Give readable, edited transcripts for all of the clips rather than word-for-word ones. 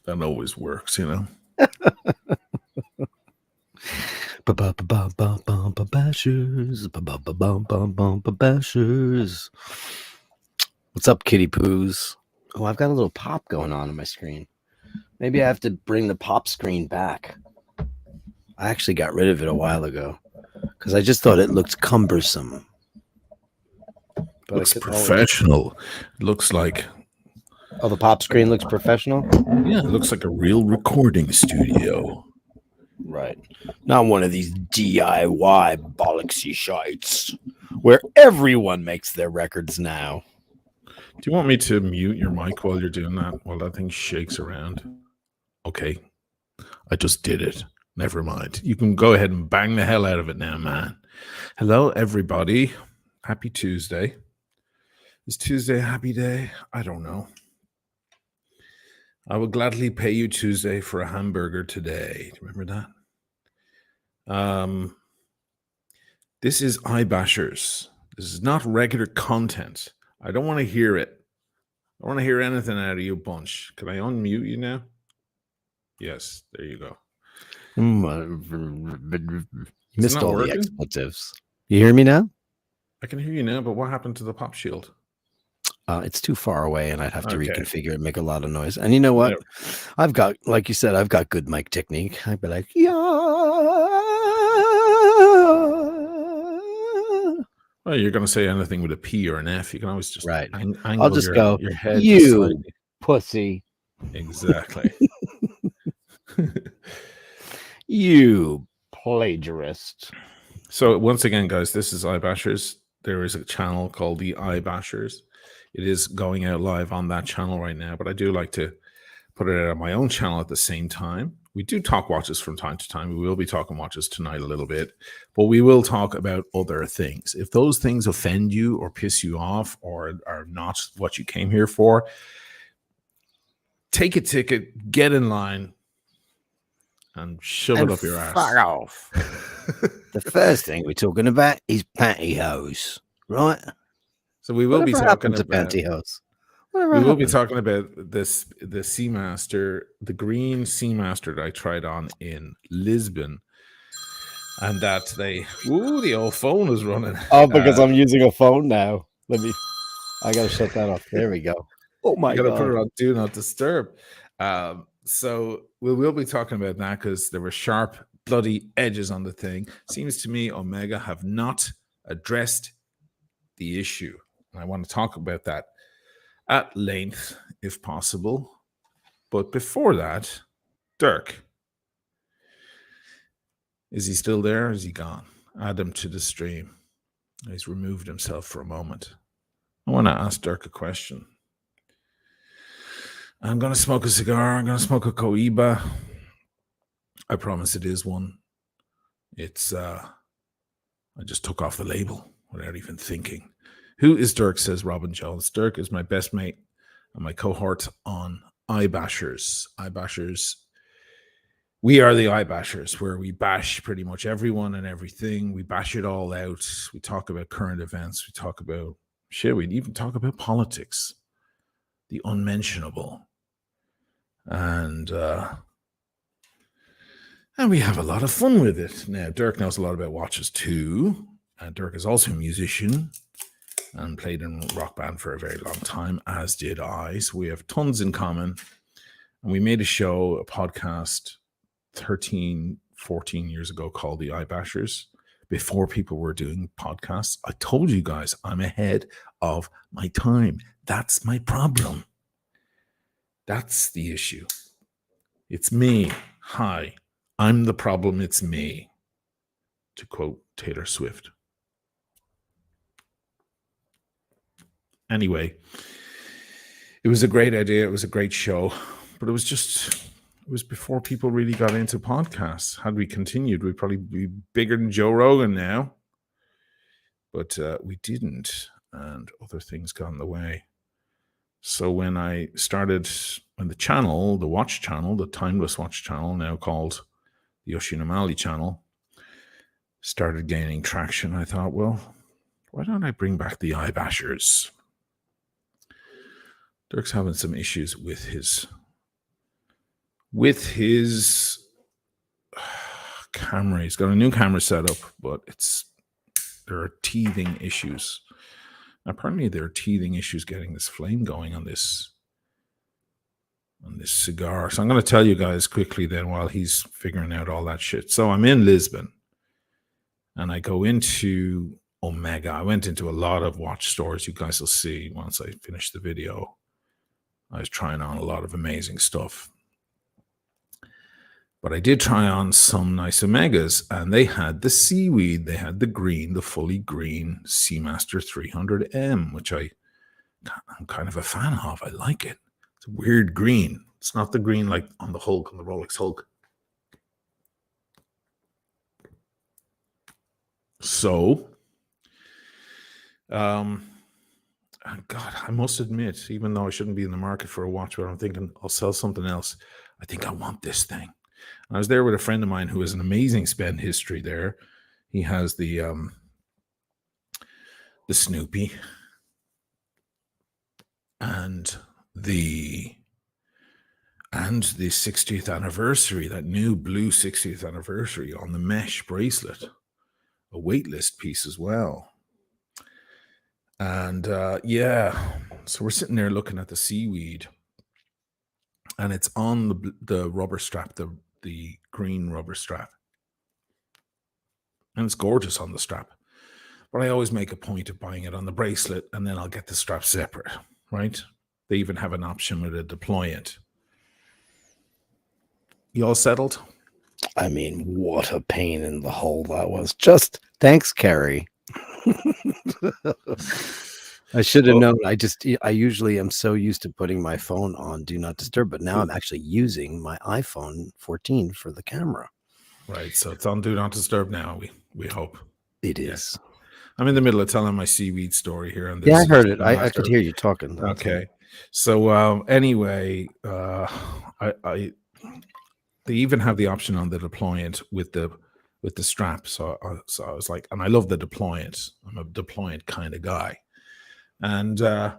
That always works, you know. Bashers. Bashers. What's up, kitty poos? Oh, I've got a little pop going on my screen. Maybe I have to bring the pop screen back. I actually got rid of it a while ago because I just thought it looked cumbersome. But looks professional. It looks like... Oh, the pop screen looks professional? Yeah, it looks like a real recording studio. Right. Not one of these DIY bollocksy shites where everyone makes their records now. Do you want me to mute your mic while you're doing that? While that thing shakes around? Okay. I just did it. Never mind. You can go ahead and bang the hell out of it now, man. Hello, everybody. Happy Tuesday. Is Tuesday a happy day? I don't know. I will gladly pay you Tuesday for a hamburger today. Do you remember that? This is iBashers. This is not regular content. I don't want to hear it. I want to hear anything out of you bunch. Can I unmute you now? Yes, there you go. Missed all the expletives. You hear me now? I can hear you now, but what happened to the pop shield? It's too far away, and I'd have to reconfigure it, make a lot of noise. And you know what? I've got, like you said, I've got good mic technique. I'd be like, yeah. Well, you're going to say anything with a P or an F. You can always just angle I'll just go, your head. You pussy. Exactly. You plagiarist. So once again, guys, this is iBashers. There is a channel called the iBashers. It is going out live on that channel right now, but I do like to put it out on my own channel at the same time. We do talk watches from time to time. We will be talking watches tonight a little bit, but we will talk about other things. If those things offend you or piss you off or are not what you came here for, take a ticket, get in line, and shove it up your ass. Fuck off. The first thing we're talking about is pantyhose, right? So we will be talking about pantyhose. We will be talking about the Speedmaster, the green Speedmaster that I tried on in Lisbon, and that the old phone is running. Oh, because I'm using a phone now. I gotta shut that off. There we go. Oh my God! You gotta put it on Do Not Disturb. So we will be talking about that because there were sharp, bloody edges on the thing. Seems to me Omega have not addressed the issue, and I want to talk about that at length, if possible. But before that, Dirk. Is he still there or is he gone? Add him to the stream. He's removed himself for a moment. I want to ask Dirk a question. I'm going to smoke a cigar. I'm going to smoke a Cohiba. I promise it is one. It's, I just took off the label without even thinking. Who is Dirk, says Robin Jones. Dirk is my best mate and my cohort on iBashers. iBashers. We are the iBashers, where we bash pretty much everyone and everything. We bash it all out. We talk about current events. We talk about shit. We even talk about politics, the unmentionable. And we have a lot of fun with it. Now, Dirk knows a lot about watches too. Dirk is also a musician and played in a rock band for a very long time, as did I. So we have tons in common. And we made a show, a podcast 13, 14 years ago called the iBashers, before people were doing podcasts. I told you guys I'm ahead of my time. That's my problem. That's the issue. It's me. Hi, I'm the problem. It's me. To quote Taylor Swift. Anyway, it was a great idea. It was a great show, but it was before people really got into podcasts. Had we continued, we'd probably be bigger than Joe Rogan now. But we didn't, and other things got in the way. So when I started on the channel, the watch channel, the Timeless Watch channel, now called the Oshinamali channel, started gaining traction, I thought, well, why don't I bring back the iBashers? Dirk's having some issues with his with his camera. He's got a new camera set up, but there are teething issues. Apparently, there are teething issues getting this flame going on this cigar. So I'm going to tell you guys quickly then while he's figuring out all that shit. So I'm in Lisbon, and I go into Omega. I went into a lot of watch stores. You guys will see once I finish the video. I was trying on a lot of amazing stuff. But I did try on some nice Omegas, and they had the seaweed. They had the green, the fully green Speedmaster 300M, which I'm kind of a fan of. I like it. It's a weird green. It's not the green like on the Hulk, on the Rolex Hulk. So, God, I must admit, even though I shouldn't be in the market for a watch, but I'm thinking I'll sell something else. I think I want this thing. I was there with a friend of mine who has an amazing spend history there. He has the Snoopy and the 60th anniversary, that new blue 60th anniversary on the mesh bracelet, a waitlist piece as well. And yeah, so we're sitting there looking at the seaweed, and it's on the rubber strap, the green rubber strap. And it's gorgeous on the strap. But I always make a point of buying it on the bracelet, and then I'll get the strap separate, right? They even have an option with a deployant. You all settled? I mean, what a pain in the hole that was. Just thanks, Carrie. I should have known. I usually am so used to putting my phone on Do Not Disturb, but now I'm actually using my iPhone 14 for the camera. Right, so it's on Do Not Disturb now, we hope. It is. I'm in the middle of telling my seaweed story here. On this. Yeah, I heard it. I could hear you talking. Okay. So anyway, they even have the option on the deployant with the strap. So I was like, and I love the deployant. I'm a deployant kind of guy. And so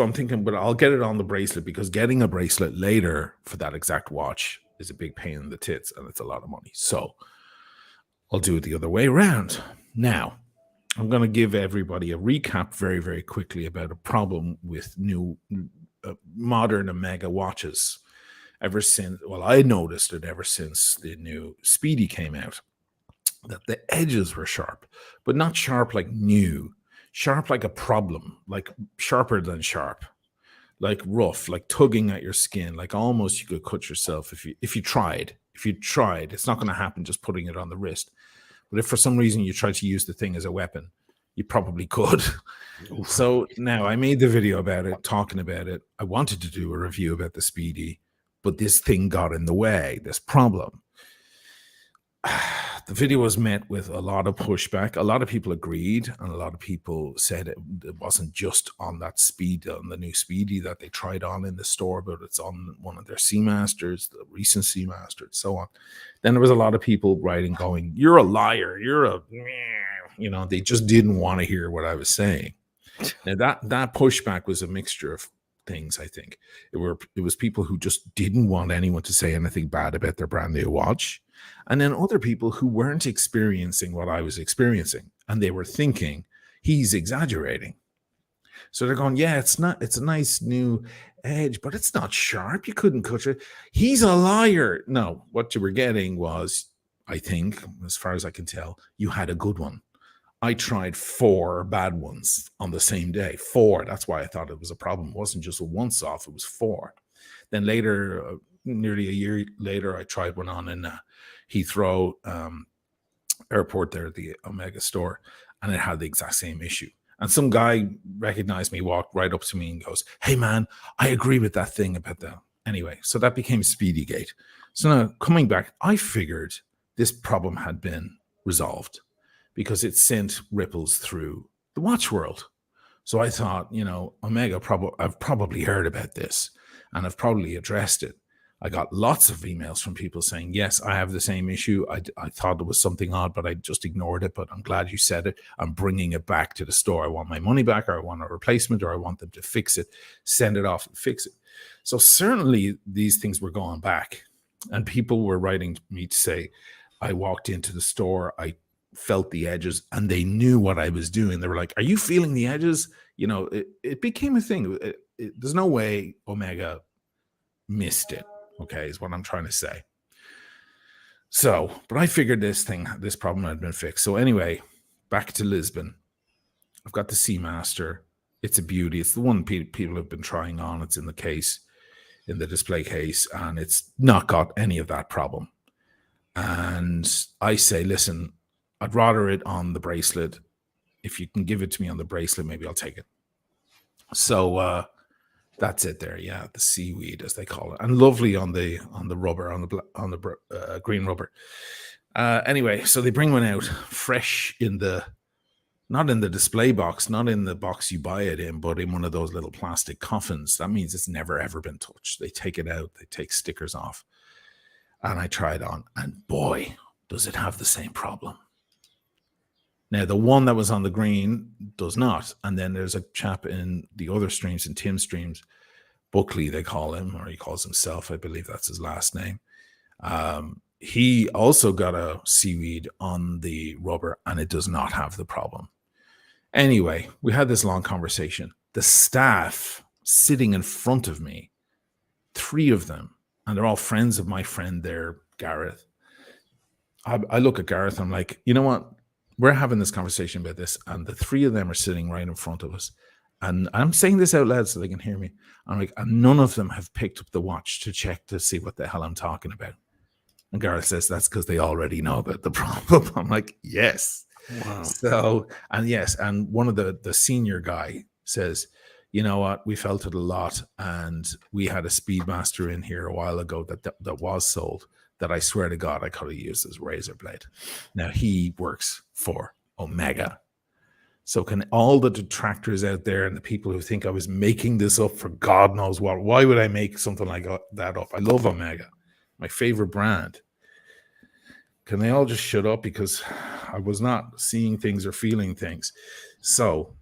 I'm thinking, but I'll get it on the bracelet, because getting a bracelet later for that exact watch is a big pain in the tits, and it's a lot of money. So I'll do it the other way around. Now, I'm going to give everybody a recap very, very quickly about a problem with new modern Omega watches. Ever since, well, I noticed it ever since the new Speedy came out, that the edges were sharp, but not sharp like new, sharp like a problem, like sharper than sharp, like rough, like tugging at your skin, like almost you could cut yourself if you tried. If you tried, it's not going to happen just putting it on the wrist. But if for some reason you tried to use the thing as a weapon, you probably could. So now I made the video about it, talking about it. I wanted to do a review about the Speedy, but this thing got in the way, this problem. The video was met with a lot of pushback. A lot of people agreed, and a lot of people said it wasn't just on that on the new Speedy that they tried on in the store, but it's on one of their Speedmasters, the recent Speedmaster, and so on. Then there was a lot of people writing, going, "You're a liar. You're a," they just didn't want to hear what I was saying. Now that pushback was a mixture of things. I think it was people who just didn't want anyone to say anything bad about their brand new watch, and then other people who weren't experiencing what I was experiencing, and they were thinking he's exaggerating. So they're going, yeah, it's a nice new edge, but it's not sharp. You couldn't cut it. He's a liar. No, what you were getting was, I think, as far as I can tell, you had a good one. I tried 4 bad ones on the same day. 4. That's why I thought it was a problem. It wasn't just a once off. It was 4. Then later, nearly a year later, I tried one on in Heathrow airport there at the Omega store, and it had the exact same issue. And some guy recognized me, walked right up to me and goes, "Hey man, I agree with that thing about that." Anyway, so that became Speedygate. So now coming back, I figured this problem had been resolved, because it sent ripples through the watch world. So I thought, Omega, I've probably heard about this, and I've probably addressed it. I got lots of emails from people saying, yes, I have the same issue. I thought it was something odd, but I just ignored it. But I'm glad you said it. I'm bringing it back to the store. I want my money back, or I want a replacement, or I want them to fix it, send it off and fix it. So certainly these things were going back, and people were writing to me to say, I walked into the store, I felt the edges, and they knew what I was doing. They were like, are you feeling the edges? You know, it became a thing. There's no way Omega missed it. Okay, is what I'm trying to say. So, but I figured this problem had been fixed. So anyway, back to Lisbon. I've got the Seamaster. It's a beauty. It's the one people have been trying on. It's in the case, in the display case, and it's not got any of that problem. And I say, listen, I'd rather it on the bracelet. If you can give it to me on the bracelet, maybe I'll take it. So that's it there. Yeah, the seaweed, as they call it, and lovely on the rubber, on the green rubber. Anyway, so they bring one out fresh not in the display box, not in the box you buy it in, but in one of those little plastic coffins. That means it's never ever been touched. They take it out, they take stickers off, and I try it on, and boy, does it have the same problem. Now, the one that was on the green does not. And then there's a chap in the other streams, in Tim's streams, Buckley, they call him, or he calls himself, I believe that's his last name. He also got a seaweed on the rubber, and it does not have the problem. Anyway, we had this long conversation. The staff sitting in front of me, 3 of them, and they're all friends of my friend there, Gareth. I look at Gareth, I'm like, you know what? We're having this conversation about this, and the 3 of them are sitting right in front of us. And I'm saying this out loud so they can hear me. I'm like, and none of them have picked up the watch to check to see what the hell I'm talking about. And Gareth says, that's because they already know about the problem. I'm like, yes. Wow. So, and yes, and one of the senior guy says, you know what, we felt it a lot, and we had a Speedmaster in here a while ago that was sold, that I swear to God I could have used as razor blade. Now he works for Omega. So can all the detractors out there and the people who think I was making this up for God knows what, why would I make something like that up? I love Omega, my favorite brand. Can they all just shut up, because I was not seeing things or feeling things. So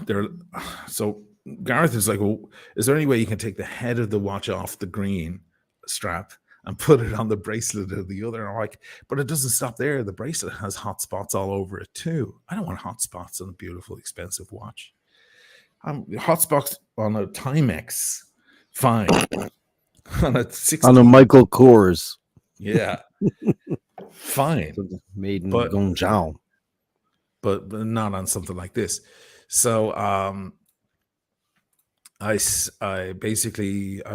Gareth is like, well, is there any way you can take the head of the watch off the green strap and put it on the bracelet of the other? And I'm like, but it doesn't stop there. The bracelet has hot spots all over it too. I don't want hot spots on a beautiful, expensive watch. Hot spots on a Timex, fine. on a Michael Kors. Yeah, fine. Made in Guangzhou. But not on something like this. So I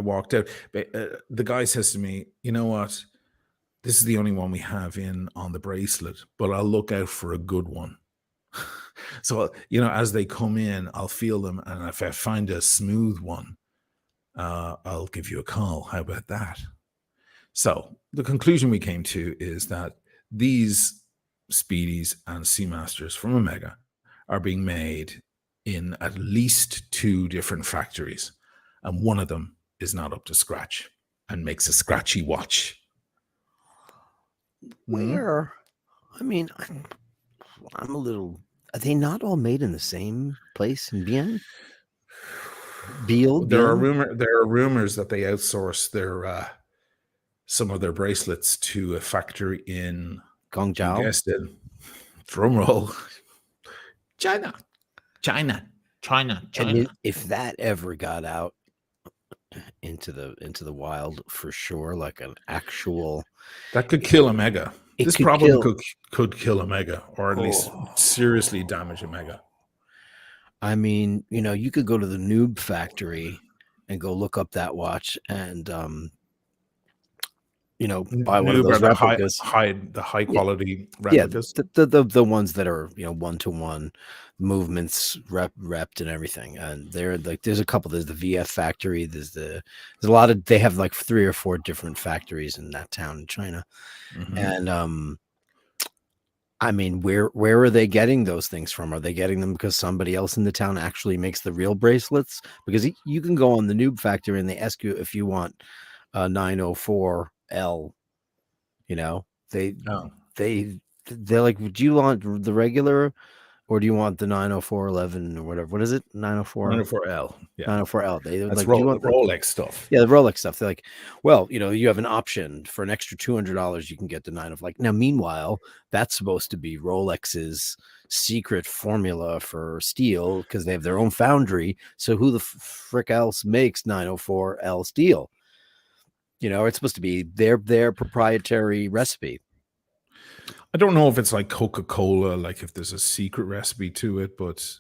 walked out. The guy says to me, you know what? This is the only one we have in on the bracelet, but I'll look out for a good one. So, you know, as they come in, I'll feel them. And if I find a smooth one, I'll give you a call. How about that? So the conclusion we came to is that these Speedies and Seamasters from Omega are being made in at least 2 different factories, and one of them is not up to scratch and makes a scratchy watch. Where? I mean, I'm a little. Are they not all made in the same place in Bien? There are rumors that they outsource their some of their bracelets to a factory in Guangzhou. You guessed it. Drum roll. China. And if that ever got out into the wild, for sure, like an actual, that could kill Omega. This probably could kill Omega, or at least seriously damage Omega. I mean, you know, you could go to the Noob factory and go look up that watch, and you know, buy one of those replicas. The high quality replicas. Yeah, the ones that are, you know, 1-to-1 movements repped and everything. And they're like, there's a couple. There's the VF factory. There's a lot of. They have like 3 or 4 different factories in that town in China. Mm-hmm. And I mean, where are they getting those things from? Are they getting them because somebody else in the town actually makes the real bracelets? Because you can go on the Noob factory and they ask you if you want a 904L. You know, they're like, would you want the regular Or do you want the 90411 or whatever? What is it? 904? 904L. Yeah. 904L. They That's like, do you want the Rolex stuff. Yeah, the Rolex stuff. They're like, well, you have an option for an extra $200. You can get the 904. Like now, meanwhile, that's supposed to be Rolex's secret formula for steel because they have their own foundry. So who the frick else makes 904L steel? It's supposed to be their proprietary recipe. I don't know if it's like Coca-Cola, like if there's a secret recipe to it, but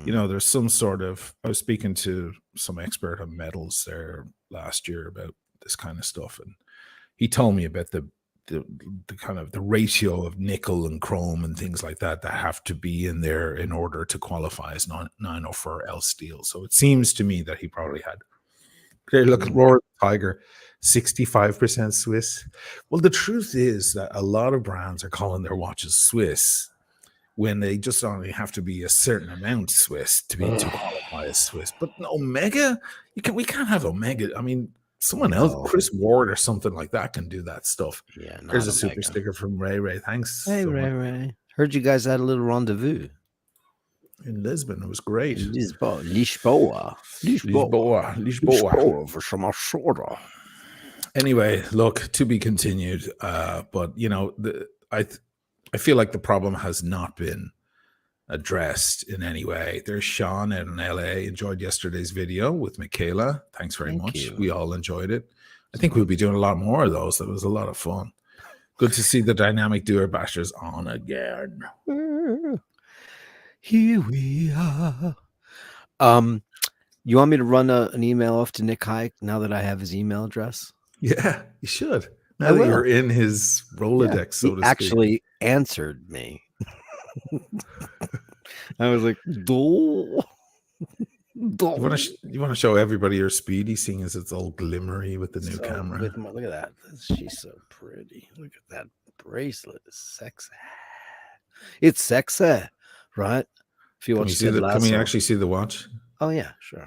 there's some sort of. I was speaking to some expert on metals there last year about this kind of stuff, and he told me about the kind of the ratio of nickel and chrome and things like that have to be in there in order to qualify as 904L steel. So it seems to me that he probably had. Okay, look, Royal Tiger, 65% Swiss. Well, the truth is that a lot of brands are calling their watches Swiss when they just only have to be a certain amount Swiss to qualify as Swiss. But Omega, we can't have Omega. I mean, someone else, Chris Ward or something like that, can do that stuff. Yeah, there's a super sticker from Ray. Thanks. Hey, Ray. Heard you guys had a little rendezvous in Lisbon. It was great. Lisboa for some soda. Anyway, look, to be continued. But I feel like the problem has not been addressed in any way. There's Sean out in LA. Enjoyed yesterday's video with Michaela. Thanks very much. We all enjoyed it. I think we'll be doing a lot more of those. That was a lot of fun. Good to see the dynamic doer bashers on again. Here we are. You want me to run an email off to d1ck now that I have his email address? Yeah, you should. Now that you're in his Rolodex, so to speak. Actually answered me. I was like, "Do." You want to show everybody your Speedy, seeing as it's all glimmery with the new camera. Look at that. She's so pretty. Look at that bracelet. It's sexy. It's sexy, right? If you watch can we actually see the watch? Oh yeah, sure.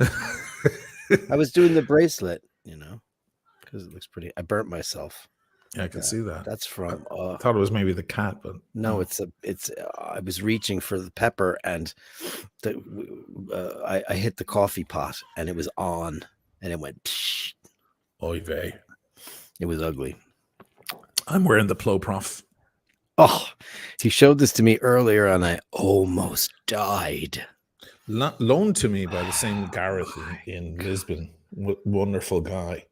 I was doing the bracelet, because it looks pretty. I burnt myself. Yeah, I can see that. That's from. I thought it was maybe the cat, but no, it's. I was reaching for the pepper, and I hit the coffee pot, and it was on, and it went. Psh. Oy vey. It was ugly. I'm wearing the Plo Prof. Oh, he showed this to me earlier, and I almost died. Loaned to me by the same Gareth in Lisbon. Wonderful guy.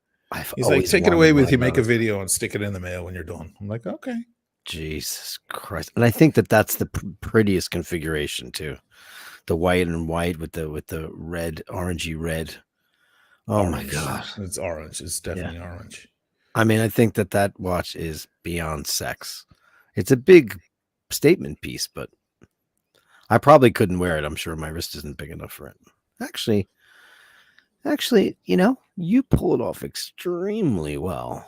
He's like, take it away with you, make a video and stick it in the mail when you're done. I'm like, okay. Jesus Christ. And I think that's the prettiest configuration too. The white and white with the red, orangey red. Oh orange. My God. It's orange. It's definitely orange. I mean, I think that watch is beyond sex. It's a big statement piece, but I probably couldn't wear it. I'm sure my wrist isn't big enough for it. Actually, you pull it off extremely well.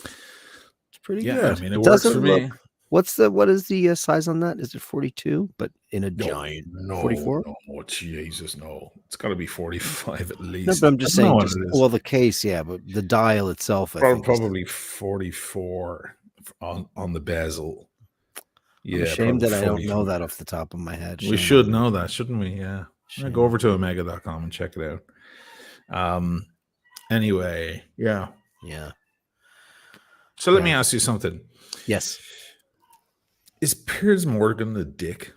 It's pretty good. I mean, it works for me. What is the size on that? Is it 42? But in a giant 44? No, Jesus, no. It's got to be 45 at least. No, but I'm just saying. The case, but the dial itself, probably 44 on the bezel. I'm ashamed that I don't know that off the top of my head. We should know that, shouldn't we? Yeah. Go over to omega.com and check it out. Anyway, yeah. So let me ask you something. Yes. Is Piers Morgan a dick?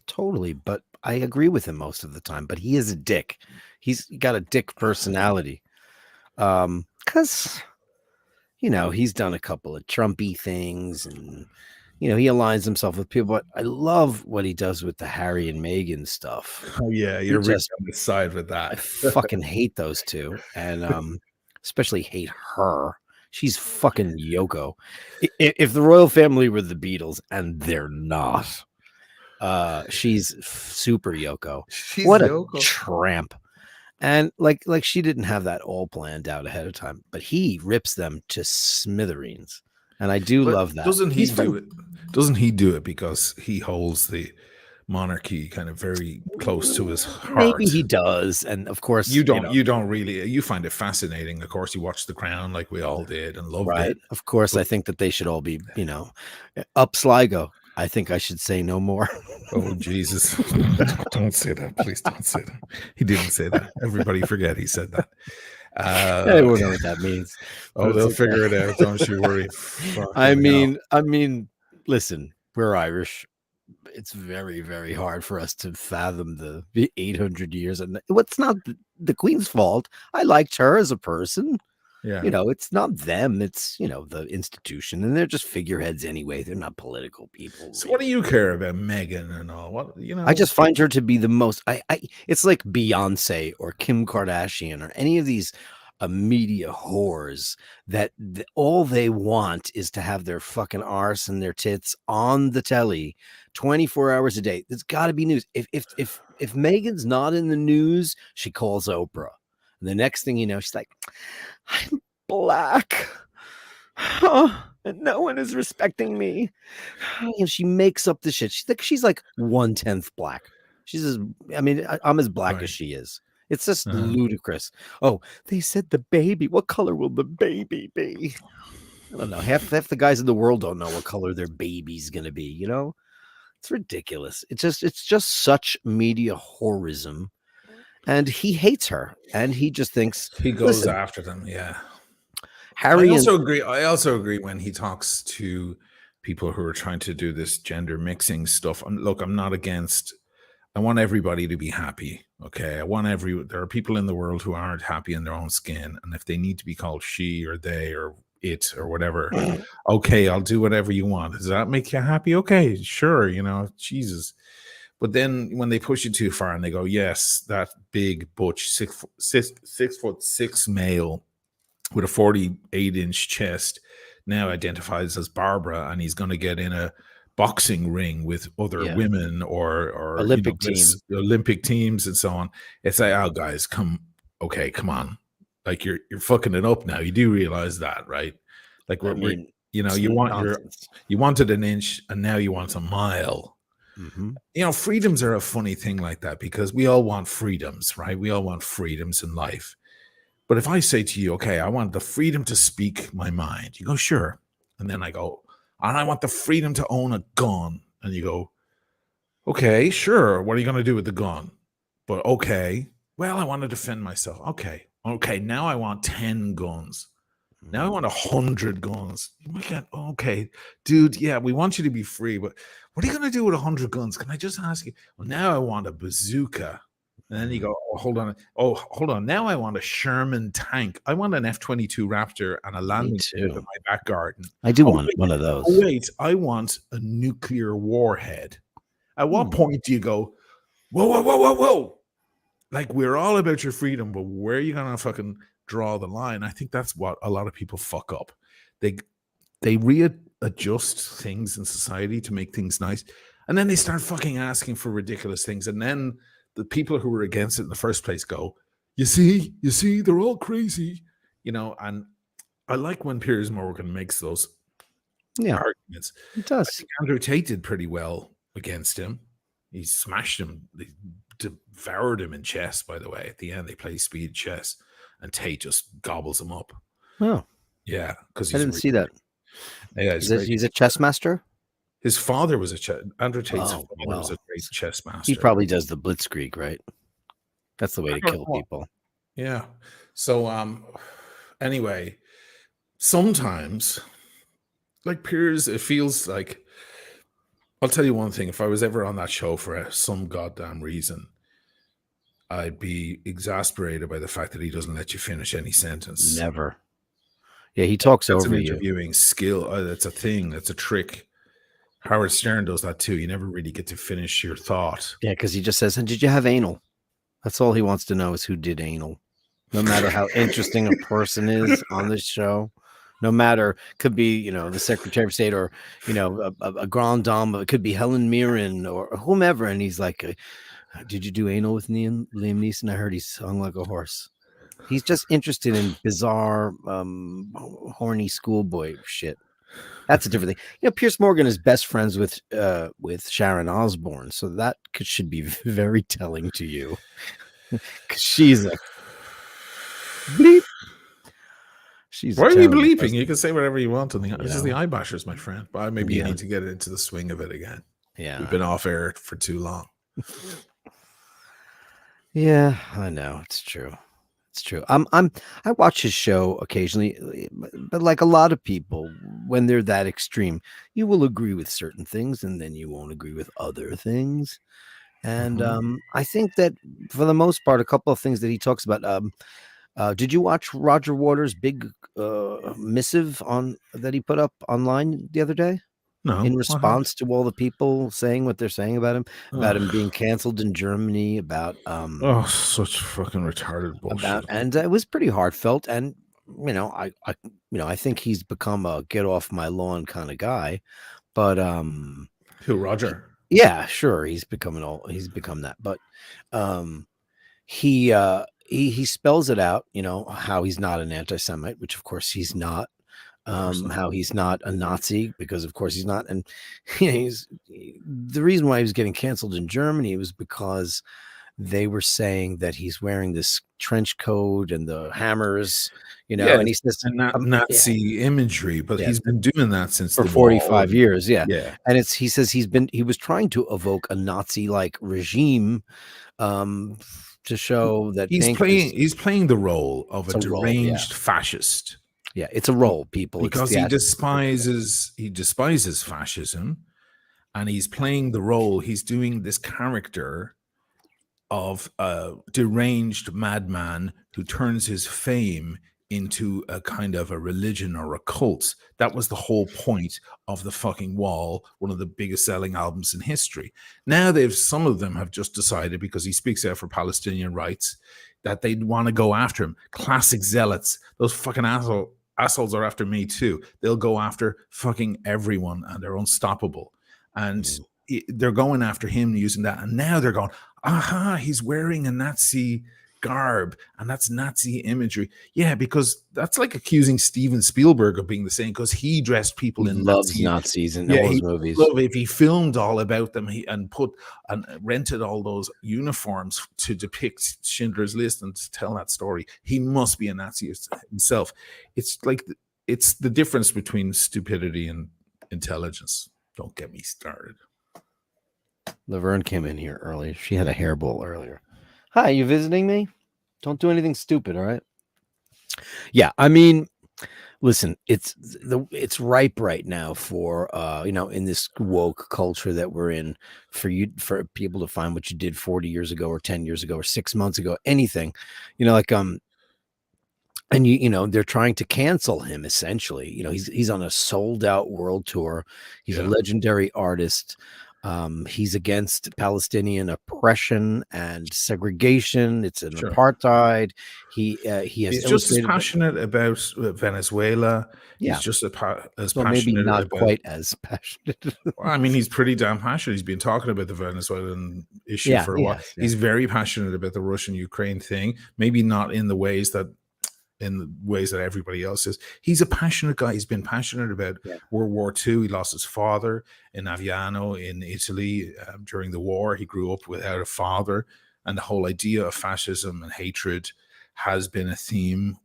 Totally, but I agree with him most of the time. But he is a dick. He's got a dick personality. Because he's done a couple of Trumpy things, and he aligns himself with people. But I love what he does with the Harry and Meghan stuff. Oh yeah, you're really on the side with that. I fucking hate those two, and especially hate her. She's fucking Yoko. If the royal family were the Beatles, and they're not, she's super Yoko. What a tramp. And like she didn't have that all planned out ahead of time, but he rips them to smithereens. And I do love that. Doesn't he do it? Doesn't he do it because he holds the monarchy kind of very close to his heart? Maybe he does, and of course you don't really. You find it fascinating. Of course, you watch The Crown like we all did and loved it. Of course, I think that they should all be, up Sligo. I think I should say no more. Oh, Jesus. Don't say that. Please don't say that. He didn't say that. Everybody forget he said that. I won't know what that means. Oh, they'll figure it out. Don't you worry. I Fucking hell. mean, listen, we're Irish. It's very, very hard for us to fathom the 800 years. And what's not the Queen's fault. I liked her as a person. Yeah. You know, it's not them. It's, you know, the institution. And they're just figureheads anyway. They're not political people. So what do you care about Meghan and all? What, you know? I just find her to be the most. It's like Beyonce or Kim Kardashian or any of these media whores that all they want is to have their fucking arse and their tits on the telly 24 hours a day. There's got to be news. If Megan's not in the news, she calls Oprah. And the next thing you know, she's like, I'm black. And no one is respecting me. And she makes up the shit. She's like 1/10 black. I'm as black as she is. It's just ludicrous. Oh, they said the baby. What color will the baby be? I don't know. Half the guys in the world don't know what color their baby's gonna be. You know, it's ridiculous. It's just such media whorism. And he hates her, and he just thinks he goes after them. Yeah. Harry. I also agree when he talks to people who are trying to do this gender mixing stuff. Look, I'm not against. I want everybody to be happy. Okay. There are people in the world who aren't happy in their own skin. And if they need to be called she or they or it or whatever, okay, I'll do whatever you want. Does that make you happy? Okay, sure. You know, Jesus. But then when they push it too far and they go, yes, that big butch 6'6" male with a 48-inch chest now identifies as Barbara, and he's going to get in a boxing ring with other women or Olympic Olympic teams and so on. It's like, oh, guys, come on, like you're fucking it up now. You do realize that, right? Like you wanted an inch and now you want a mile. Mm-hmm. You know, freedoms are a funny thing like that because we all want freedoms, right? We all want freedoms in life. But if I say to you, okay, I want the freedom to speak my mind, you go, sure. And then I go, and I want the freedom to own a gun. And you go, okay, sure. What are you going to do with the gun? But okay, well, I want to defend myself. Okay. Now I want 10 guns. Now I want 100 guns. Okay, dude, yeah, we want you to be free, but what are you going to do with 100 guns? Can I just ask you? Well, now I want a bazooka. And then you go, oh, hold on. Now I want a Sherman tank. I want an F-22 Raptor and a landing field in my back garden. I do want one of those. Oh, wait, I want a nuclear warhead. At what point do you go, whoa? Like, we're all about your freedom, but where are you going to fucking draw the line? I think that's what a lot of people fuck up. They readjust things in society to make things nice, and then they start fucking asking for ridiculous things, and then the people who were against it in the first place go, you see, they're all crazy, you know. And I like when Piers Morgan makes those arguments. It does. I think Andrew Tate did pretty well against him. He smashed him, they devoured him in chess, by the way. At the end, they play speed chess, and Tate just gobbles him up. Oh. Yeah, because I didn't see that. Yeah, he's a chess master? His father was Andrew Tate's father was a great chess master. He probably does the blitzkrieg, right? That's the way to kill people. Yeah. So anyway, sometimes, like Piers, it feels like, I'll tell you one thing. If I was ever on that show for some goddamn reason, I'd be exasperated by the fact that he doesn't let you finish any sentence. Never. Yeah, he talks over you. Interviewing skill. That's a thing. That's a trick. Howard Stern does that too. You never really get to finish your thought. Yeah, because he just says, and did you have anal? That's all he wants to know is who did anal. No matter how interesting a person is on this show, no matter, could be, the Secretary of State or, a grand dame, it could be Helen Mirren or whomever. And he's like, did you do anal with Liam Neeson? I heard he sung like a horse. He's just interested in bizarre, horny schoolboy shit. That's a different thing. Piers Morgan is best friends with Sharon Osbourne, so that should be very telling to you. Because she's a bleep. She's a Why are you terrible bleeping? person. You can say whatever you want. This is the know? eye bashers, my friend. But maybe you Yeah. need to get into the swing of it again. Yeah. We've been off air for too long. Yeah, I know. It's true. It's true. I watch his show occasionally, but like a lot of people, when they're that extreme, you will agree with certain things and then you won't agree with other things. And I think that for the most part, a couple of things that he talks about. Did you watch Roger Waters' big missive on that he put up online the other day? No. In What happened? response to all the people saying what they're saying about him Ugh. being canceled in Germany, about Oh, such fucking retarded bullshit. and it was pretty heartfelt. And I think he's become a get off my lawn kind of guy. But Who, Roger? yeah, sure, he's become that. But he spells it out, how he's not an anti-Semite, which of course he's not. How he's not a Nazi, because of course he's not. And he's the reason why he was getting canceled in Germany was because they were saying that he's wearing this trench coat and the hammers, Yeah, and he says and that Nazi imagery, but he's been doing that since for the 45 wall. years. Yeah. Yeah. And he says he was trying to evoke a Nazi like regime, to show that he's playing the role of a It's a role, deranged fascist. Yeah, it's a role, people. Because he despises fascism, and he's playing the role. He's doing this character of a deranged madman who turns his fame into a kind of a religion or a cult. That was the whole point of The Fucking Wall, one of the biggest selling albums in history. Now some of them have just decided, because he speaks out for Palestinian rights, that they want to go after him. Classic zealots. Those fucking assholes are after me too. They'll go after fucking everyone, and they're unstoppable. And they're going after him using that. And now they're going, aha, he's wearing a Nazi garb, and that's Nazi imagery. Yeah, because that's like accusing Steven Spielberg of being the same, because he dressed people in Nazis in all his movies. If he filmed all about them and rented all those uniforms to depict Schindler's List and to tell that story, he must be a Nazi himself. It's like it's the difference between stupidity and intelligence. Don't get me started. Laverne came in here earlier. She had a hairball earlier. Hi, you visiting me? Don't do anything stupid, all right? Yeah, I mean, listen, it's ripe right now for in this woke culture that we're in, for people to find what you did 40 years ago or 10 years ago or 6 months ago, anything, and they're trying to cancel him essentially. He's on a sold out world tour. He's a legendary artist. He's against Palestinian oppression and segregation. It's an apartheid. He's just as passionate about Venezuela. Yeah. He's just as passionate. Maybe not quite as passionate. I mean, he's pretty damn passionate. He's been talking about the Venezuelan issue for a while. Yeah. He's very passionate about the Russian-Ukraine thing. Maybe not in the ways that everybody else is. He's a passionate guy. He's been passionate about World War II. He lost his father in Aviano in Italy during the war. He grew up without a father, and the whole idea of fascism and hatred has been a theme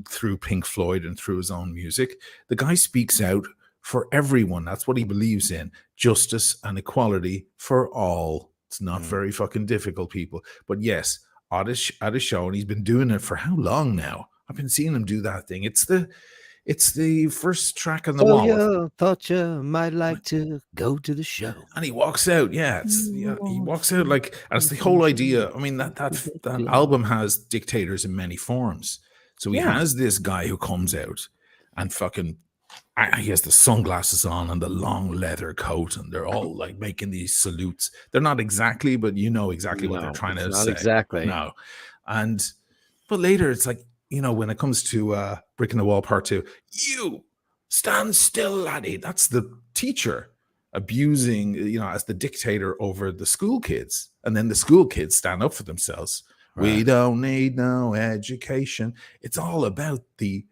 through Pink Floyd and through his own music. The guy speaks out for everyone. That's what he believes in: justice and equality for all. It's not very fucking difficult, people. But yes, at his show, and he's been doing it for how long now? I've been seeing him do that thing. It's the first track on the wall. You thought you might like to go to the show, and he walks out. Yeah, he walks out like, and it's the whole idea. I mean, that album has dictators in many forms. So he has this guy who comes out and fucking, he has the sunglasses on and the long leather coat, and they're all like making these salutes. They're not exactly, but exactly what they're trying to say. Not exactly. No, but later it's like, when it comes to Brick in the Wall Part 2, you stand still, laddie. That's the teacher abusing, as the dictator over the school kids. And then the school kids stand up for themselves. Right. We don't need no education. It's all about the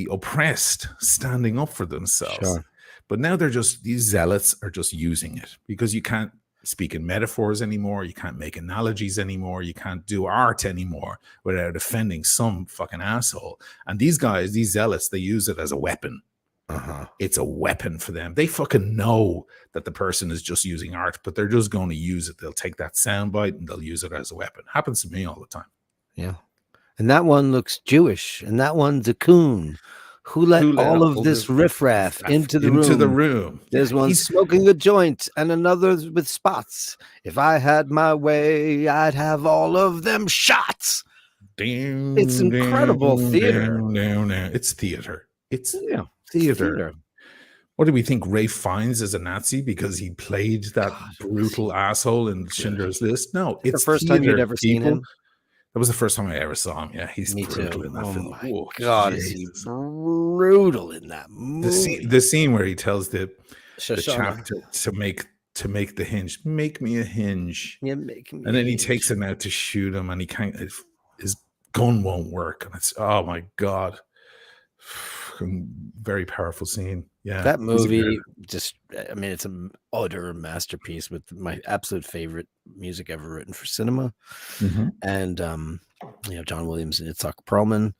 oppressed standing up for themselves. Sure. But now these zealots are just using it, because you can't speak in metaphors anymore. You can't make analogies anymore. You can't do art anymore without offending some fucking asshole. And these guys, these zealots, they use it as a weapon. It's a weapon for them. They fucking know that the person is just using art, but they're just going to use it. They'll take that soundbite and they'll use it as a weapon. Happens to me all the time. Yeah. And that one looks Jewish, and that one's a coon. Who let all of this riffraff into the room? There's one smoking a joint and another with spots. If I had my way, I'd have all of them shots. It's incredible theater. It's theater. It's theater. What do we think Ray Fiennes is a Nazi because he played that brutal asshole in Schindler's List? No, it's the first time you'd ever seen him. That was the first time I ever saw him. Yeah, he's Me brutal too. in that film. My God, is he brutal in that movie? The scene where he tells the Shoshana. chap to make the hinge, make me a hinge, Yeah, make me and then he hinge. takes him out to shoot him, and he can't. His gun won't work, and it's my God, very powerful scene. Yeah, that movie it's an utter masterpiece with my absolute favorite music ever written for cinema. And John Williams and Itzhak Perlman,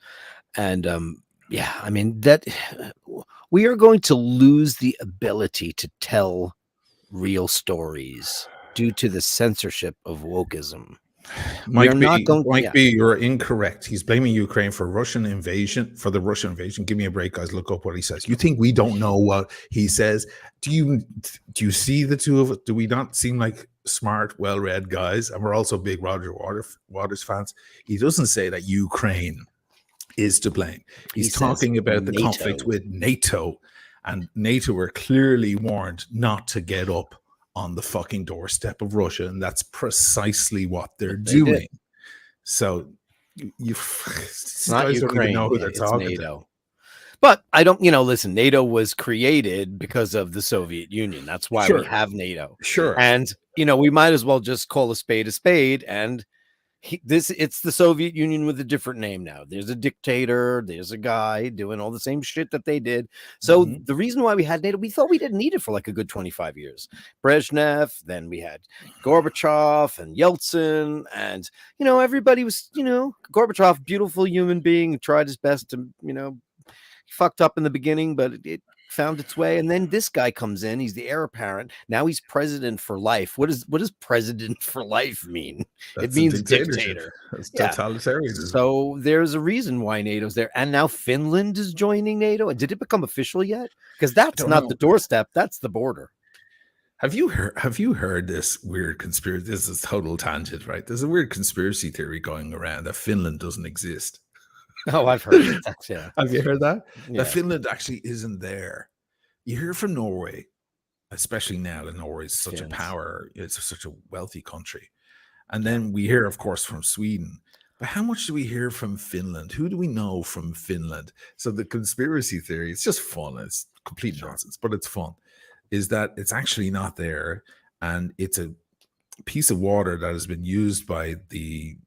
and that we are going to lose the ability to tell real stories due to the censorship of wokeism. Mike B, you're incorrect. He's blaming Ukraine for the Russian invasion. Give me a break, guys. Look up what he says. You think we don't know what he says? Do you see the two of us? Do we not seem like smart, well-read guys? And we're also big Roger Waters fans. He doesn't say that Ukraine is to blame. He's talking about the conflict with NATO, and NATO were clearly warned not to get up on the fucking doorstep of Russia, and that's precisely what they're doing. Did. So it's not Ukraine, don't even know who they're it's talking NATO. to. But I don't, listen, NATO was created because of the Soviet Union. That's why we have NATO. Sure. And, we might as well just call a spade, and it's the Soviet Union with a different name now. There's a dictator, there's a guy doing all the same shit that they did. So the reason why we had NATO, we thought we didn't need it for like a good 25 years. Brezhnev, then we had Gorbachev and Yeltsin, and everybody was, Gorbachev, beautiful human being, tried his best to, fucked up in the beginning, but it found its way. And then this guy comes in, he's the heir apparent. Now he's president for life. What does president for life mean? It means dictator. It's totalitarianism. So there's a reason why NATO's there. And now Finland is joining NATO. And did it become official yet? Because that's not the doorstep, that's the border. Have you heard this weird conspiracy? This is total tangent, right? There's a weird conspiracy theory going around that Finland doesn't exist. Oh, I've heard it. Yeah. Have you heard that? Yeah. That Finland actually isn't there. You hear from Norway, especially now that Norway is such a power, it's such a wealthy country. And then we hear, of course, from Sweden. But how much do we hear from Finland? Who do we know from Finland? So the conspiracy theory, it's just fun. It's complete nonsense, but it's fun. Is that it's actually not there. And it's a piece of water that has been used by the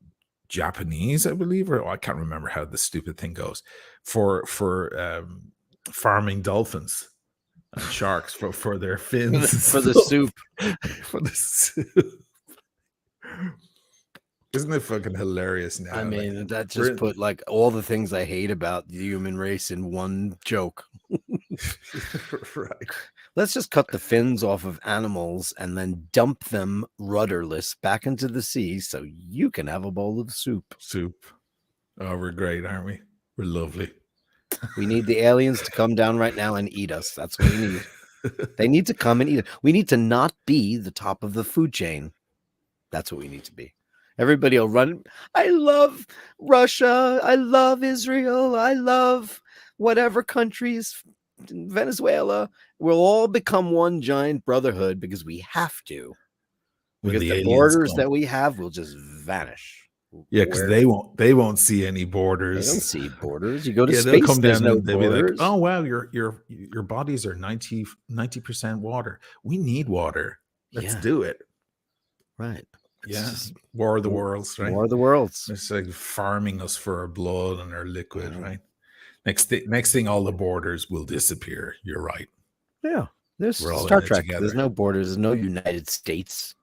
Japanese, I believe, or I can't remember how the stupid thing goes, for farming dolphins and sharks for their fins for the soup. For the soup. Isn't it fucking hilarious now? I mean, that just put like all the things I hate about the human race in one joke. Right. Let's just cut the fins off of animals and then dump them rudderless back into the sea so you can have a bowl of soup. Oh, we're great, aren't we? We're lovely. We need the aliens to come down right now and eat us. That's what we need. They need to come and eat us. We need to not be the top of the food chain. That's what we need to be. Everybody will run. I love Russia. I love Israel. I love whatever countries, Venezuela. We'll all become one giant brotherhood because we have to. Because the borders that we have will just vanish. Yeah, because they won't see any borders. They don't see borders. You go to space, they'll come there's down no and they'll borders. be like, oh wow, your bodies are 90% water. We need water. Let's do it. Right. Yeah. War of the Worlds, right? War of the Worlds. It's like farming us for our blood and our liquid, right? Next thing, all the borders will disappear. You're right. Yeah. There's We're all Star in it Trek. together. There's no borders. There's no United States.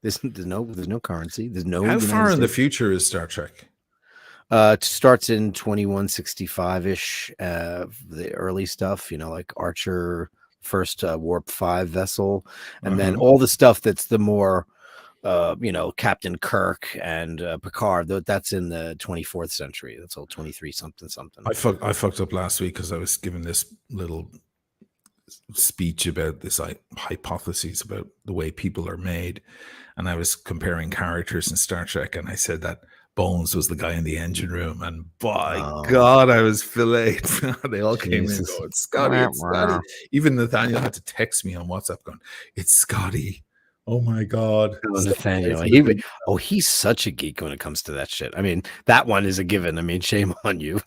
there's no currency. There's no How United far in the States. future is Star Trek? It starts in 2165-ish, the early stuff, like Archer, first Warp 5 vessel, and then all the stuff that's the more Captain Kirk and Picard, that's in the 24th century. That's all 23 something. I fucked up last week because I was given this little speech about this hypothesis about the way people are made, and I was comparing characters in Star Trek, and I said that Bones was the guy in the engine room, and by God, I was filleted. They all came in going, Scotty, it's Scotty. Even Nathaniel had to text me on WhatsApp going, it's Scotty. Oh my God. Nathaniel. He's such a geek when it comes to that shit. I mean, that one is a given. I mean, shame on you.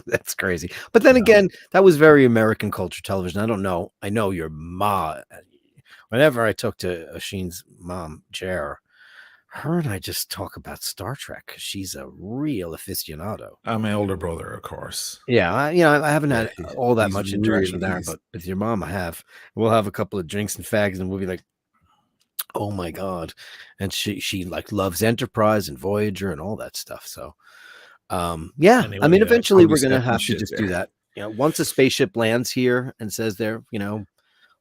That's crazy. But then again, that was very American culture television. I don't know. I know your ma. Whenever I talk to Asheen's mom, Jer, her and I just talk about Star Trek because she's a real aficionado. My older brother, of course. Yeah, I haven't had all that much interaction with Aaron, but with your mom, I have. We'll have a couple of drinks and fags, and we'll be like, oh my God. And she like loves Enterprise and Voyager and all that stuff. So anyway, I mean, eventually we're gonna have to just do that. Once a spaceship lands here and says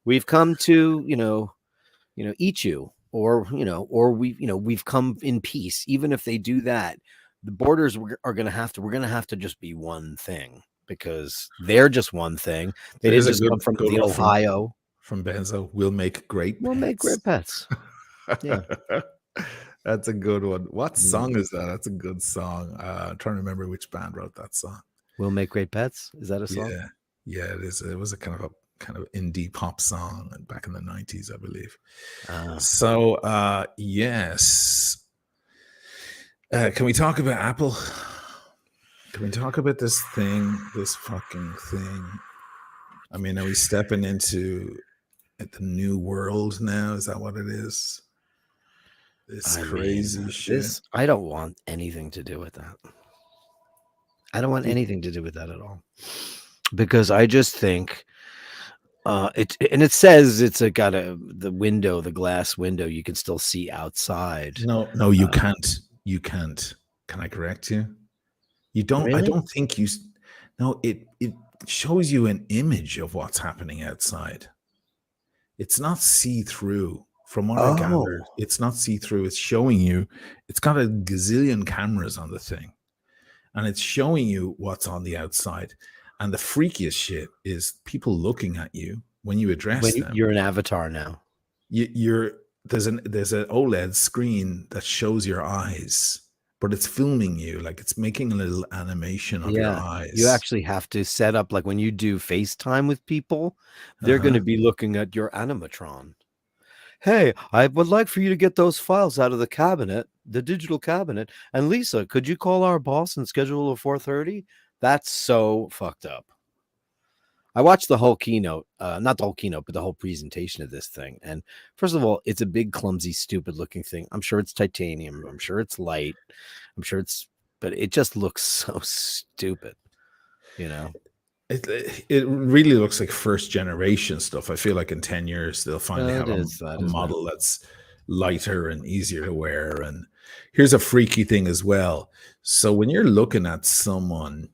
we've come to eat you, or we've come in peace. Even if they do that, the borders we're gonna have to just be one thing, because they're just one thing. They didn't just come from the Ohio. From Benzo, we'll make great pets. Yeah. That's a good one. What song is that? That's a good song. I'm trying to remember which band wrote that song. We'll Make Great Pets. Is that a song? Yeah, it is. It was a kind of indie pop song back in the 90s, I believe. So yes. Can we talk about Apple? Can we talk about this fucking thing? I mean, are we stepping into the new world now? Is that what it is? This crazy shit. I don't want anything to do with that. I don't want anything to do with that at all, because I just think it says it's got the glass window. You can still see outside. No, you can't. You can't. Can I correct you? You don't. Really? I don't think you. No, it shows you an image of what's happening outside. It's not see-through. From what I gather, it's not see-through. It's showing you. It's got a gazillion cameras on the thing, and it's showing you what's on the outside. And the freakiest shit is people looking at you when you address them. You're an avatar now. There's an OLED screen that shows your eyes, but it's filming you, like it's making a little animation of your eyes. You actually have to set up, like when you do FaceTime with people, they're going to be looking at your animatron. Hey, I would like for you to get those files out of the cabinet, the digital cabinet. And Lisa, could you call our boss and schedule a 4:30? That's so fucked up. I watched the whole keynote, not the whole keynote, but the whole presentation of this thing. And first of all, it's a big, clumsy, stupid looking thing. I'm sure it's titanium. I'm sure it's light. But it just looks so stupid, It really looks like first generation stuff. I feel like in 10 years, they'll finally have a model that's lighter and easier to wear. And here's a freaky thing as well. So when you're looking at someone,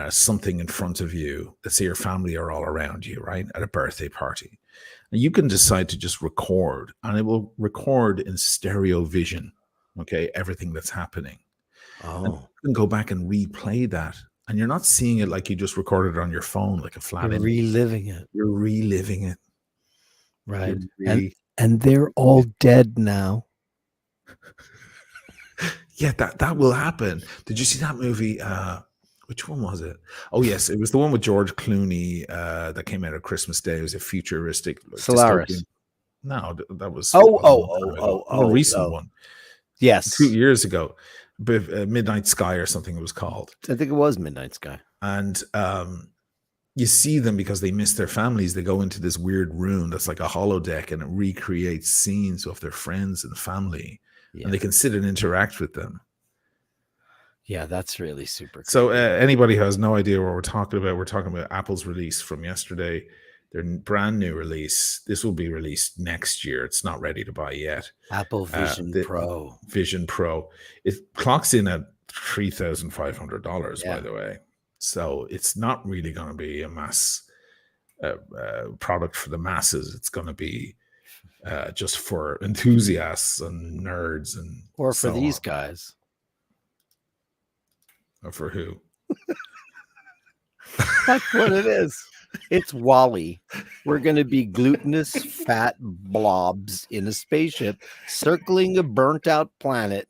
something in front of you, let's say your family are all around you, right, at a birthday party, and you can decide to just record, and it will record in stereo vision, everything that's happening. And you can go back and replay that, and you're not seeing it like you just recorded it on your phone, like a flat image. You're reliving it. Right. And they're all dead now. Yeah, that will happen. Did you see that movie? Which one was it? Oh, yes. It was the one with George Clooney that came out of Christmas Day. It was a futuristic. Solaris. Dystopian. No, that was a recent one. Yes. 2 years ago. Midnight Sky or something it was called. I think it was Midnight Sky. And you see them because they miss their families. They go into this weird room that's like a holodeck, and it recreates scenes of their friends and family. Yeah. And they can sit and interact with them. Yeah, that's really super cool. So anybody who has no idea what we're talking about Apple's release from yesterday. Their brand new release. This will be released next year. It's not ready to buy yet. Apple Vision The Pro. Vision Pro. It clocks in at $3,500, by Yeah. the way. So it's not really going to be a mass product for the masses. It's going to be just for enthusiasts and nerds and Or for so these on. guys. Or for who? That's what it is. It's Wally. We're going to be glutinous fat blobs in a spaceship circling a burnt out planet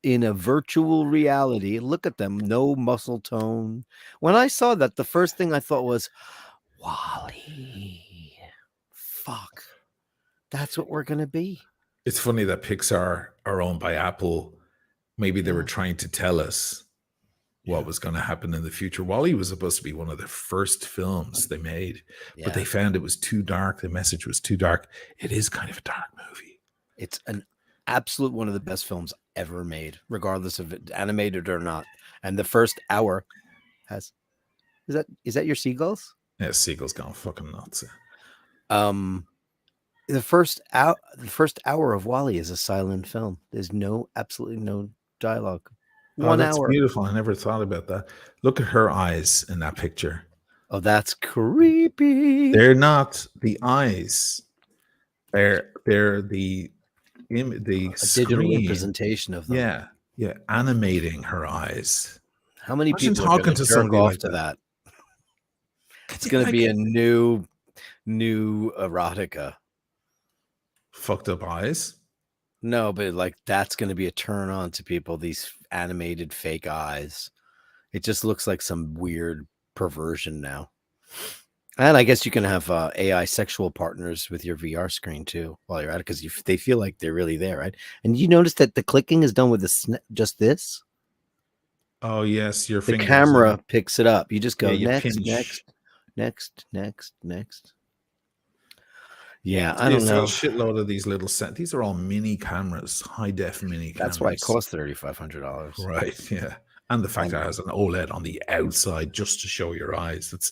in a virtual reality. Look at them. No muscle tone. When I saw that, the first thing I thought was, Wally. Fuck. That's what we're going to be. It's funny that Pixar are owned by Apple. Maybe they were trying to tell us what was going to happen in the future. WALL-E was supposed to be one of the first films they made, but they found it was too dark. The message was too dark. It is kind of a dark movie. It's an absolute one of the best films ever made, regardless of it animated or not. And the first hour has is that your seagulls? Yeah, seagulls gone fucking nuts. The first hour of WALL-E is a silent film. There's absolutely no dialogue. 1 that's hour. Beautiful. I never thought about that. Look at her eyes in that picture. Oh, that's creepy. They're not the eyes. They're the digital screen. representation of them. Yeah, animating her eyes. How many Imagine people are talking to turn somebody off like to that? It's going to be a new erotica. Fucked up eyes. No, but like that's going to be a turn on to people. These animated fake eyes. It just looks like some weird perversion now. And I guess you can have AI sexual partners with your VR screen too while you're at it, because they feel like they're really there, right? And you notice that the clicking is done with just this. Oh yes, your the camera picks it up. You just go next. Yeah, I don't know. A shitload of these little these are all mini cameras, high def mini cameras. That's why it costs $3,500. Right, yeah. And the fact that it has an OLED on the outside just to show your eyes. That's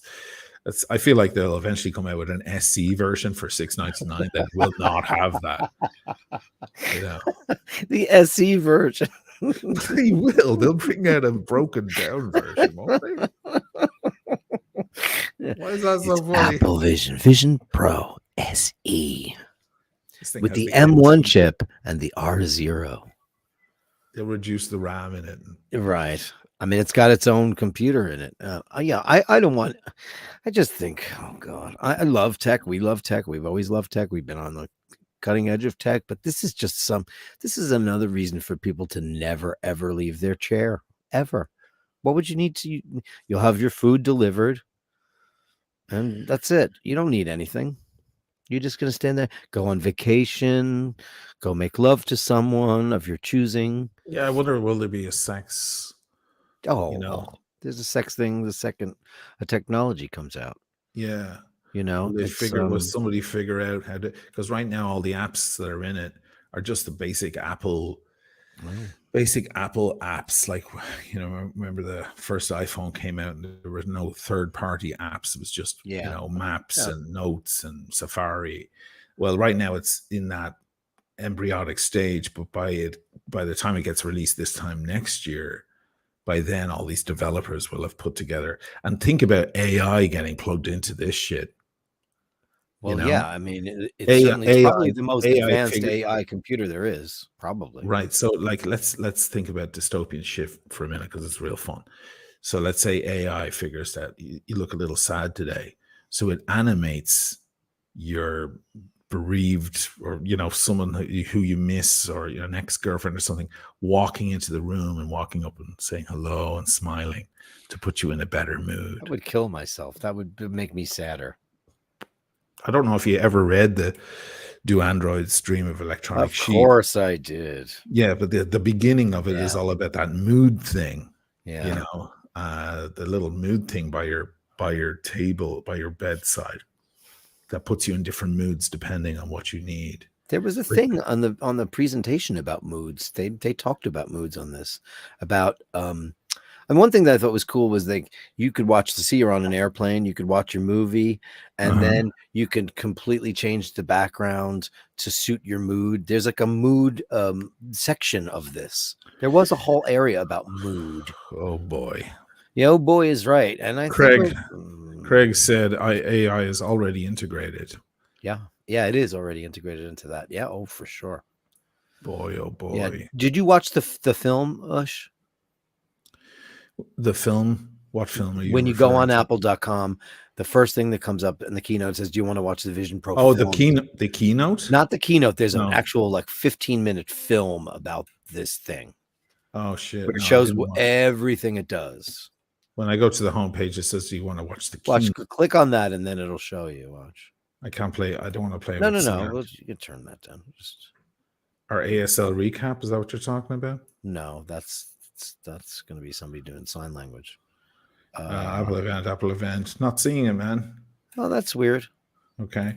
I feel like they'll eventually come out with an SC version for $699 that will not have that. You know. The SE version. They will. They'll bring out a broken down version, won't they? Why is that so funny? Apple Vision Pro SE with the M1 M1 chip and the R0. They'll reduce the RAM in it. Right. I mean, it's got its own computer in it. I don't want. I just think, oh God, I love tech. We love tech. We've always loved tech. We've been on the cutting edge of tech, but this is another reason for people to never ever leave their chair ever. What would you need to? You'll have your food delivered, and that's it. You don't need anything. You're just going to stand there, go on vacation, go make love to someone of your choosing. Yeah, I wonder, will there be a sex? Oh, there's a sex thing the second a technology comes out. Yeah. Will somebody figure out how to, because right now all the apps that are in it are just the basic Apple apps. Like, remember the first iPhone came out and there were no third-party apps. It was just maps and notes and Safari. Well, right now it's in that embryonic stage, but by the time it gets released this time next year, by then all these developers will have put together. And think about AI getting plugged into this shit. Well, I mean, it's probably the most advanced AI computer there is, probably. Right. So, like, let's think about dystopian shit for a minute, because it's real fun. So, let's say AI figures that you look a little sad today, so it animates your bereaved, or someone who you miss, or an ex-girlfriend or something, walking into the room and walking up and saying hello and smiling to put you in a better mood. I would kill myself. That would make me sadder. I don't know if you ever read the Do Androids Dream of Electronic Sheep. Of course I did. Yeah, but the beginning of it is all about that mood thing. Yeah. The little mood thing by your table, by your bedside, that puts you in different moods depending on what you need. There was a thing on the presentation about moods. They talked about moods on this, about And one thing that I thought was cool was like you could watch you're on an airplane, you could watch your movie, and then you could completely change the background to suit your mood. There's like a mood section of this. There was a whole area about mood. Oh boy. Yeah, oh boy is right. And I Craig think Craig said AI is already integrated. yeah, it is already integrated into that. Yeah, oh for sure. Boy, oh boy. Yeah. Did you watch the film, Ush? The film? What film are you When you go on to? apple.com, the first thing that comes up in the keynote says, do you want to watch the Vision Pro Oh, film? the keynote? Not the keynote. There's No. an actual like 15-minute film about this thing. Oh shit. But it shows everything it does. When I go to the homepage, it says, do you want to watch the keynote? Click on that and then it'll show you. Watch. I can't play. I don't want to play. No. You can turn that down. Our ASL recap, is that what you're talking about? No, that's going to be somebody doing sign language. Apple event. Not seeing it, man. Oh, that's weird. Okay.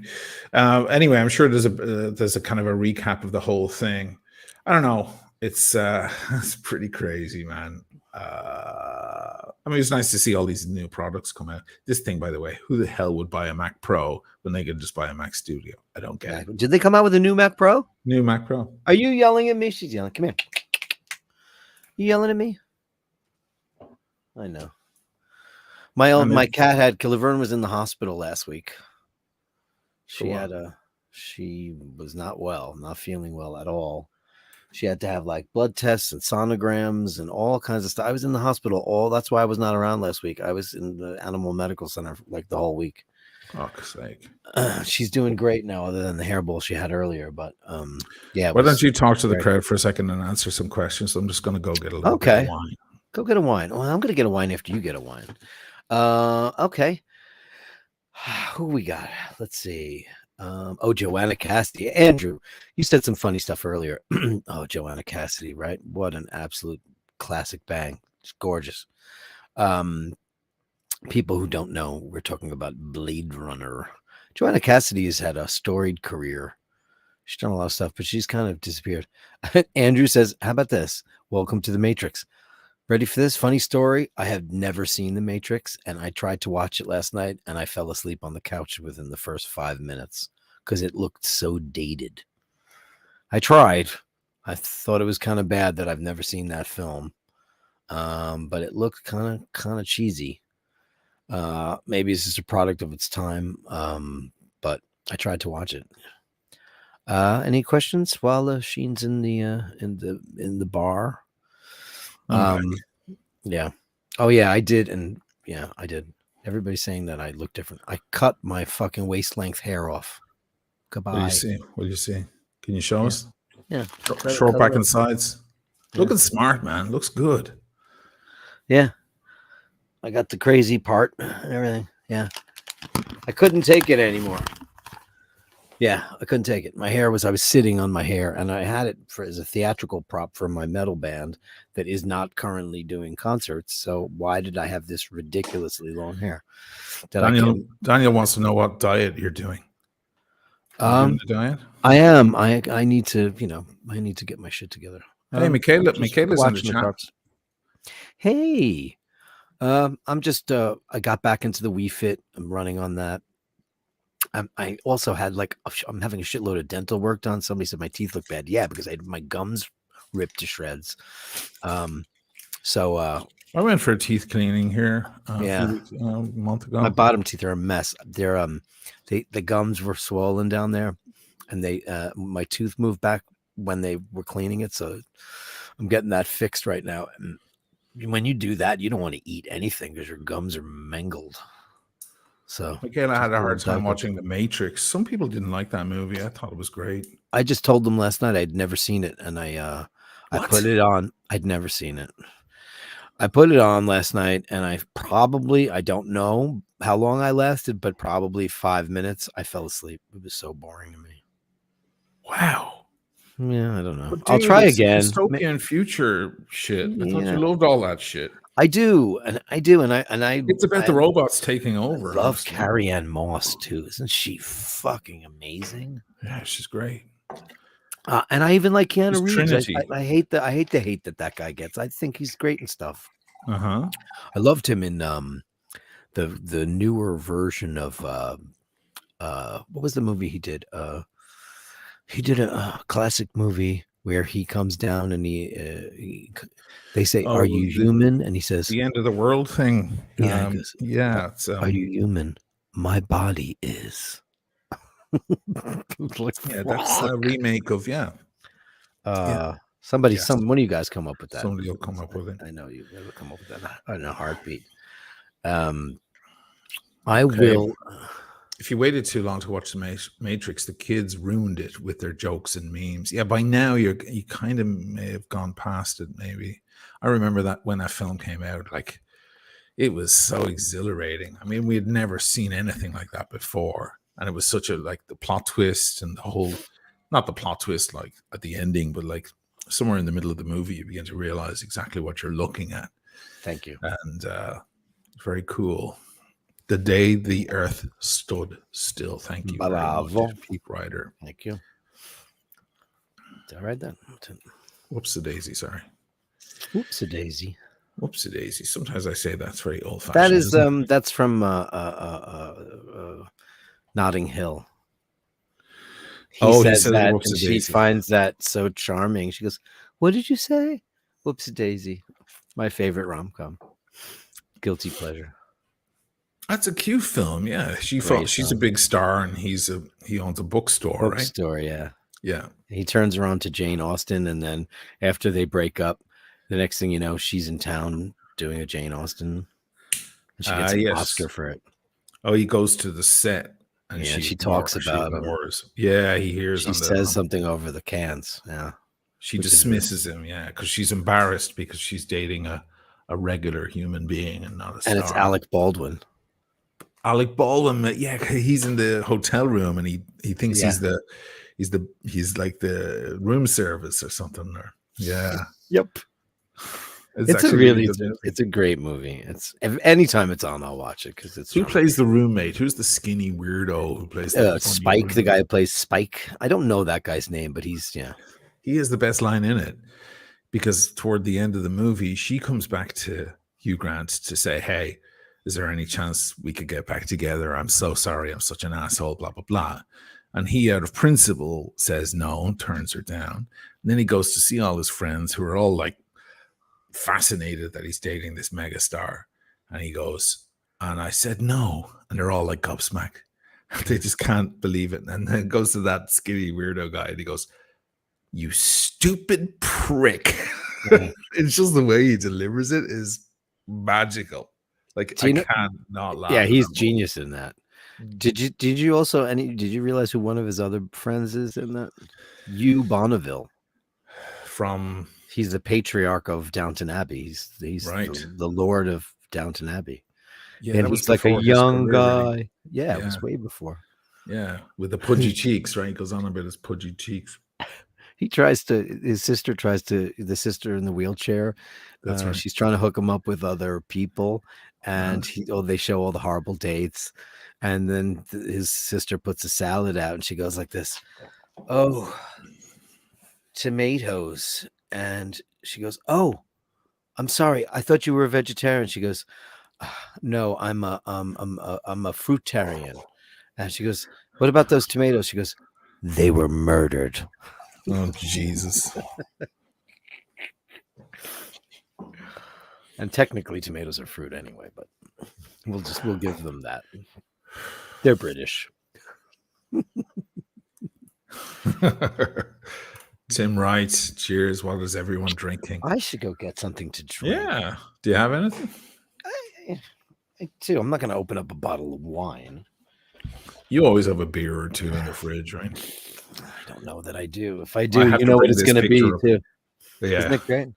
Anyway, I'm sure there's a kind of a recap of the whole thing. I don't know. It's it's pretty crazy, man. I mean, it's nice to see all these new products come out. This thing, by the way, who the hell would buy a Mac Pro when they could just buy a Mac Studio? I don't get it. Did they come out with a new Mac Pro? New Mac Pro. Are you yelling at me? She's yelling. Come here. You yelling at me? I know. My cat had Laverne was in the hospital last week. She was not well, not feeling well at all. She had to have like blood tests and sonograms and all kinds of stuff. I was in the hospital that's why I was not around last week. I was in the animal medical center like the whole week. Fuck's sake. She's doing great now, other than the hairball she had earlier. But yeah. Why don't you talk to the crowd for a second and answer some questions? I'm just going to go get a little bit of wine. Go get a wine. Well, I'm going to get a wine after you get a wine. Okay. Who we got? Let's see. Joanna Cassidy. Andrew, you said some funny stuff earlier. Oh, Joanna Cassidy, right? What an absolute classic bang. It's gorgeous. People who don't know, we're talking about Blade Runner. Joanna Cassidy has had a storied career. She's done a lot of stuff, but she's kind of disappeared. Andrew says, how about this? Welcome to the Matrix. Ready for this funny story? I have never seen The Matrix, and I tried to watch it last night, and I fell asleep on the couch within the first 5 minutes because it looked so dated. I tried. I thought it was kind of bad that I've never seen that film, but it looked kind of cheesy. Maybe it's just a product of its time, but I tried to watch it. Any questions while Sheen's in the bar? Yeah. Oh yeah, I did. And yeah, I did. Everybody's saying that I look different. I cut my fucking waist length hair off. Goodbye. What do you see? Can you show us? Yeah. Short back and sides. Yeah. Looking smart, man. Looks good. Yeah. I got the crazy part and everything. Yeah. I couldn't take it anymore. Yeah, I couldn't take it. I was sitting on my hair, and I had it as a theatrical prop for my metal band that is not currently doing concerts. So why did I have this ridiculously long hair? Daniel wants to know what diet you're doing. The diet? I am. I need to, I need to get my shit together. Hey, Michaela's in the chat. Hey, I'm just, I got back into the Wii Fit. I'm running on that. I also had I'm having a shitload of dental work done. Somebody said my teeth look bad. Yeah, because I had my gums ripped to shreds. So I went for a teeth cleaning here. A month ago. My bottom teeth are a mess. They're the gums were swollen down there, and my tooth moved back when they were cleaning it. So I'm getting that fixed right now. And when you do that, you don't want to eat anything because your gums are mangled. So again, I had a hard time watching The Matrix. Some people didn't like that movie. I thought it was great. I just told them last night I'd never seen it, and I put it on. I'd never seen it. I put it on last night, and I don't know how long I lasted, but probably 5 minutes. I fell asleep. It was so boring to me. Wow. Yeah, I don't know. I'll try again. Dystopian future shit. I thought you loved all that shit. I do, and I. It's about the robots taking over. I love Carrie-Anne Moss too. Isn't she fucking amazing? Yeah, she's great. And I even like Keanu Reeves. I hate the hate that guy gets. I think he's great and stuff. Uh-huh. I loved him in the newer version of what was the movie he did? He did a classic movie where he comes down and they say, Oh, "Are you human?" And he says, the end of the world thing. "Yeah." He goes, Yeah, it's "Are you human? My body is." Like, yeah, that's fuck. a remake of yeah. Yes. One of you guys come up with that. Somebody will come up with it. I know you will come up with that in a heartbeat. I Okay. will. If you waited too long to watch the Matrix, the kids ruined it with their jokes and memes. Yeah, by now you kind of may have gone past it. Maybe I remember that when that film came out, like it was so exhilarating. I mean, we had never seen anything like that before, and it was such a like the plot twist and the whole, not the plot twist like at the ending, but like somewhere in the middle of the movie, you begin to realize exactly what you're looking at, Thank you. and very cool. The day the earth stood still. Thank you very Bravo. much, Peep Rider. Thank you. Did I write that? Whoopsie daisy, sorry. Whoopsie daisy. Whoopsie daisy. Sometimes I say that's very old fashioned. That is that's from Notting Hill. He says that, and she finds that so charming. She goes, "What did you say?" Whoopsie daisy. My favorite rom-com. Guilty pleasure. That's a cute film, yeah. She's a big star, and he owns a bookstore, right? Bookstore, yeah. Yeah. He turns around to Jane Austen, and then after they break up, the next thing you know, she's in town doing a Jane Austen, and she gets an Oscar for it. Oh, he goes to the set, and she talks about him. Yeah, he hears. She says something over the cans. Yeah, she dismisses him. Yeah, because she's embarrassed because she's dating a regular human being and not a star. And it's Alec Baldwin. Alec Baldwin, yeah, he's in the hotel room and he thinks he's like the room service or something. Or yeah, yep. It's a great movie. It's anytime it's on, I'll watch it because it's. Who plays the roommate? Who's the skinny weirdo who plays Spike? Roommate? The guy who plays Spike. I don't know that guy's name, but he has the best line in it because toward the end of the movie, she comes back to Hugh Grant to say, "Hey, is there any chance we could get back together? I'm so sorry. I'm such an asshole, blah, blah, blah." And he, out of principle, says no, turns her down. And then he goes to see all his friends who are all like fascinated that he's dating this megastar. And he goes, and I said no. And they're all like gobsmacked. They just can't believe it. And then goes to that skinny weirdo guy and he goes, "You stupid prick." It's just the way he delivers it is magical. Like I can't not laugh. Yeah, he's genius in that. Did you also did you realize who one of his other friends is in that? Hugh Bonneville. He's the patriarch of Downton Abbey. He's right. the Lord of Downton Abbey. Yeah, and he's like a young guy. Really. Yeah, it was way before. Yeah, with the pudgy cheeks, right? He goes on about his pudgy cheeks. The sister in the wheelchair. That's right. She's trying to hook him up with other people. And they show all the horrible dates. And then his sister puts a salad out and she goes like this, "Oh, tomatoes." And she goes, "Oh, I'm sorry. I thought you were a vegetarian." She goes, "No, I'm a fruitarian." And she goes, "What about those tomatoes?" She goes, "They were murdered." Oh, Jesus. And technically tomatoes are fruit anyway, but we'll give them that. They're British. Tim writes, "Cheers. What is everyone drinking?" I should go get something to drink. Yeah. Do you have anything? I do. I'm not going to open up a bottle of wine. You always have a beer or two in the fridge, right? I don't know that I do. If I do, you know what it's going to be too. Yeah. Isn't it great?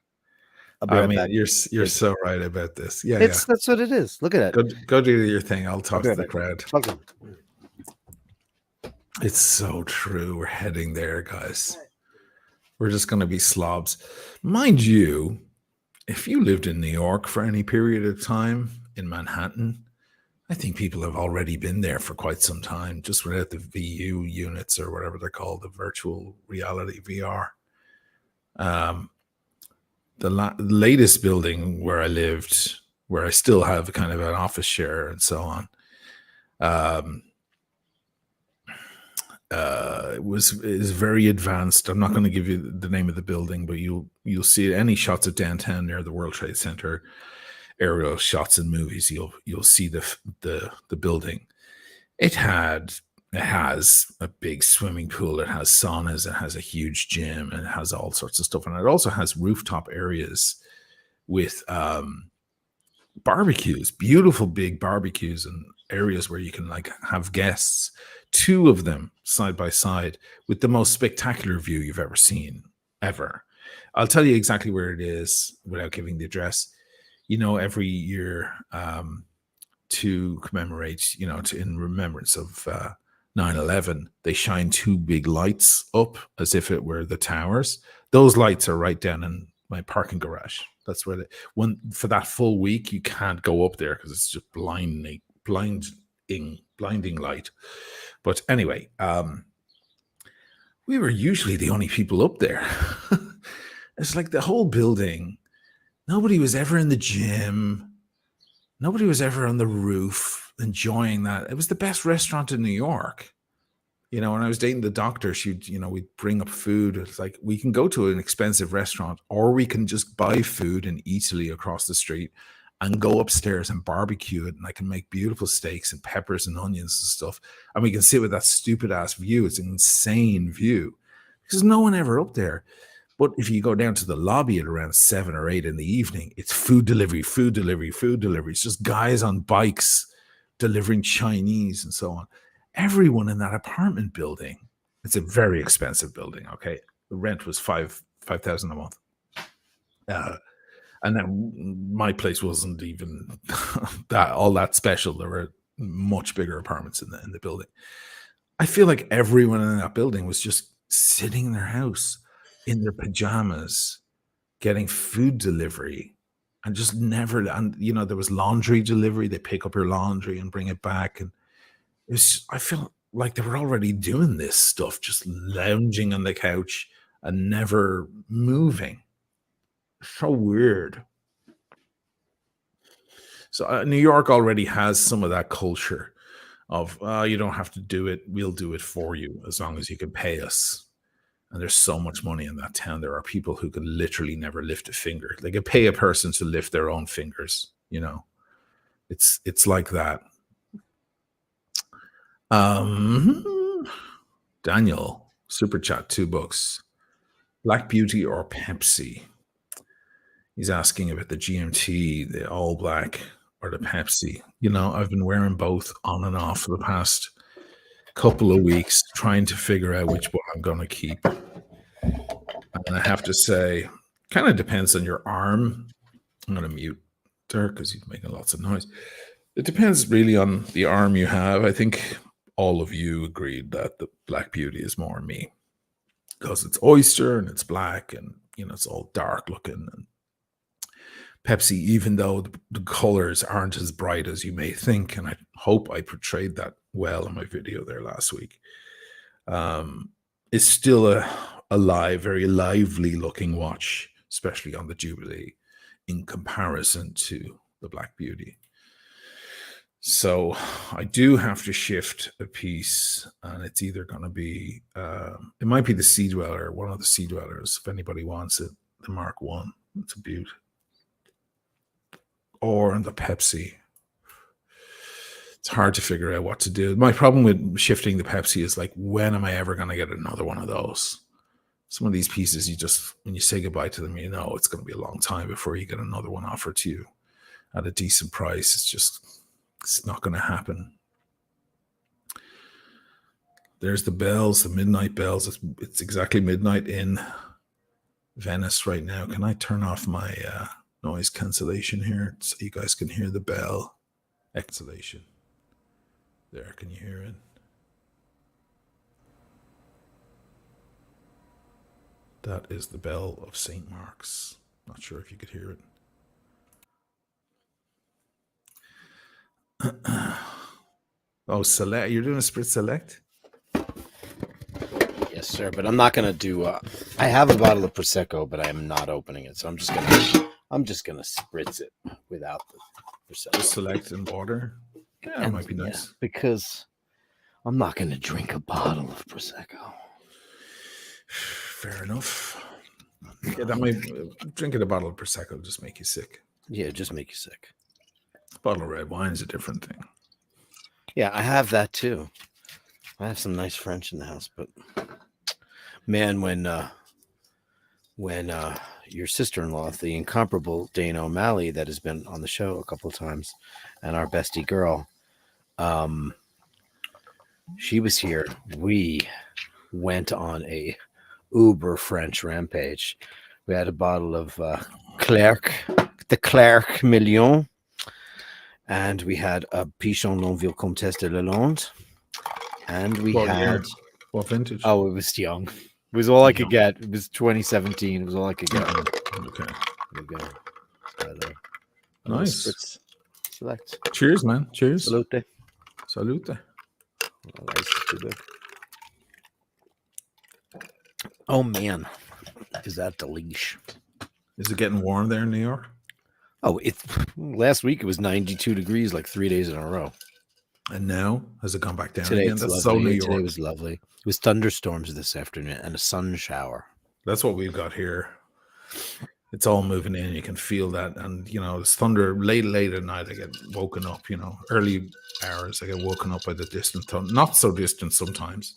I mean, you're so right about this. Yeah, that's what it is. Look at it. Go do your thing. I'll talk to the crowd. Okay. It's so true. We're heading there, guys. We're just going to be slobs. Mind you, if you lived in New York for any period of time in Manhattan, I think people have already been there for quite some time, just without the VU units or whatever they're called, the virtual reality VR. latest building where I lived, where I still have kind of an office share and so on. Is very advanced. I'm not going to give you the name of the building, but you'll see any shots of downtown near the World Trade Center, aerial shots in movies. You'll see the building. It has a big swimming pool. It has saunas. It has a huge gym, and it has all sorts of stuff. And it also has rooftop areas with barbecues, beautiful big barbecues, and areas where you can like have guests. 2 of them side by side with the most spectacular view you've ever seen, ever. I'll tell you exactly where it is without giving the address. Every year to commemorate, in remembrance of 9/11, they shine 2 big lights up as if it were the towers. Those lights are right down in my parking garage. That's where for that full week, you can't go up there because it's just blinding light. But anyway, we were usually the only people up there. It's like the whole building. Nobody was ever in the gym. Nobody was ever on the roof enjoying that. It was the best restaurant in New York. When I was dating the doctor, we'd bring up food. It's like, we can go to an expensive restaurant, or we can just buy food in Italy across the street and go upstairs and barbecue it. And I can make beautiful steaks and peppers and onions and stuff. And we can sit with that stupid ass view. It's an insane view because no one ever up there. But if you go down to the lobby at around 7 or 8 in the evening, it's food delivery. It's just guys on bikes delivering Chinese and so on. Everyone in that apartment building, it's a very expensive building, okay? The rent was $5,000 a month. And then my place wasn't even all that special. There were much bigger apartments in the building. I feel like everyone in that building was just sitting in their house in their pajamas, getting food delivery, and just never. And there was laundry delivery. They pick up your laundry and bring it back, and I feel like they were already doing this stuff, just lounging on the couch and never moving. So weird. So New York already has some of that culture of you don't have to do it, we'll do it for you as long as you can pay us. And there's so much money in that town. There are people who could literally never lift a finger. They could pay a person to lift their own fingers. It's like that. Daniel, super chat, $2. Black Beauty or Pepsi? He's asking about the GMT, the all black, or the Pepsi. I've been wearing both on and off for the past couple of weeks, trying to figure out which one I'm going to keep. And I have to say, kind of depends on your arm. I'm going to mute Dirk because he's making lots of noise. It depends really on the arm you have. I think all of you agreed that the Black Beauty is more me because it's oyster and it's black and it's all dark looking. And Pepsi, even though the colors aren't as bright as you may think, and I hope I portrayed that well in my video there last week, it's still a very lively looking watch, especially on the Jubilee, in comparison to the Black Beauty. So I do have to shift a piece, and it's either going to be, it might be the Sea Dweller, one of the Sea Dwellers, if anybody wants it, the Mark 1. It's a beaut. Or the Pepsi. It's hard to figure out what to do. My problem with shifting the Pepsi is like, when am I ever going to get another one of those? Some of these pieces, when you say goodbye to them, it's going to be a long time before you get another one offered to you at a decent price. It's not going to happen. There's the bells, the midnight bells. It's exactly midnight in Venice right now. Can I turn off my noise cancellation here so you guys can hear the bell? Exhalation. There, can you hear it? That is the bell of St. Mark's. Not sure if you could hear it. Oh, select. You're doing a Spritz Select? Yes, sir. But I'm not gonna do. I have a bottle of prosecco, but I am not opening it. So I'm just gonna spritz it without the prosecco. Just select and water. Yeah, it might be nice. Because I'm not gonna drink a bottle of prosecco. Fair enough. Yeah, that might drinking a bottle of prosecco will just make you sick. Yeah, it just make you sick. A bottle of red wine is a different thing. Yeah, I have that too. I have some nice French in the house, but man, when your sister-in-law, the incomparable Dana O'Malley, that has been on the show a couple of times, and our bestie girl, she was here. We went on a uber French rampage. We had a bottle of the Clerc Million, and we had a Pichon Longueville Comtesse de Lalonde, and we had what vintage? Oh, it was young. It was all I could get. It was 2017. It was all I could get. Okay. There we go. Nice. Select. Cheers, man. Cheers. Salute. Salute. Oh, man. Is that delish? Is it getting warm there in New York? Oh, last week it was 92 degrees like 3 days in a row. And now has it gone back down Today again? That's so New York. Today was lovely. It was thunderstorms this afternoon and a sun shower. That's what we've got here. It's all moving in. You can feel that. And, it's thunder late at night. I get woken up, early hours. I get woken up by the distant thunder. Not so distant sometimes.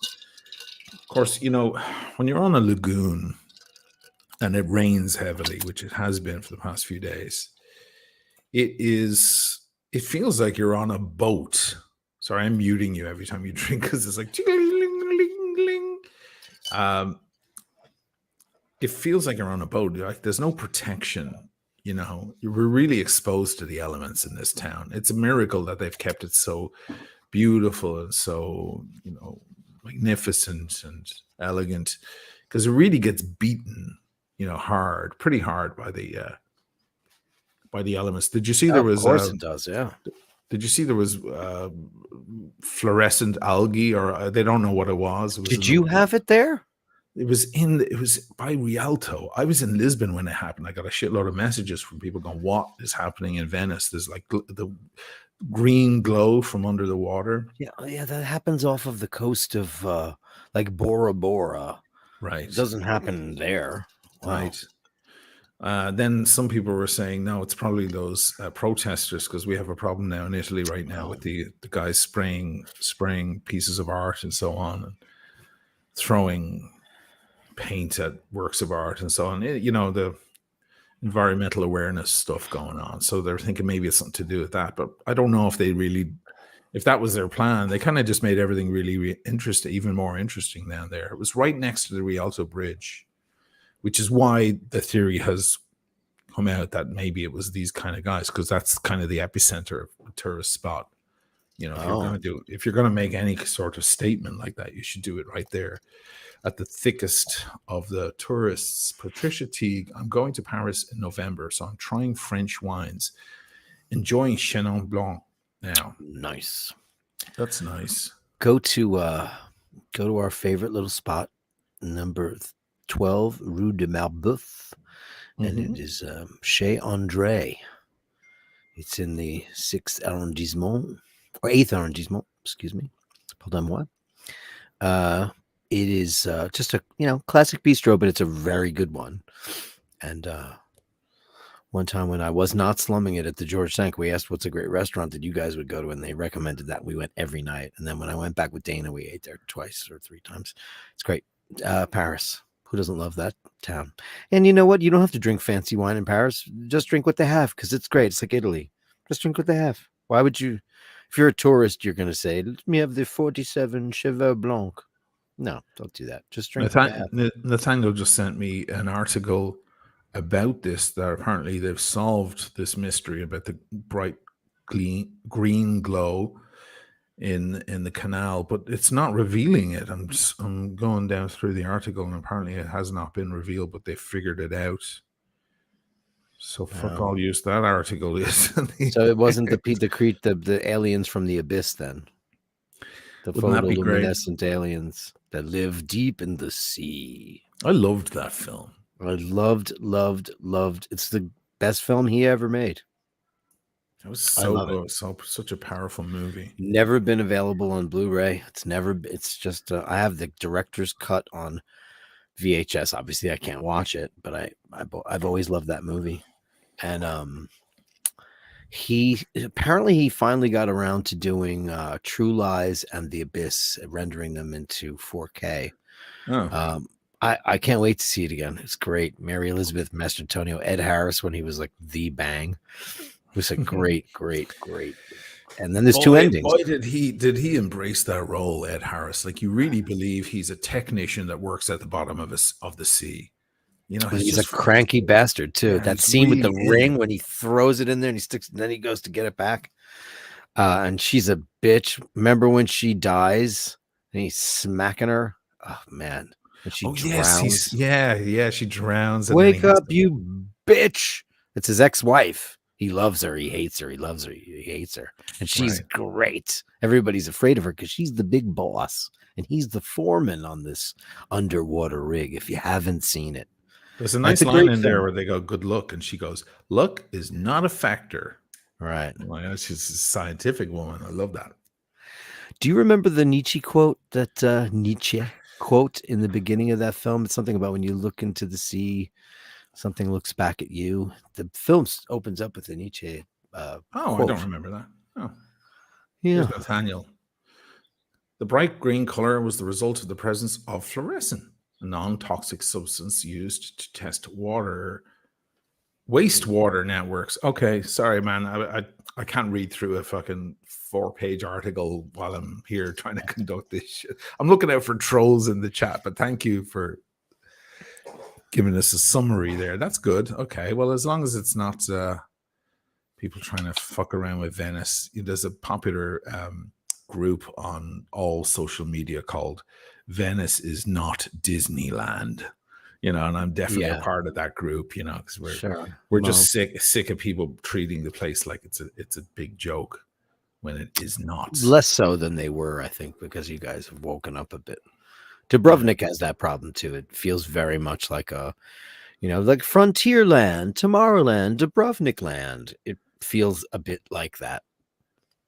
Of course, when you're on a lagoon and it rains heavily, which it has been for the past few days, it feels like you're on a boat. Sorry, I'm muting you every time you drink because it's like it feels like you're on a boat. Like there's no protection. We're really exposed to the elements in this town. It's a miracle that they've kept it so beautiful and so magnificent and elegant, because it really gets beaten pretty hard by the elements. Did you see there was? Of course it does. Yeah. Did you see there was fluorescent algae, or they don't know what it was? Did you have it there? It was by Rialto. I was in Lisbon when it happened. I got a shitload of messages from people going, "What is happening in Venice?" There's like the green glow from under the water. Yeah, that happens off of the coast of like Bora Bora. Right. It doesn't happen there. Wow. Right. Then some people were saying, no, it's probably those protesters, because we have a problem now in Italy right now with the guys spraying pieces of art and so on, and throwing paint at works of art and so on. The environmental awareness stuff going on. So they're thinking maybe it's something to do with that. But I don't know if that was their plan. They kind of just made everything really interesting, even more interesting down there. It was right next to the Rialto Bridge, which is why the theory has come out that maybe it was these kind of guys, because that's kind of the epicenter of a tourist spot. If you're going to make any sort of statement like that, you should do it right there at the thickest of the tourists. Patricia Teague, I'm going to Paris in November, so I'm trying French wines, enjoying Chenin Blanc now. Nice. That's nice. Go to our favorite little spot, number 12 Rue de Marbeuf, and it is Chez André. It's in the 6th arrondissement, or 8th arrondissement, excuse me. Pardon moi. It is just a classic bistro, but it's a very good one. And one time when I was not slumming it at the George Tank, we asked what's a great restaurant that you guys would go to, and they recommended that. We went every night. And then when I went back with Dana, we ate there twice or 3 times. It's great. Paris. Who doesn't love that town? And you know what? You don't have to drink fancy wine in Paris. Just drink what they have, because it's great. It's like Italy. Just drink what they have. Why would you? If you're a tourist, you're going to say, let me have the 47 Cheval Blanc. No, don't do that. Just drink. Nathaniel just sent me an article about this, that apparently they've solved this mystery about the bright green glow in the canal, but it's not revealing it. I'm going down through the article, and apparently it has not been revealed, but they figured it out. So fuck all use that article is. So it wasn't the aliens from the abyss then. The Wouldn't that be great? Photoluminescent aliens. that live deep in the sea. I loved that film. I loved. It's the best film he ever made. It was I so love it. good. Such a powerful movie. Never been available on Blu-ray. It's just I have the director's cut on VHS. Obviously, I can't watch it, but I've always loved that movie. And he finally got around to doing True Lies and The Abyss, rendering them into 4K. Oh. I can't wait to see it again. It's great. Mary Elizabeth Mastrantonio, Ed Harris when he was like the Bang. It was a great. And then there's two endings. Boy, did he embrace that role, Ed Harris? Like, you really believe he's a technician that works at the bottom of the sea. You know, He's a cranky bastard too. That scene with the ring when he throws it in there and he sticks, and then he goes to get it back. And she's a bitch. Remember when she dies and he's smacking her? Oh man. And she drowns. Yes, she drowns. Wake up, you bitch. It's his ex-wife. He loves her. He hates her. He loves her. He hates her. And she's great. Everybody's afraid of her because she's the big boss. And he's the foreman on this underwater rig, if you haven't seen it. There's a nice line in there where they go, good look. And she goes, luck is not a factor. Right. Well, she's a scientific woman. I love that. Do you remember the Nietzsche quote in the beginning of that film? It's something about when you look into the sea, something looks back at you. The film opens up with a Nietzsche quote. I don't remember that. Oh, yeah. Here's Nathaniel. The bright green color was the result of the presence of fluorescent, a non-toxic substance used to test wastewater networks. Okay, sorry, man. I can't read through a fucking 4-page article while I'm here trying to conduct this shit. I'm looking out for trolls in the chat, but thank you for giving us a summary there. That's good. Okay, well, as long as it's not people trying to fuck around with Venice. There's a popular group on all social media called Venice is not Disneyland. And I'm definitely a part of that group, because we're just sick of people treating the place like it's a big joke when it is not. Less so than they were, I think, because you guys have woken up a bit. Dubrovnik has that problem too. It feels very much like like Frontierland, Tomorrowland, Dubrovnik Land. It feels a bit like that.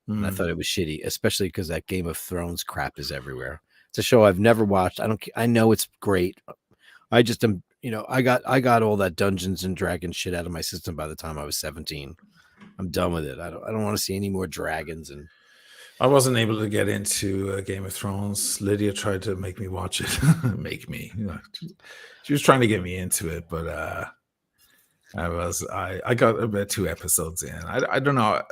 And I thought it was shitty, especially because that Game of Thrones crap is everywhere. It's a show I've never watched. I know it's great. I just am, I got all that Dungeons and Dragons shit out of my system by the time I was 17. I'm done with it. I don't want to see any more dragons. And I wasn't able to get into Game of Thrones. Lydia tried to make me watch it. She was trying to get me into it, but I got about 2 episodes in. I don't know.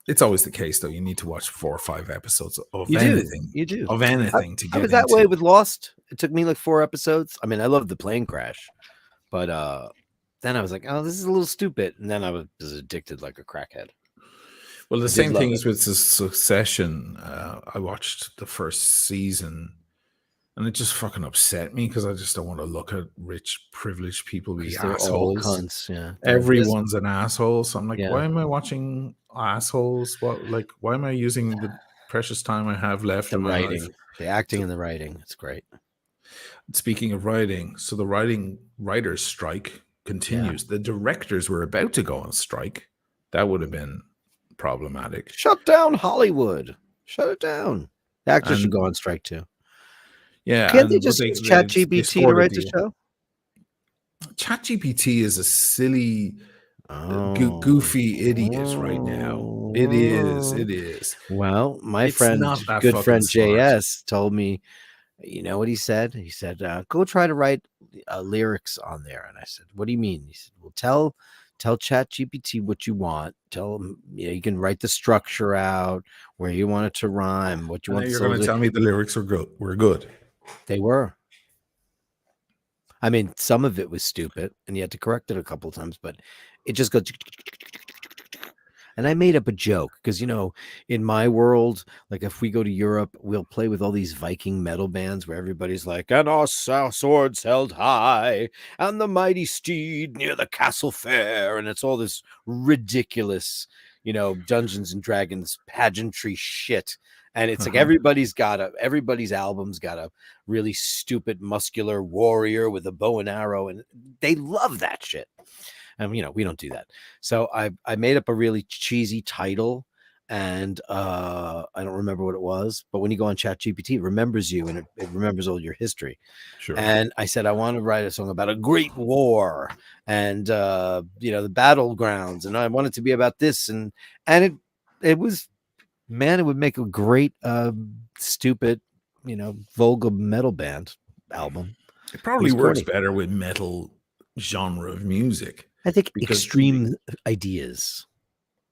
It's always the case, though. You need to watch 4 or 5 episodes of anything. You do. Of anything to get into. I was that way with Lost. It took me like 4 episodes. I mean, I love the plane crash, but then I was like, oh, this is a little stupid. And then I was addicted like a crackhead. Well, the same thing is with Succession. I watched the first season, and it just fucking upset me because I just don't want to look at rich, privileged people be assholes. Cunts, yeah. Everyone's an asshole. So I'm like, why am I watching assholes? Why am I using the precious time I have left in my life? The acting and the writing. It's great. Speaking of writing, so the writers' strike continues. Yeah. The directors were about to go on strike. That would have been problematic. Shut down Hollywood. Shut it down. The actors should go on strike too. Yeah. Can't they just use ChatGPT to write the show? ChatGPT is a silly, goofy idiot right now. It is. Well, my good friend JS told me, you know what he said? He said, go try to write lyrics on there. And I said, what do you mean? He said, well, tell ChatGPT what you want. Tell him, you can write the structure out, where you want it to rhyme, what you want. You're going to tell me the lyrics were good. They were. I mean, some of it was stupid, and you had to correct it a couple of times, but it just goes. And I made up a joke because, in my world, like if we go to Europe, we'll play with all these Viking metal bands where everybody's like, and our swords held high, and the mighty steed near the castle fair. And it's all this ridiculous, Dungeons and Dragons pageantry shit. And it's like everybody's album's got a really stupid muscular warrior with a bow and arrow, and they love that shit. And we don't do that. So I made up a really cheesy title, and I don't remember what it was, but when you go on ChatGPT, it remembers you, and it remembers all your history. Sure. And I said I want to write a song about a great war and the battlegrounds, and I want it to be about this, and it was, man, it would make a great stupid vulgar metal band album. It probably works better with metal genre of music. I think extreme ideas,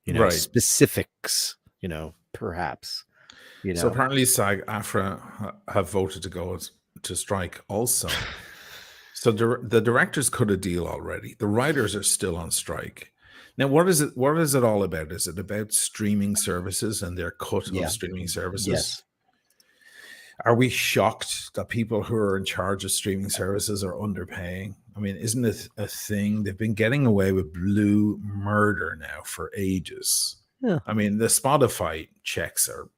right. specifics, perhaps. So apparently SAG-AFTRA have voted to go to strike also. So the directors cut a deal already. The writers are still on strike. Now, what is it all about? Is it about streaming services and their cut of streaming services? Yes. Are we shocked that people who are in charge of streaming services are underpaying? I mean, isn't it a thing? They've been getting away with blue murder now for ages. Yeah. I mean, the Spotify checks are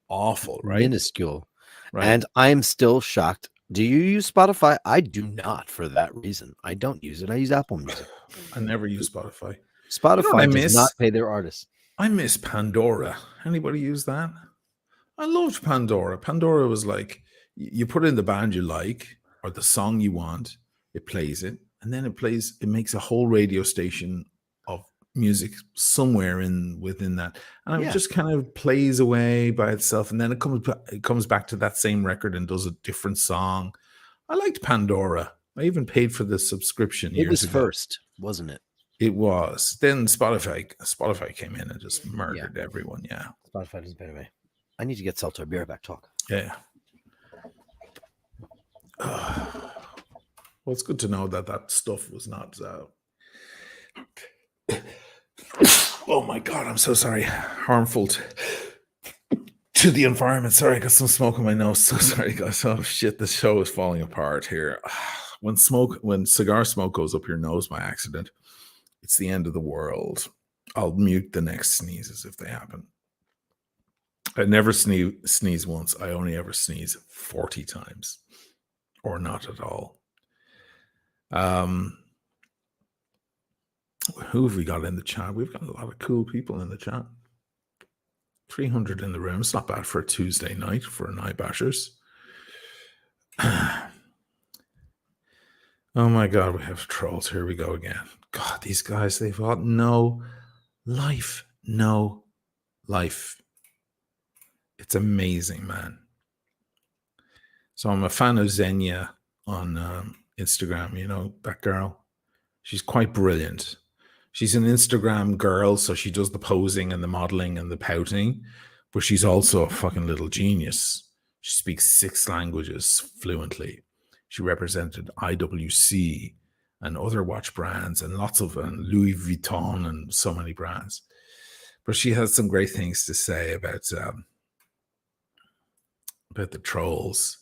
awful, right? Minuscule. Right. And I'm still shocked. Do you use Spotify? I do not, for that reason. I don't use it. I use Apple Music. I never use Spotify. Spotify does not pay their artists. I miss Pandora. Anybody use that? I loved Pandora. Pandora was like, you put in the band you like or the song you want, it plays it, and then it makes a whole radio station of music somewhere within that, and it just kind of plays away by itself, and then it comes back to that same record and does a different song. I liked Pandora. I even paid for the subscription years ago. It was first, wasn't it? It was. Then Spotify came in and just murdered everyone. Yeah. Spotify doesn't pay me. I need to get Seltzer. Be right back. Talk. Yeah. Well, it's good to know that stuff was not. Oh my God, I'm so sorry. Harmful to the environment. Sorry, I got some smoke in my nose. So sorry, guys. Oh shit, the show is falling apart here. When cigar smoke goes up your nose by accident, it's the end of the world. I'll mute the next sneezes if they happen. I never sneeze once. I only ever sneeze 40 times, or not at all. Who have we got in the chat? We've got a lot of cool people in the chat. 300 in the room. It's not bad for a Tuesday night for Night Bashers. Oh my God, we have trolls. Here we go again. God, these guys, they've got no life. No life. It's amazing, man. So I'm a fan of Xenia on Instagram. You know, that girl. She's quite brilliant. She's an Instagram girl, so she does the posing and the modeling and the pouting, but she's also a fucking little genius. She speaks 6 languages fluently. She represented IWC and other watch brands and lots of Louis Vuitton and so many brands. But she has some great things to say about the trolls.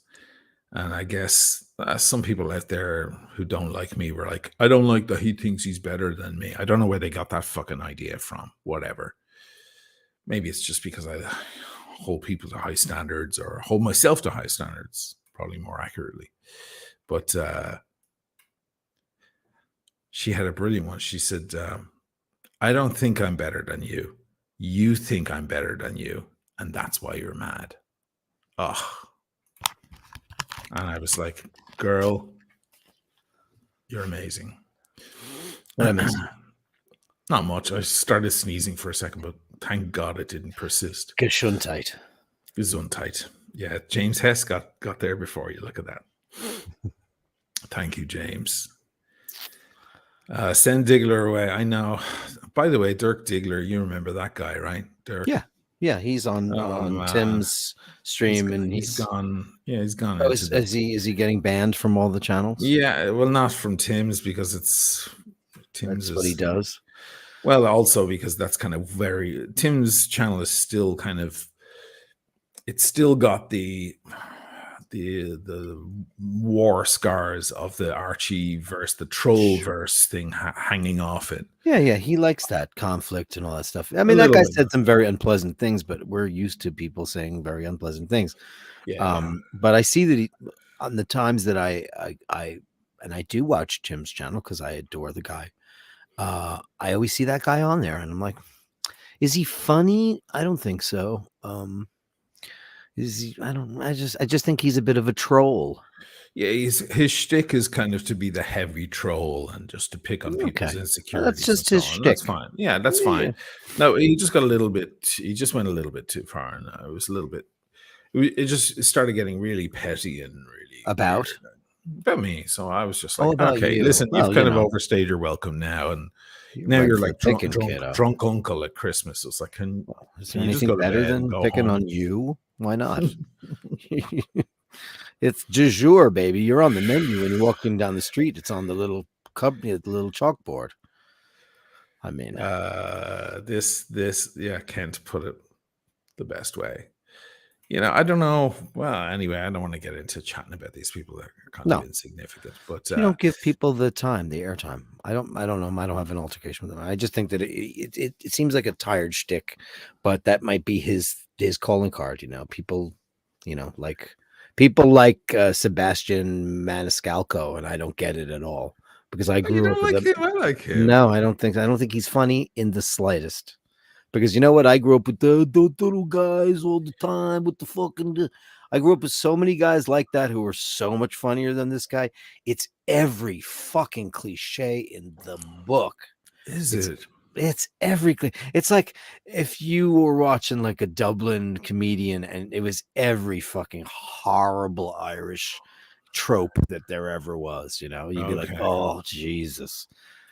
And I guess some people out there who don't like me were like, I don't like that he thinks he's better than me. I don't know where they got that fucking idea from. Whatever. Maybe it's just because I hold people to high standards, or hold myself to high standards, probably more accurately. But she had a brilliant one. She said, I don't think I'm better than you. You think I'm better than you. And that's why you're mad. Ugh. And I was like, girl, you're amazing. What I missed? Not much. I started sneezing for a second, but thank God it didn't persist. Gesundheit. Gesundheit. Yeah, James Hess got there before you. Look at that. Thank you, James. Send Diggler away. I know. By the way, Dirk Diggler, you remember that guy, right? Dirk. Yeah, he's on Tim's stream, and he's gone. Yeah, he's gone. Oh, is he getting banned from all the channels? Yeah, well, not from Tim's, because it's Tim's. That's what he does. Well, also because that's kind of Tim's channel is still kind of. It's still got the the war scars of the Archie verse, the troll verse thing hanging off it. Yeah, he likes that conflict and all that stuff. I A mean, that little guy bit. said some very unpleasant things, but we're used to people saying very unpleasant things. Yeah. But I see that he, on the times that I do watch Tim's channel because I adore the guy. I always see that guy on there, and I'm like, is he funny? I don't think so. Is he? I don't. I just think he's a bit of a troll. Yeah, his shtick is kind of to be the heavy troll and just to pick on people's insecurities. That's just and his so on. shtick. That's fine. Yeah, that's fine. No, he just got a little bit. He just went a little bit too far, and it was a little bit. It started getting really petty and really about me. So I was just like, okay, you. listen, you've kind of overstayed your welcome now, and now you're like drunk uncle at Christmas. It's like, is there anything better than picking on you? Why not? It's du jour, baby. You're on the menu when you're walking down the street. It's on the little the little chalkboard. I mean, yeah, Kent put it the best way. You know, I don't know. Well, anyway, I don't want to get into chatting about these people that are kind of insignificant. But you don't give people the time, the airtime. I don't know. I don't have an altercation with them. I just think that it seems like a tired shtick, but that might be his calling card. You know, people like Sebastian Maniscalco, and I don't get it at all because I grew up with him. I like him. No, I don't think he's funny in the slightest. Because you know what? I grew up with the little guys all the time with the fucking. I grew up with so many guys like that who were so much funnier than this guy. It's every fucking cliche in the book. It's every. It's like if you were watching like a Dublin comedian and it was every fucking horrible Irish trope that there ever was. You know, you'd be like, oh Jesus.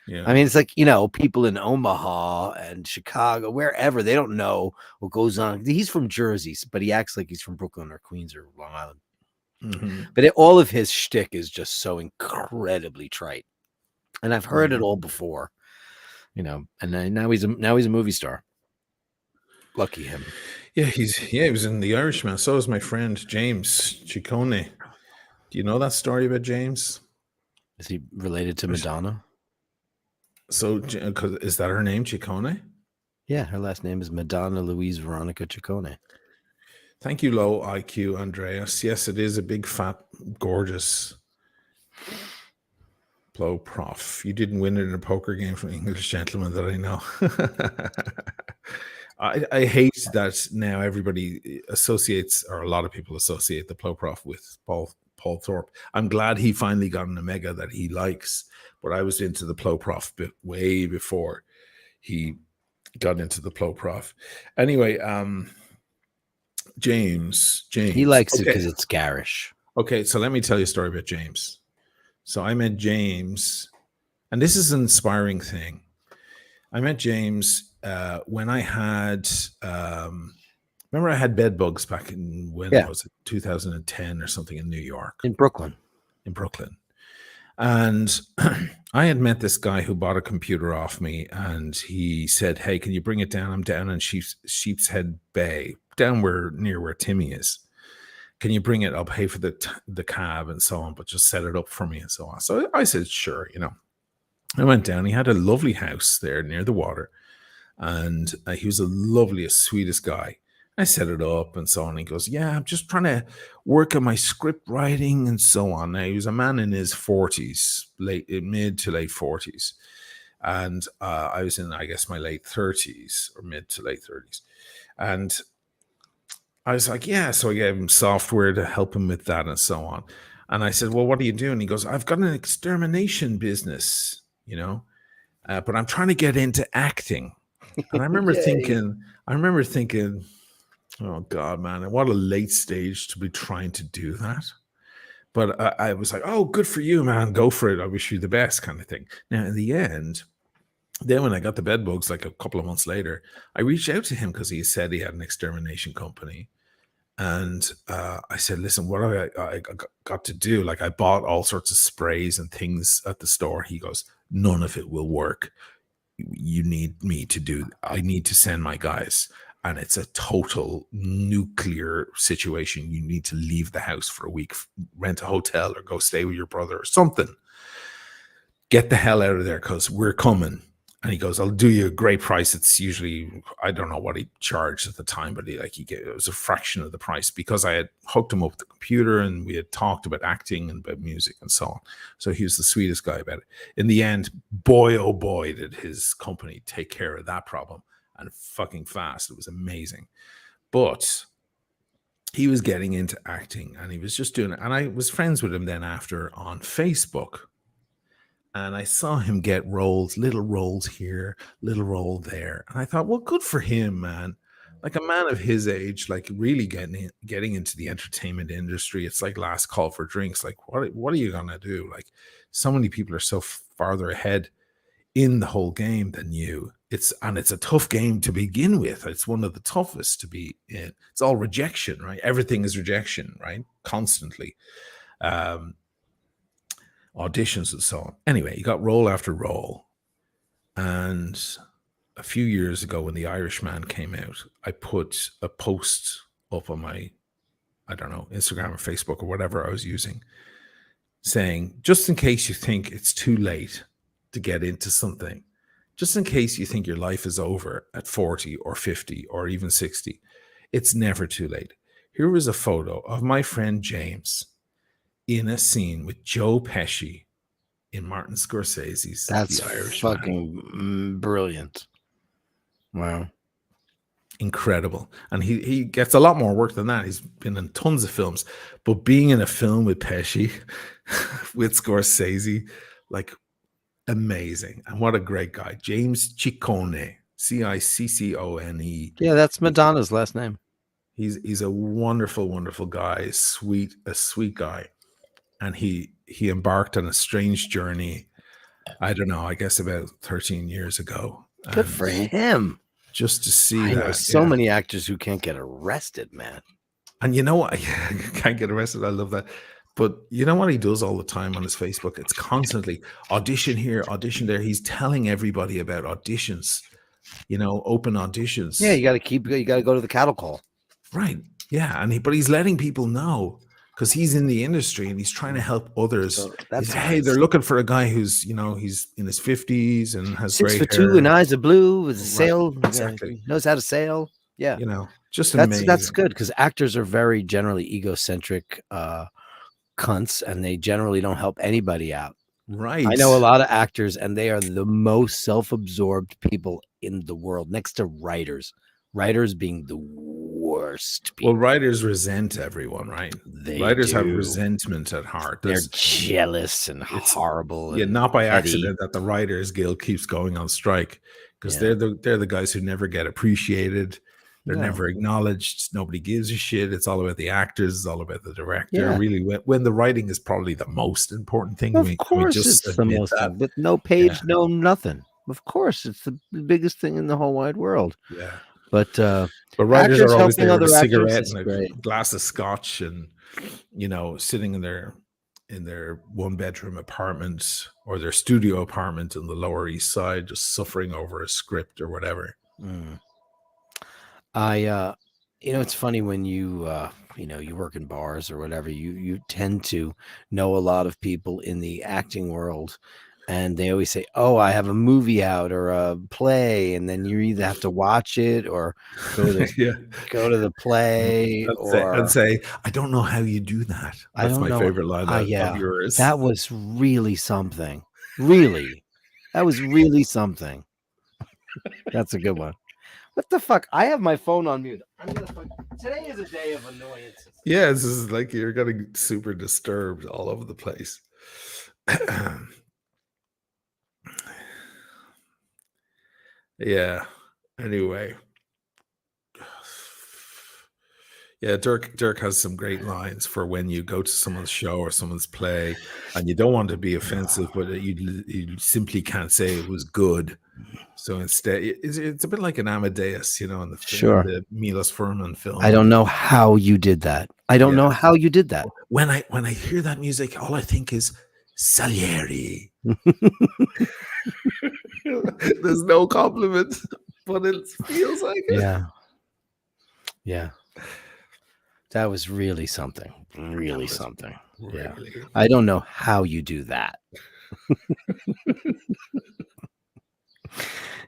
Yeah. I mean, it's like, people in Omaha and Chicago, wherever, they don't know what goes on. He's from Jersey, but he acts like he's from Brooklyn or Queens or Long Island. Mm-hmm. But all of his shtick is just so incredibly trite. And I've heard it all before, and now he's a movie star. Lucky him. Yeah, he was in The Irishman. So is my friend James Ciccone. Do you know that story about James? Is he related to Madonna? So, is that her name, Ciccone? Yeah, her last name is Madonna Louise Veronica Ciccone. Thank you, low IQ Andreas. Yes, it is a big, fat, gorgeous blow prof. You didn't win it in a poker game from English gentlemen that I know. I hate that now everybody associates, or a lot of people associate the Plow Prof with Paul Thorpe. I'm glad he finally got an Omega that he likes, but I was into the Plow Prof bit way before he got into the Plow Prof. Anyway, James. He likes it because it's garish. Okay, so let me tell you a story about James. So I met James, and this is an inspiring thing. I met James when I had, remember I had bed bugs back in, was it 2010 or something in New York? In Brooklyn. And I had met this guy who bought a computer off me, and he said, hey, can you bring it down? I'm down in Sheepshead Bay, down near where Timmy is. Can you bring it? I'll pay for the cab and so on, but just set it up for me and so on. So I said, sure, I went down. He had a lovely house there near the water, and he was the loveliest, sweetest guy. I set it up and so on. He goes, yeah, I'm just trying to work on my script writing and so on. Now, he was a man in his 40s, mid to late 40s. And I was in, I guess, my late 30s or mid to late 30s. And I was like, yeah. So I gave him software to help him with that and so on. And I said, well, what are you doing? He goes, I've got an extermination business, but I'm trying to get into acting. And I remember thinking, oh God, man, what a late stage to be trying to do that. But I was like, oh, good for you, man. Go for it. I wish you the best kind of thing. Now, in the end, then when I got the bed bugs, like a couple of months later, I reached out to him because he said he had an extermination company. And I said, listen, what have I got to do? Like, I bought all sorts of sprays and things at the store. He goes, none of it will work. You need me to do, I need to send my guys. and it's a total nuclear situation. You need to leave the house for a week, rent a hotel, or go stay with your brother or something. Get the hell out of there because we're coming. And he goes, I'll do you a great price. It's usually, I don't know what he charged at the time, but it was a fraction of the price because I had hooked him up with the computer and we had talked about acting and about music and so on. So he was the sweetest guy about it. In the end, boy, oh boy, did his company take care of that problem, and fucking fast. It was amazing. But he was getting into acting and he was just doing it. And I was friends with him then after on Facebook. And I saw him get roles, little roles here, little role there. And I thought, well, good for him, man. Like a man of his age, like really getting into the entertainment industry. It's like last call for drinks. Like, what are you going to do? Like, so many people are so farther ahead in the whole game than you. It's a tough game to begin with. It's one of the toughest to be in. It's all rejection, right? Everything is rejection, right? Constantly. Auditions and so on. Anyway, he got role after role. And a few years ago when The Irishman came out, I put a post up on my, I don't know, Instagram or Facebook or whatever I was using, saying, just in case you think it's too late to get into something, just in case you think your life is over at 40 or 50 or even 60, it's never too late. Here was a photo of my friend James in a scene with Joe Pesci in Martin Scorsese's That's The Irishman. fucking brilliant. Wow. Incredible. And he gets a lot more work than that. He's been in tons of films, but being in a film with Pesci, with Scorsese, like amazing. And what a great guy. James Ciccone, Ciccone. Yeah, that's Madonna's last name. He's a wonderful, wonderful guy, a sweet guy. And he embarked on a strange journey, I don't know, I guess about 13 years ago. Good for him. Just to see I that. know so many actors who can't get arrested, man. And you know what? I can't get arrested. I love that. But you know what he does all the time on his Facebook? It's constantly audition here, audition there. He's telling everybody about auditions, open auditions. Yeah, you got to go to the cattle call. Right. Yeah. But he's letting people know because he's in the industry and he's trying to help others. So hey, they're looking for a guy who's, he's in his 50s and has 6'2" and eyes are blue with a sail. Exactly. Knows how to sail. Yeah. Just amazing. That's good because actors are very generally egocentric cunts and they generally don't help anybody out. Right. I know a lot of actors and they are the most self-absorbed people in the world next to writers. Writers being the worst people. Well, writers resent everyone, right? Writers have resentment at heart. They're jealous and horrible. Yeah, not by accident that the Writers Guild keeps going on strike because they're the guys who never get appreciated. They're never acknowledged. Nobody gives a shit. It's all about the actors. It's all about the director. Yeah. Really, when the writing is probably the most important thing. Of course, it's the most. With no page, no nothing. Of course, it's the biggest thing in the whole wide world. Yeah. But writers are always there with a cigarette and a glass of scotch and sitting in their one-bedroom apartment or their studio apartment in the Lower East Side, just suffering over a script or whatever. It's funny when you you work in bars or whatever, you tend to know a lot of people in the acting world. And they always say, oh, I have a movie out or a play. And then you either have to watch it or go to the play and say, I don't know how you do that. That's my favorite line of yours. That was really something. Really. That was really something. That's a good one. What the fuck? I have my phone on mute. Today is a day of annoyances. Yeah, this is like you're getting super disturbed all over the place. Yeah. Anyway. Yeah, Dirk has some great lines for when you go to someone's show or someone's play and you don't want to be offensive, but you simply can't say it was good. So instead, it's a bit like an Amadeus, in the film, the Milos Forman film. I don't know how you did that. I don't know how you did that. When I hear that music, all I think is Salieri. There's no compliment, but it feels like it. Yeah. Yeah. That was really something. Really was something. Yeah. really. I don't know how you do that.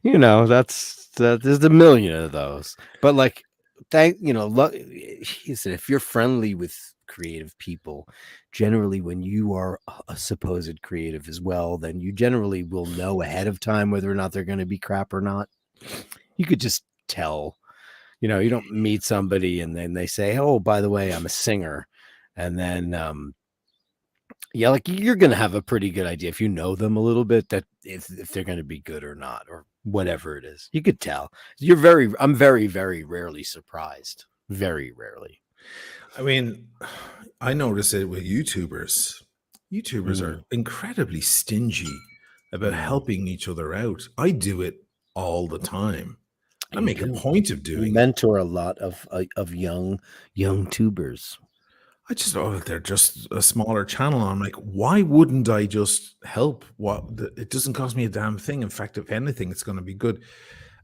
There's a million of those. But like, he said, if you're friendly with creative people, generally when you are a supposed creative as well, then you generally will know ahead of time whether or not they're going to be crap or not. You could just tell. You don't meet somebody and then they say, oh, by the way, I'm a singer. And then, like you're going to have a pretty good idea if you know them a little bit that if they're going to be good or not, or whatever it is. You could tell. I'm very, very rarely surprised. Very rarely. I mean, I notice it with YouTubers. YouTubers are incredibly stingy about helping each other out. I do it all the time. I make a point of doing it. Mentor a lot of young tubers. I just, they're just a smaller channel. I'm like, why wouldn't I just help? It doesn't cost me a damn thing. In fact, if anything, it's going to be good.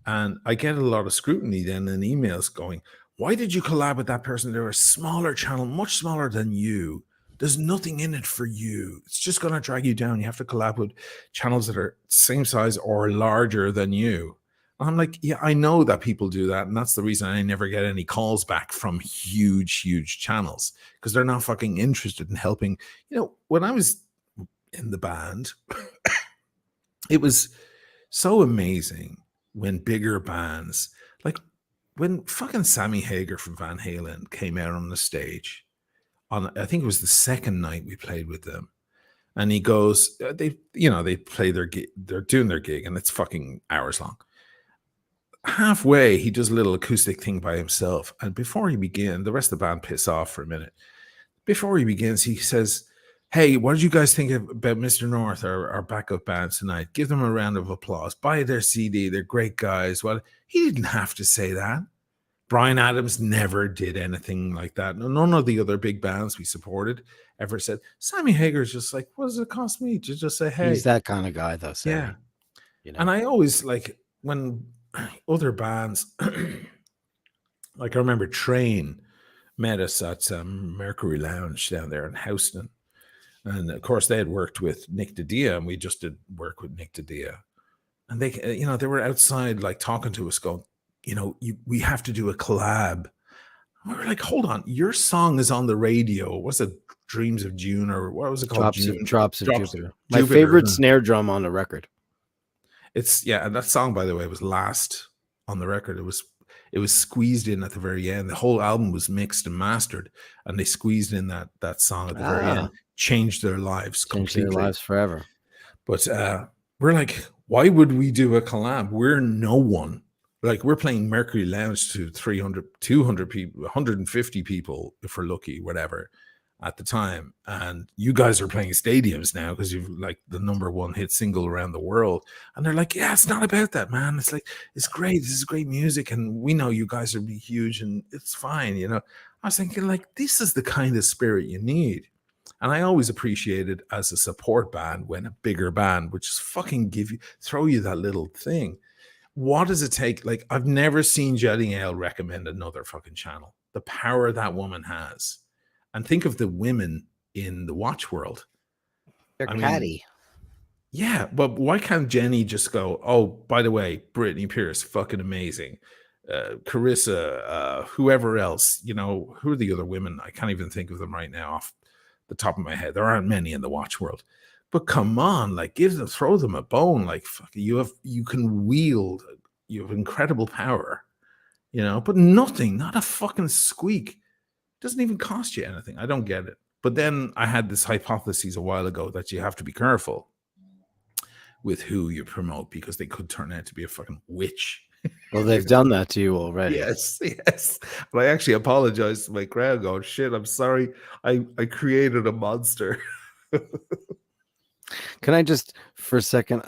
And I get a lot of scrutiny then in emails going, why did you collab with that person? They're a smaller channel, much smaller than you. There's nothing in it for you. It's just going to drag you down. You have to collab with channels that are same size or larger than you. I'm like, yeah, I know that people do that. And that's the reason I never get any calls back from huge channels, because they're not fucking interested in helping. When I was in the band, it was so amazing when bigger bands, like when fucking Sammy Hagar from Van Halen came out on the stage I think it was the second night we played with them. And he goes, they play their gig, they're doing their gig and it's fucking hours long. Halfway, he does a little acoustic thing by himself. And before he begins, the rest of the band piss off for a minute. Before he begins, he says, hey, what did you guys think about Mr. North, our backup band tonight? Give them a round of applause. Buy their CD. They're great guys. Well, he didn't have to say that. Bryan Adams never did anything like that. None of the other big bands we supported ever said. Sammy Hagar's just like, what does it cost me to just say, hey? He's that kind of guy, though, Sammy. Yeah. And I always like when other bands, like I remember Train met us at Mercury Lounge down there in Houston. And of course, they had worked with Nick Didia, and we just did work with Nick Didia. And they, they were outside, like talking to us, going, we have to do a collab. And we were like, hold on, your song is on the radio. What's it, Dreams of June, or what was it called? Drops of Jupiter. My favorite snare drum on the record. And that song, by the way, was last on the record. It was squeezed in at the very end. The whole album was mixed and mastered, and they squeezed in that song at the very end. Changed their lives completely. Changed their lives forever. But we're like, why would we do a collab? We're no one. Like, we're playing Mercury Lounge to 300, 200 people, 150 people, if we're lucky, whatever, at the time. And you guys are playing stadiums now because you've like the #1 hit single around the world. And they're like, yeah, it's not about that, man. It's like, it's great. This is great music. And we know you guys will be huge and it's fine. I was thinking, like, this is the kind of spirit you need. And I always appreciate it as a support band when a bigger band would just fucking throw you that little thing. What does it take? Like, I've never seen Jelly Ale recommend another fucking channel. The power that woman has. And think of the women in the watch world. They're catty. Yeah, but why can't Jenny just go, oh, by the way, Britney Pierce, fucking amazing. Carissa, whoever else, who are the other women? I can't even think of them right now off the top of my head. There aren't many in the watch world. But come on, like, throw them a bone. Like, fuck, you have incredible power, but nothing, not a fucking squeak. It doesn't even cost you anything. I don't get it. But then I had this hypothesis a while ago that you have to be careful with who you promote because they could turn out to be a fucking witch. Well, they've done that to you already. Yes. But I actually apologized to my crowd going, shit, I'm sorry. I created a monster. Can I just, for a second,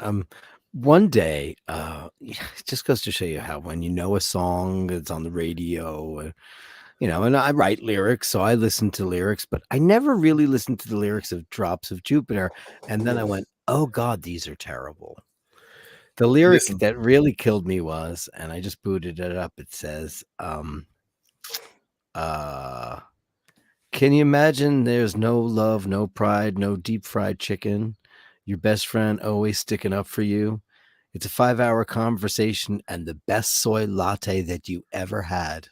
one day, it just goes to show you how when you know a song, it's on the radio, and I write lyrics, so I listen to lyrics, but I never really listened to the lyrics of Drops of Jupiter. And then I went, oh God, these are terrible. The lyric that really killed me was, and I just booted it up, it says, Can you imagine there's no love, no pride, no deep fried chicken? Your best friend always sticking up for you. It's a 5-hour conversation and the best soy latte that you ever had.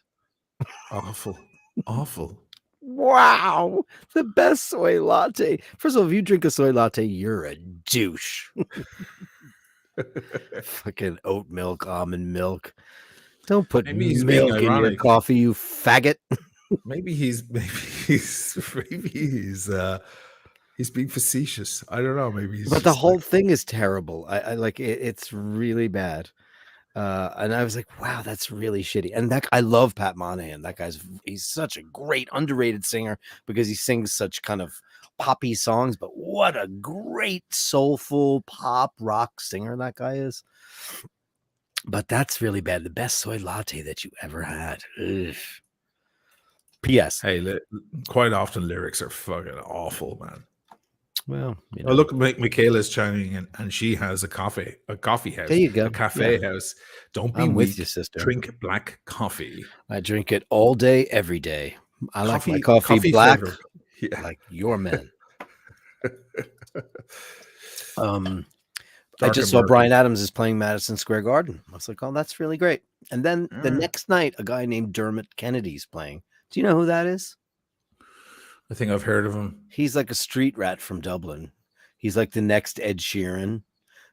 Awful. Awful. Wow. The best soy latte. First of all, if you drink a soy latte, you're a douche. Fucking oat milk, almond milk. Don't put Maybe he's being milk in your ironic. coffee, you faggot. Maybe he's being facetious. I don't know. Maybe he's But the just whole like, thing is terrible. I like it, it's really bad. And I was like, wow, that's really shitty. And I love Pat Monahan. He's such a great underrated singer because he sings such kind of poppy songs, but what a great soulful pop rock singer that guy is. But that's really bad. The best soy latte that you ever had. Ugh. P.S. hey, quite often lyrics are fucking awful, man. Well, Oh, look, Michaela's chiming in, and she has a coffee house. There you go. A cafe house. Don't be I'm weak. with you, sister. Drink black coffee. I drink it all day, every day. I like my Coffee coffee black, flavor. Yeah. like your men. I Dark just and saw murky. Bryan Adams is playing Madison Square Garden. I was like, oh, that's really great. And then the next night, a guy named Dermot Kennedy's playing. Do you know who that is? I think I've heard of him. He's like a street rat from Dublin. He's like the next Ed Sheeran.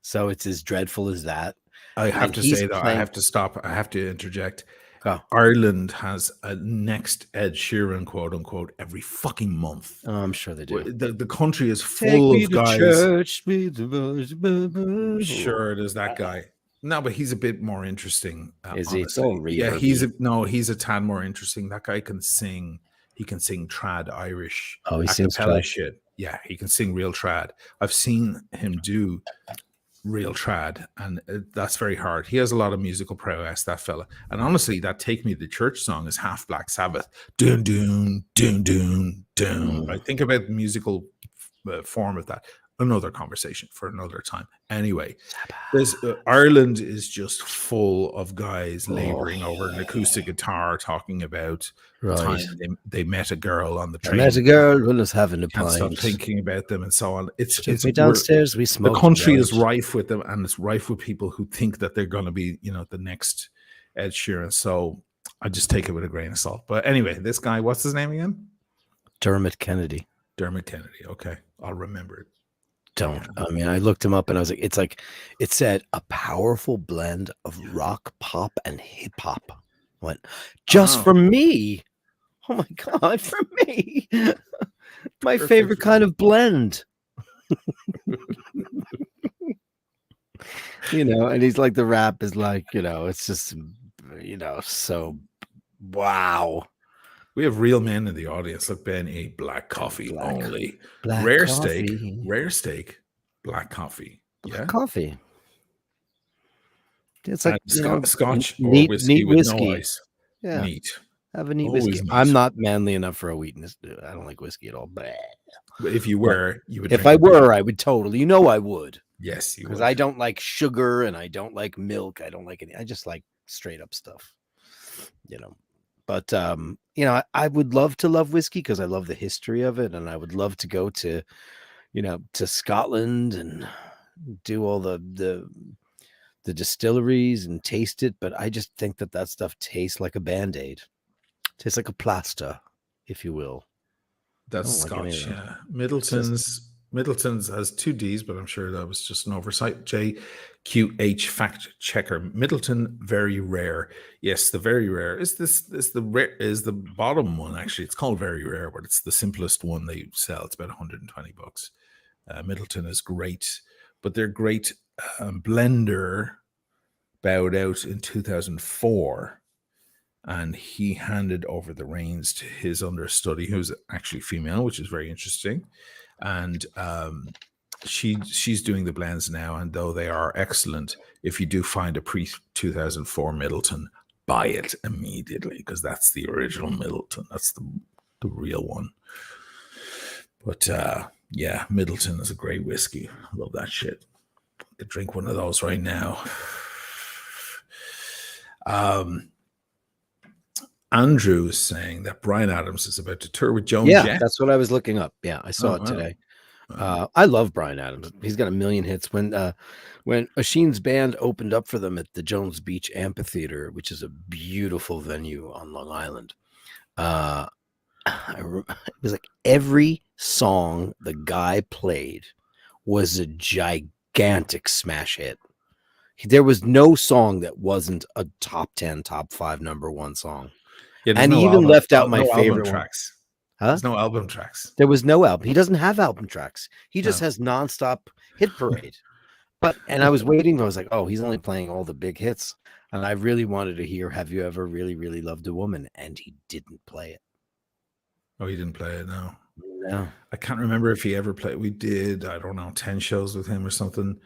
So it's as dreadful as that. I have And to he's say that I playing- have to stop. I have to interject. Oh. Ireland has a next Ed Sheeran, quote unquote, every fucking month. Oh, I'm sure they do. The country is full of guys. Church. Sure, there's that guy. No, but he's a bit more interesting. Is he? Honestly. So Yeah, he's a tad more interesting. That guy can sing. He can sing trad Irish. Oh, he sings acapella trad. shit. Yeah, he can sing real trad. I've seen him do real trad, and that's very hard. He has a lot of musical prowess, that fella. And honestly, that "Take Me to Church" song is half Black Sabbath. Doon doon doon doon doon. I think about the musical form of that. Another conversation for another time. Anyway, Ireland is just full of guys laboring over an acoustic guitar, talking about the time they met a girl on the train. I met a girl who was having a Can't stop pint. thinking about them and so on. It's Me downstairs. We smoked. the country is right. rife with them, and it's rife with people who think that they're going to be, the next Ed Sheeran. So I just take it with a grain of salt. But anyway, this guy, what's his name again? Dermot Kennedy. Dermot Kennedy. Okay, I'll remember it. Don't. I mean, I looked him up and I was like, it said a powerful blend of rock, pop, and hip hop. Went just for me. Oh my God, for me. My Perfect favorite for kind you. of blend. And he's like, the rap is like, it's just, so wow. We have real men in the audience. Look, Ben, eat black coffee only. Black Rare coffee. steak, black coffee. Black coffee. It's And like scotch or neat whiskey with whiskey. no ice. Yeah. Neat. Have a neat Always whiskey. neat. I'm not manly enough for a wheatness. I don't like whiskey at all. Bleh. But if you were, you would. If drink I it. were, I would totally. I would. Yes, you Because would. I don't like sugar and I don't like milk. I don't like any. I just like straight up stuff. But I would love to love whiskey because I love the history of it, and I would love to go to, to Scotland and do all the distilleries and taste it. But I just think that stuff tastes like a Band-Aid, tastes like a plaster, if you will. That's I don't like Scotch. any of Yeah, Middleton's has 2 D's, but I'm sure that was just an oversight. JQH fact checker. Middleton very rare. Yes, the very rare is the bottom one. Actually, it's called very rare, but it's the simplest one they sell. It's about $120. Middleton is great, but their great blender bowed out in 2004. And he handed over the reins to his understudy, who's actually female, which is very interesting. And she's doing the blends now. And though they are excellent, if you do find a pre-2004 Middleton, buy it immediately because that's the original Middleton. That's the real one. But yeah, Middleton is a great whiskey. I love that shit. I could drink one of those right now. Andrew is saying that Bryan Adams is about to tour with Joan Yeah, Jett. that's what I was looking up. Yeah, I saw it wow. today. I love Bryan Adams. He's got a million hits. When Oisin's band opened up for them at the Jones Beach Amphitheater, which is a beautiful venue on Long Island, it was like every song the guy played was a gigantic smash hit. There was no song that wasn't a top 10, top 5, number 1 song. Yeah, And he even left out my favorite one. tracks. Huh? There's no album tracks. There was no album. He doesn't have album tracks. He just No. has nonstop hit parade. And I was waiting. I was like, oh, he's only playing all the big hits. And I really wanted to hear Have You Ever Really, Really Loved a Woman? And he didn't play it. Oh, he didn't play it, no. No. I can't remember if he ever played. We did, I don't know, 10 shows with him or something.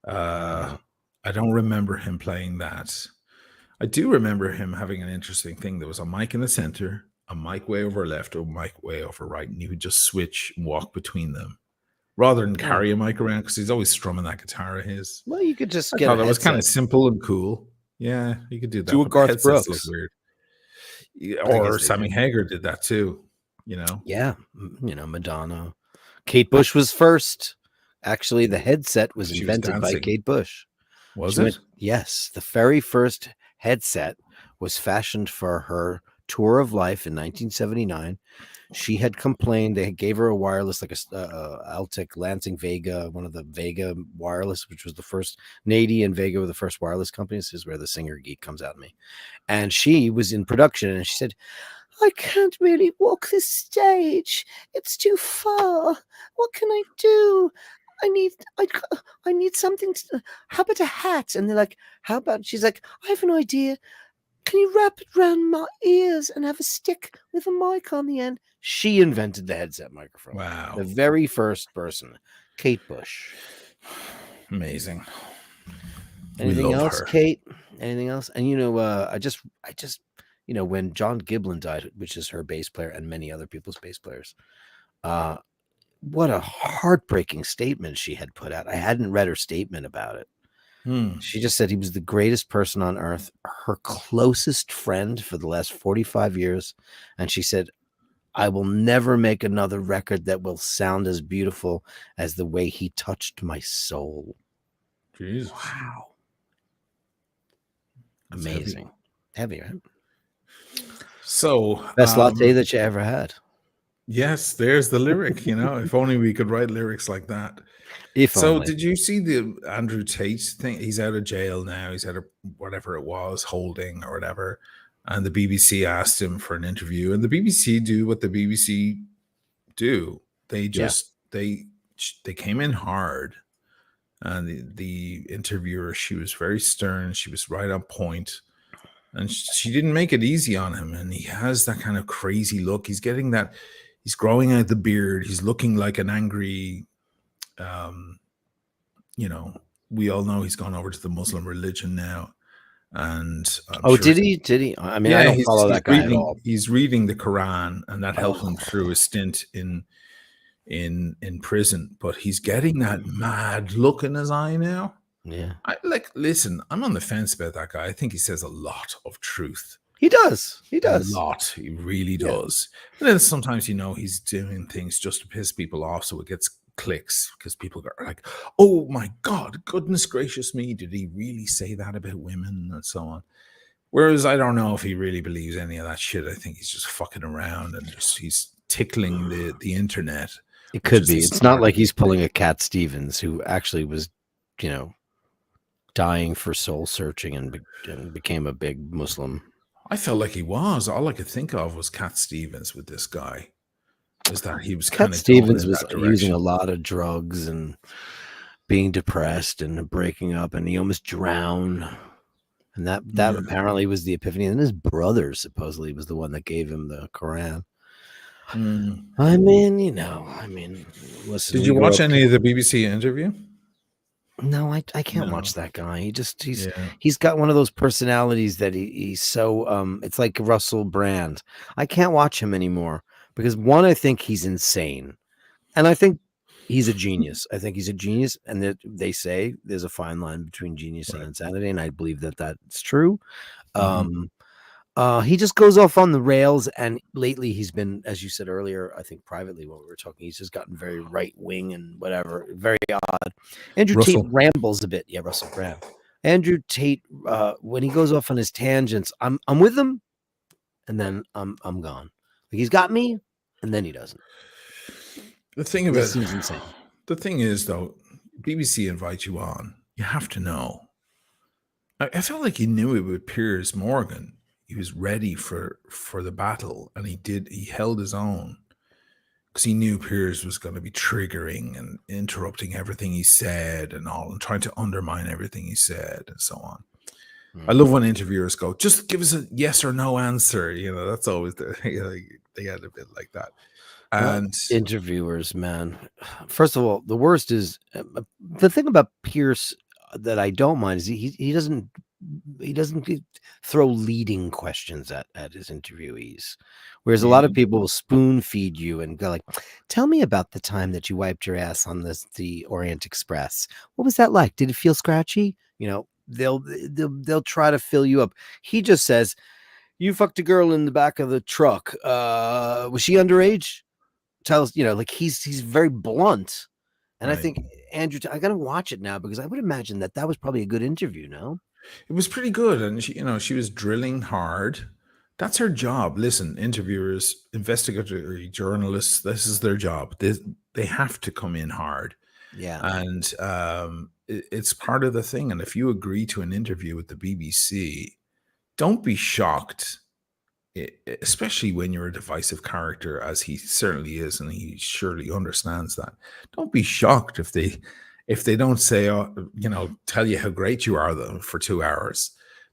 I don't remember him playing that. I do remember him having an interesting thing. There was a mic in the center, a mic way over left, a mic way over right, and you would just switch and walk between them rather than carry a mic around, because he's always strumming that guitar of his. Well, you could just I get thought a it was kind of headset. simple and cool. Yeah, you could do that. Do a but Garth headsets Brooks. look weird. Yeah, I or guess they Sammy do. Hagar did that too, you know? Yeah. Madonna. Kate Bush was first. Actually, the headset was She was invented by dancing. Kate Bush. Was She it? went- yes. The very first headset was fashioned for her tour of life in 1979. She had complained they gave her a wireless, like a Altec Lansing Vega, one of the Vega wireless, which was the first. Nady and Vega were the first wireless companies. This is where the singer geek comes out of me. And she was in production, and she said, I can't really walk this stage. It's too far. What can I do? I need something. How about a hat? And they're like, how about? She's like, I have an idea. Can you wrap it around my ears and have a stick with a mic on the end? She invented the headset microphone. Wow. The very first person, Kate Bush. Amazing. Anything love else, her. Kate? Anything else? And I just when John Giblin died, which is her bass player and many other people's bass players, what a heartbreaking statement she had put out. I hadn't read her statement about it. She just said he was the greatest person on earth, her closest friend for the last 45 years. And she said, I will never make another record that will sound as beautiful as the way he touched my soul. Jeez. Wow. That's Amazing. Heavy, right? So Best latte that you ever had. Yes, there's the lyric, if only we could write lyrics like that. So Only. did you see the Andrew Tate thing? He's out of jail now. He's out of whatever it was, holding or whatever. And the BBC asked him for an interview, and the BBC do what the BBC do. They just they came in hard. And the interviewer, she was very stern. She was right on point. And she didn't make it easy on him. And he has that kind of crazy look. He's getting that. He's growing out the beard. He's looking like an angry, we all know he's gone over to the Muslim religion now. And did he? I mean, I don't follow that guy at all. He's reading the Quran, and that helped him through his stint in prison. But he's getting that mad look in his eye now. Yeah. Listen, I'm on the fence about that guy. I think he says a lot of truth. He does. He does. A lot. He really does. And then sometimes, he's doing things just to piss people off, so it gets clicks because people are like, oh my God, goodness gracious me, did he really say that about women and so on? Whereas I don't know if he really believes any of that shit. I think he's just fucking around and he's tickling the internet. It could be. It's not like he's pulling a Cat Stevens, who actually was, dying for soul searching and became a big Muslim. I felt like he was. All I could think of was Cat Stevens with this guy. Is that he was kind of Stevens was using a lot of drugs and being depressed and breaking up, and he almost drowned. And that apparently was the epiphany. And his brother supposedly was the one that gave him the Quran. I mean, listen. Did you watch any of the BBC interview? No, I can't watch that guy. He's got one of those personalities that he's so it's like Russell Brand. I can't watch him anymore because one, I think he's insane, and I think he's a genius. I think he's a genius, and they say there's a fine line between genius and insanity, and I believe that that's true. He just goes off on the rails, and lately he's been, as you said earlier, I think privately when we were talking, he's just gotten very right wing and whatever, very odd. Andrew Tate Russell. rambles a bit. Yeah, Russell Brand. Andrew Tate, when he goes off on his tangents, I'm with him, and then I'm gone. Like he's got me, and then he doesn't. The thing about This seems insane. The thing is, though, BBC invite you on. You have to know. I felt like he knew it with Piers Morgan. He was ready for the battle, and he held his own because he knew Piers was going to be triggering and interrupting everything he said and all, and trying to undermine everything he said and so on. I love when interviewers go, just give us a yes or no answer. That's always they had a bit like that. And interviewers, man. First of all, the worst is the thing about Pierce that I don't mind is he doesn't throw leading questions at his interviewees, whereas a lot of people will spoon feed you and go like, "Tell me about the time that you wiped your ass on the Orient Express. What was that like? Did it feel scratchy?" They'll try to fill you up. He just says, "You fucked a girl in the back of the truck. Was she underage?" Tells like he's very blunt, and right. I think Andrew, I gotta watch it now because I would imagine that was probably a good interview. No, it was pretty good, and she was drilling hard. That's her job. Listen, interviewers, investigative journalists, this is their job. They have to come in hard. Yeah, and it's part of the thing. And if you agree to an interview with the BBC, don't be shocked. Especially when you're a divisive character, as he certainly is, and he surely understands that. Don't be shocked if they don't say, tell you how great you are though for 2 hours.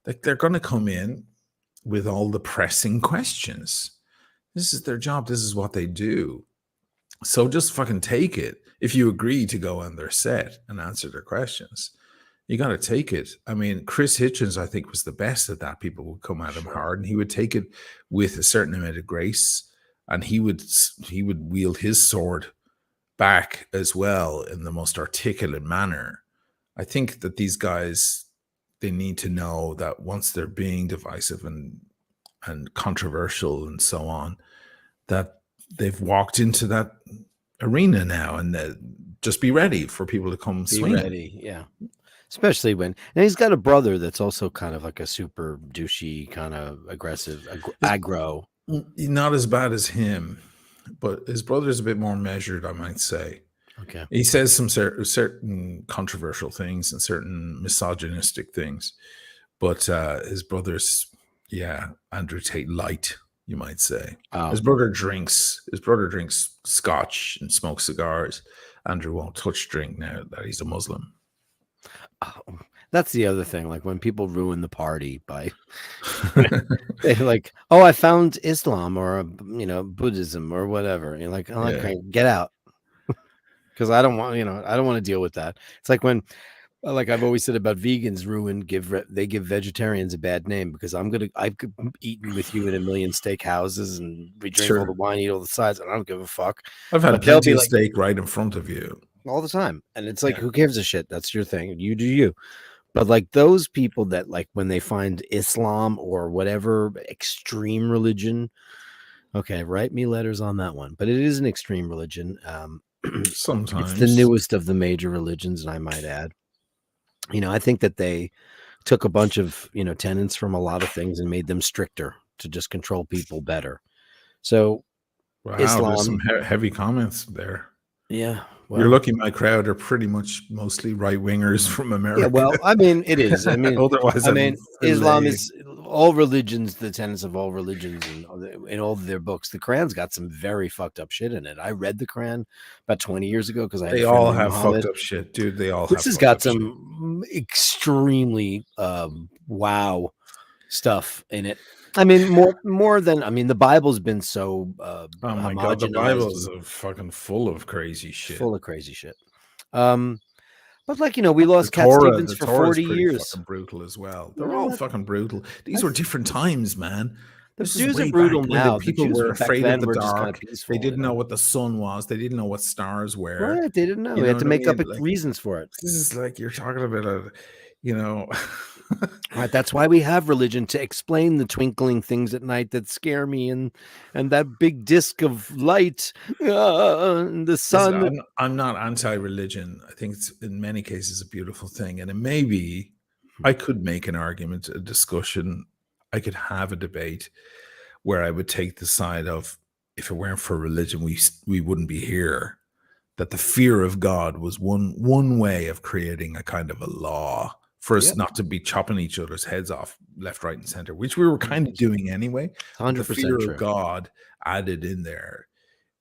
Like they're going to come in with all the pressing questions. This is their job. This is what they do. So just fucking take it. If you agree to go on their set and answer their questions, you got to take it. I mean, Chris Hitchens, I think, was the best at that. People would come at him hard, and he would take it with a certain amount of grace, and he would wield his sword back as well in the most articulate manner. I think that these guys, they need to know that once they're being divisive and controversial and so on, that they've walked into that arena now, and just be ready for people to come swing. Be ready, yeah. Especially when, and he's got a brother that's also kind of like a super douchey, kind of aggressive, aggro. Not as bad as him, but his brother's a bit more measured, I might say. Okay. He says some certain controversial things and certain misogynistic things, but his brother's, Andrew Tate light, you might say. Oh. His brother drinks scotch and smokes cigars. Andrew won't touch drink now that he's a Muslim. Oh, that's the other thing. Like when people ruin the party by they're like, "Oh, I found Islam or Buddhism or whatever." And you're like, "Oh, okay, get out," because I don't want to deal with that. It's like when, like I've always said about vegans, they give vegetarians a bad name because I've eaten with you in a million steak houses and we drink all the wine, eat all the sides, and I don't give a fuck. I've had plenty of steak right in front of you. All the time, and it's like, who gives a shit? That's your thing. You do you. But like those people that like when they find Islam or whatever extreme religion, okay, write me letters on that one. But it is an extreme religion. Sometimes it's the newest of the major religions, and I might add. I think that they took a bunch of tenets from a lot of things and made them stricter to just control people better. So, wow, Islam, there's some heavy comments there. Yeah. Well, you're lucky my crowd are pretty much mostly right-wingers from America. Yeah, well, I mean, it is. I mean, otherwise, Islam is all religions, the tenets of all religions in all of their books. The Quran's got some very fucked up shit in it. I read the Quran about 20 years ago because they all have fucked up shit, dude. They all this has got some extremely wow stuff in it. I mean, more than the Bible's been so oh my god, the Bible's fucking full of crazy shit. Full of crazy shit. But like we lost Cat Stevens for 40 years. Fucking brutal as well. They're all fucking brutal. These were different times, man. The Jews are brutal now. People were afraid of the dark. They didn't know what the sun was. They didn't know what stars were. Right, they didn't know. They had to make up reasons for it. This is like you're talking about Right, that's why we have religion, to explain the twinkling things at night that scare me, and that big disc of light, and the Listen, sun. I'm not anti-religion. I think it's in many cases a beautiful thing, and it may be. I could make an argument, a discussion. I could have a debate where I would take the side of, if it weren't for religion, we wouldn't be here. That the fear of God was one way of creating a kind of a law for us Yep, not to be chopping each other's heads off left, right, and center, which we were kind of doing anyway. But the 100% fear of true. God added in there,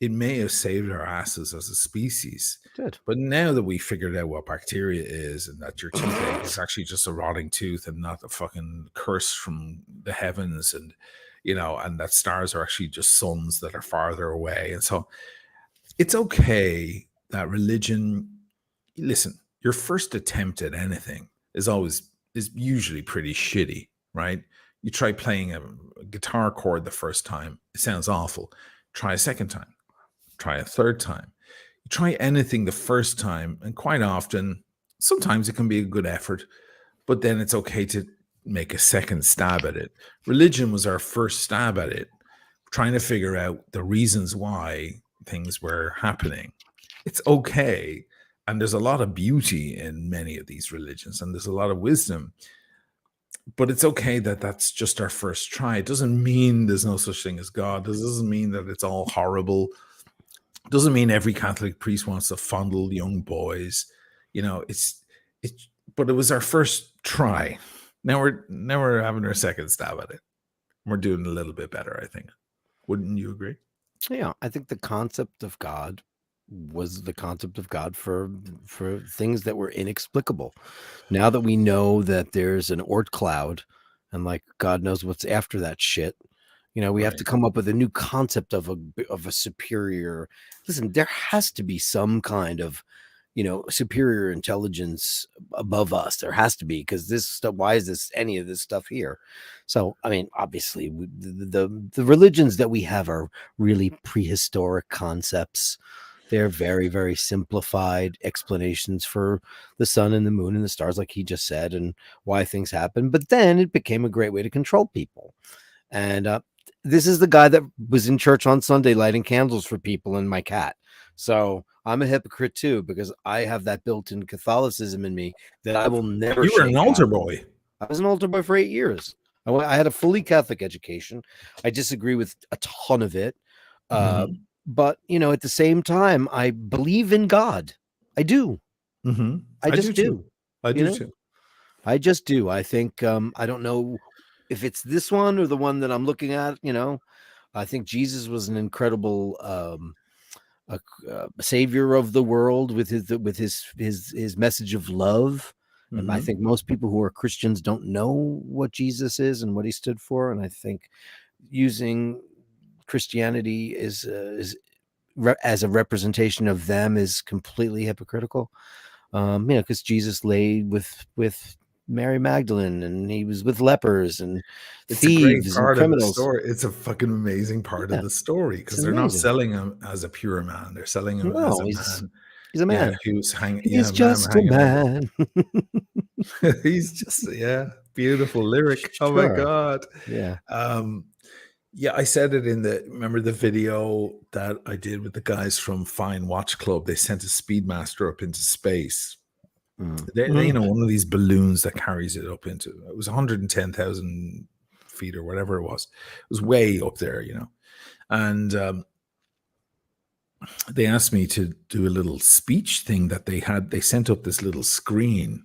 it may have saved our asses as a species. Good. But now that we figured out what bacteria is, and that your toothache is actually just a rotting tooth and not a fucking curse from the heavens, and and that stars are actually just suns that are farther away, and so it's okay that religion. Listen, your first attempt at anything is usually pretty shitty, right? You try playing a guitar chord the first time, it sounds awful. Try a second time, try a third time. You try anything the first time, and quite often, sometimes it can be a good effort, but then it's okay to make a second stab at it. Religion was our first stab at it, trying to figure out the reasons why things were happening. It's okay. And there's a lot of beauty in many of these religions, and there's a lot of wisdom. But it's okay that that's just our first try. It doesn't mean there's no such thing as God. This doesn't mean that it's all horrible. It doesn't mean every Catholic priest wants to fondle young boys. But it was our first try. Now we're having our second stab at it. We're doing a little bit better, I think. Wouldn't you agree? Yeah, I think the concept of God was the concept of God for things that were inexplicable. Now that we know that there's an Oort cloud, and like God knows what's after that shit, we have to come up with a new concept of a superior. Listen, there has to be some kind of superior intelligence above us. There has to be, because this stuff, why is any of this stuff here? So I mean, obviously the religions that we have are really prehistoric concepts. They're very, very simplified explanations for the sun and the moon and the stars, like he just said, and why things happen. But then it became a great way to control people. And this is the guy that was in church on Sunday lighting candles for people and my cat. So I'm a hypocrite too, because I have that built-in Catholicism in me that I will never. You were an altar boy. I was an altar boy for 8 years. I had a fully Catholic education. I disagree with a ton of it. But, at the same time, I believe in God. I do. I just do. I do too. I just do. I think, I don't know if it's this one or the one that I'm looking at. I think Jesus was an incredible savior of the world with his message of love. And I think most people who are Christians don't know what Jesus is and what he stood for. And I think using Christianity is as a representation of them is completely hypocritical. Because Jesus lay with Mary Magdalene, and he was with lepers and thieves and criminals. Of the story. It's a fucking amazing part of the story, because they're not selling him as a pure man. They're selling him as a man. He's a man. Who's hanging. He's just a man. He's just beautiful lyric. Oh my god. Yeah. I said it remember the video that I did with the guys from Fine Watch Club? They sent a Speedmaster up into space. They one of these balloons that carries it up into, it was 110,000 feet or whatever it was. It was way up there, and they asked me to do a little speech thing that they sent up this little screen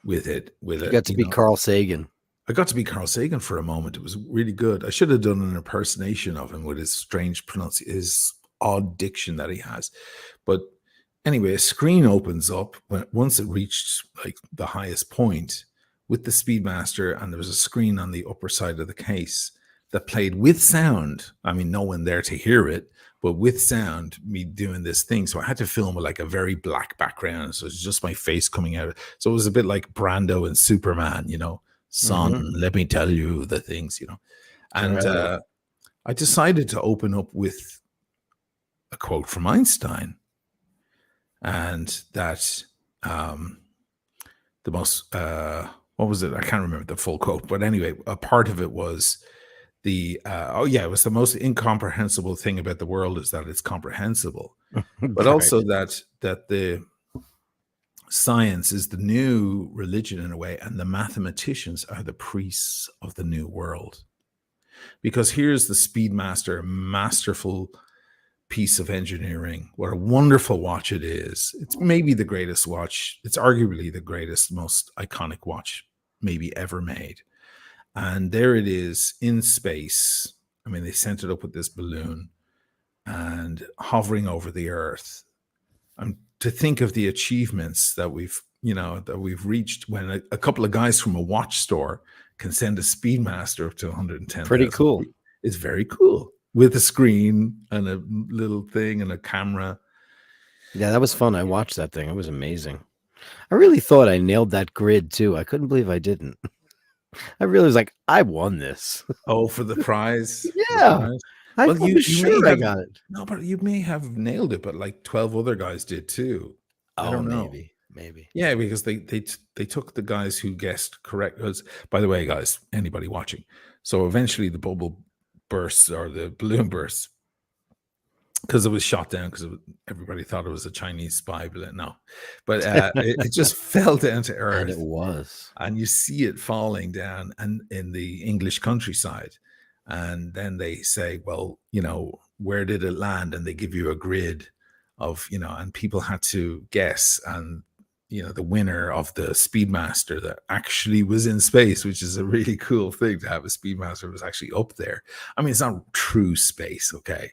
with it. You got to be Carl Sagan. I got to be Carl Sagan for a moment. It was really good. I should have done an impersonation of him with his strange pronunciation, his odd diction that he has. But anyway, a screen opens up once it reached like the highest point with the Speedmaster, and there was a screen on the upper side of the case that played with sound. I mean, no one there to hear it, but with sound, me doing this thing. So I had to film with like a very black background. So it's just my face coming out. So it was a bit like Brando and Superman, son, let me tell you the things, And I decided to open up with a quote from Einstein, and that the most, what what was it? I can't remember the full quote, but anyway, a part of it was it was the most incomprehensible thing about the world is that it's comprehensible, but also that the science is the new religion in a way, and the mathematicians are the priests of the new world. Because here's the Speedmaster, a masterful piece of engineering. What a wonderful watch it is. It's maybe the greatest watch. It's arguably the greatest, most iconic watch maybe ever made. And there it is in space. I mean, they sent it up with this balloon and hovering over the Earth. And to think of the achievements that we've reached when a couple of guys from a watch store can send a Speedmaster up to 110. Pretty cool. It's very cool, with a screen and a little thing and a camera. Yeah, that was fun. I watched that thing. It was amazing. I really thought I nailed that grid too. I couldn't believe I didn't. I really was like, I won this. Oh, for the prize? Yeah. I was sure I got it. No, but you may have nailed it, but like 12 other guys did too. I don't know. Maybe. Yeah, because they took the guys who guessed correct. Because, by the way, guys, anybody watching, so eventually the bubble bursts or the balloon bursts because it was shot down because everybody thought it was a Chinese spy balloon. No, but it just fell down to earth. And it was. And you see it falling down and in the English countryside. And then they say, well, where did it land? And they give you a grid of, and people had to guess. And, the winner of the Speedmaster that actually was in space, which is a really cool thing to have a Speedmaster was actually up there. I mean, it's not true space, okay?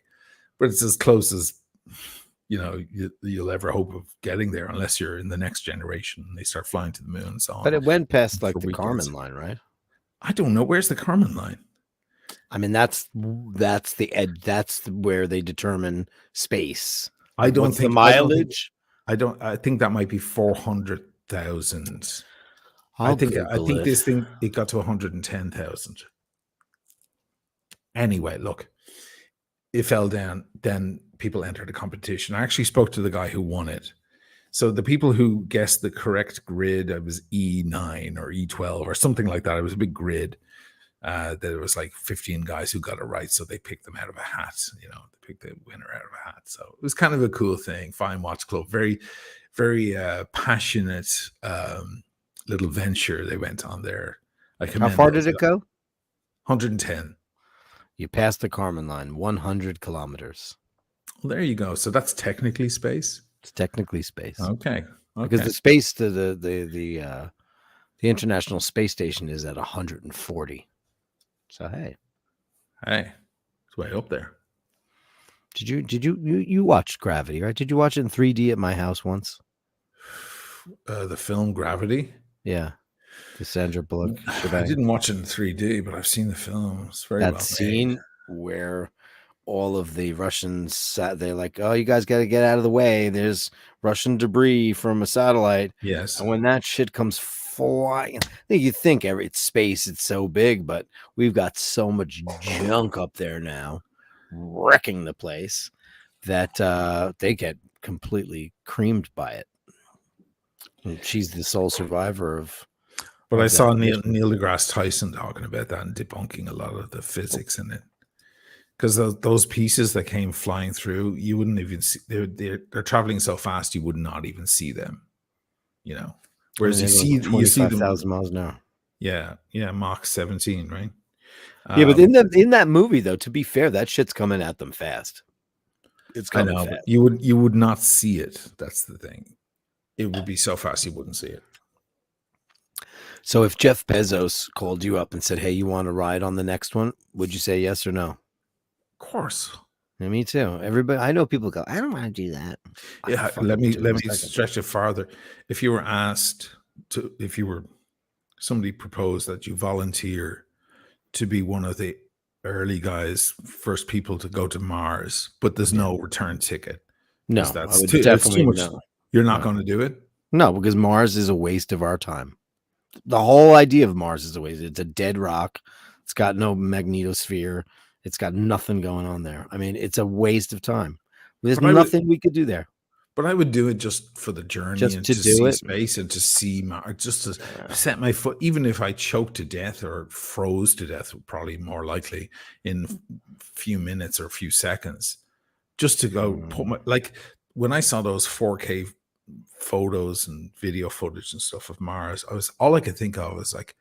But it's as close as, you'll ever hope of getting there, unless you're in the next generation and they start flying to the moon and so on. But it went past like the Kármán line, right? I don't know. Where's the Kármán line? I mean, that's where they determine space. I don't think the mileage. I think that might be 400,000. I think this thing, it got to 110,000. Anyway, look, it fell down. Then people entered a competition. I actually spoke to the guy who won it. So the people who guessed the correct grid, it was E9 or E12 or something like that. It was a big grid. That it was like 15 guys who got it right, so they picked them out of a hat. They picked the winner out of a hat. So it was kind of a cool thing. Fine Watch Club, very, very passionate little venture they went on there. How far did it go? 110. You passed the Kármán line, 100 kilometers. Well, there you go. So that's technically space. It's technically space. Okay. Because the space to the International Space Station is at 140. So hey, it's way up there. Did you watched Gravity, right? Did you watch it in 3D at my house once? The film Gravity? Yeah. The Sandra Bullock. I didn't watch it in 3D, but I've seen the film. It's very that well scene made. Where all of the Russians they're like, oh, you guys got to get out of the way. There's Russian debris from a satellite. Yes. And when that shit comes flying, you think it's space, it's so big, but we've got so much junk up there now wrecking the place that they get completely creamed by it. And she's the sole survivor of. But I saw Neil deGrasse Tyson talking about that and debunking a lot of the physics in it. Because those pieces that came flying through, you wouldn't even see. They're traveling so fast, you would not even see them. Whereas you see 25,000 miles an hour. Yeah, Mach 17, right? Yeah, but in that movie, though, to be fair, that shit's coming at them fast. It's coming fast. But you would not see it. That's the thing. It would be so fast you wouldn't see it. So if Jeff Bezos called you up and said, "Hey, you want to ride on the next one?" Would you say yes or no? Of course. Yeah, me too. Everybody, I know people go, "I don't want to do that." Yeah, let me stretch it farther. If you were asked to, somebody proposed that you volunteer to be one of the early guys, first people to go to Mars, but there's no return ticket. No, that's I would definitely too much. no. You're not going to do it? No, because Mars is a waste of our time. The whole idea of Mars is a waste. It's a dead rock. It's got no magnetosphere. It's got nothing going on there. I mean, it's a waste of time. There's nothing we could do there. But I would do it just for the journey Just and to to do see it. space and to see just to Yeah. set my foot, even if I choked to death or froze to death, probably more likely in a few minutes or a few seconds, just to go put my, like when I saw those 4K photos and video footage and stuff of Mars, all I could think of was like,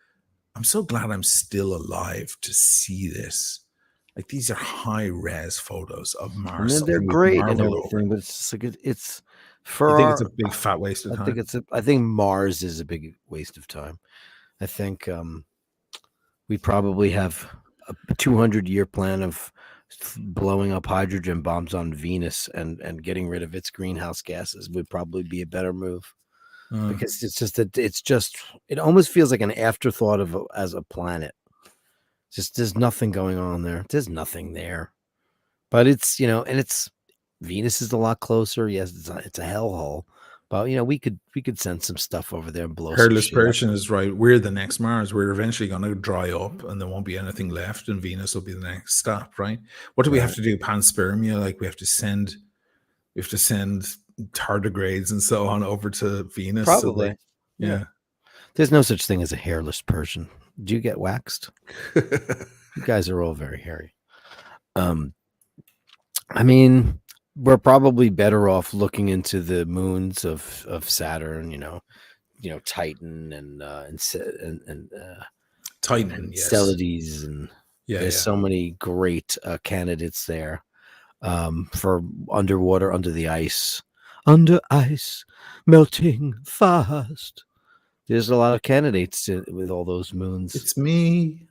I'm so glad I'm still alive to see this. Like these are high res photos of I Mars, mean, they're something we've great and marveled over. everything, but it's just like it's You for think it's our. a big fat waste of time? I think Mars is a big waste of time. I think we probably have a 200-year plan of blowing up hydrogen bombs on Venus and getting rid of its greenhouse gases would probably be a better move. Because it's just that it almost feels like an afterthought of as a planet. Just there's nothing going on there. There's nothing there, but it's and it's Venus is a lot closer. Yes, it's a hellhole, but we could send some stuff over there and blow some Hairless shit up. Persian is right. We're the next Mars. We're eventually going to dry up, and there won't be anything left, and Venus will be the next stop. Right? What do we have to do? Panspermia? Like we have to send tardigrades and so on over to Venus. Probably. Yeah. There's no such thing as a hairless Persian. Do you get waxed? You guys are all very hairy. I mean, we're probably better off looking into the moons of Saturn. Titan and Titan, and yes. Celades, and there's so many great candidates there for underwater, under ice, melting fast. There's a lot of candidates with all those moons. It's me.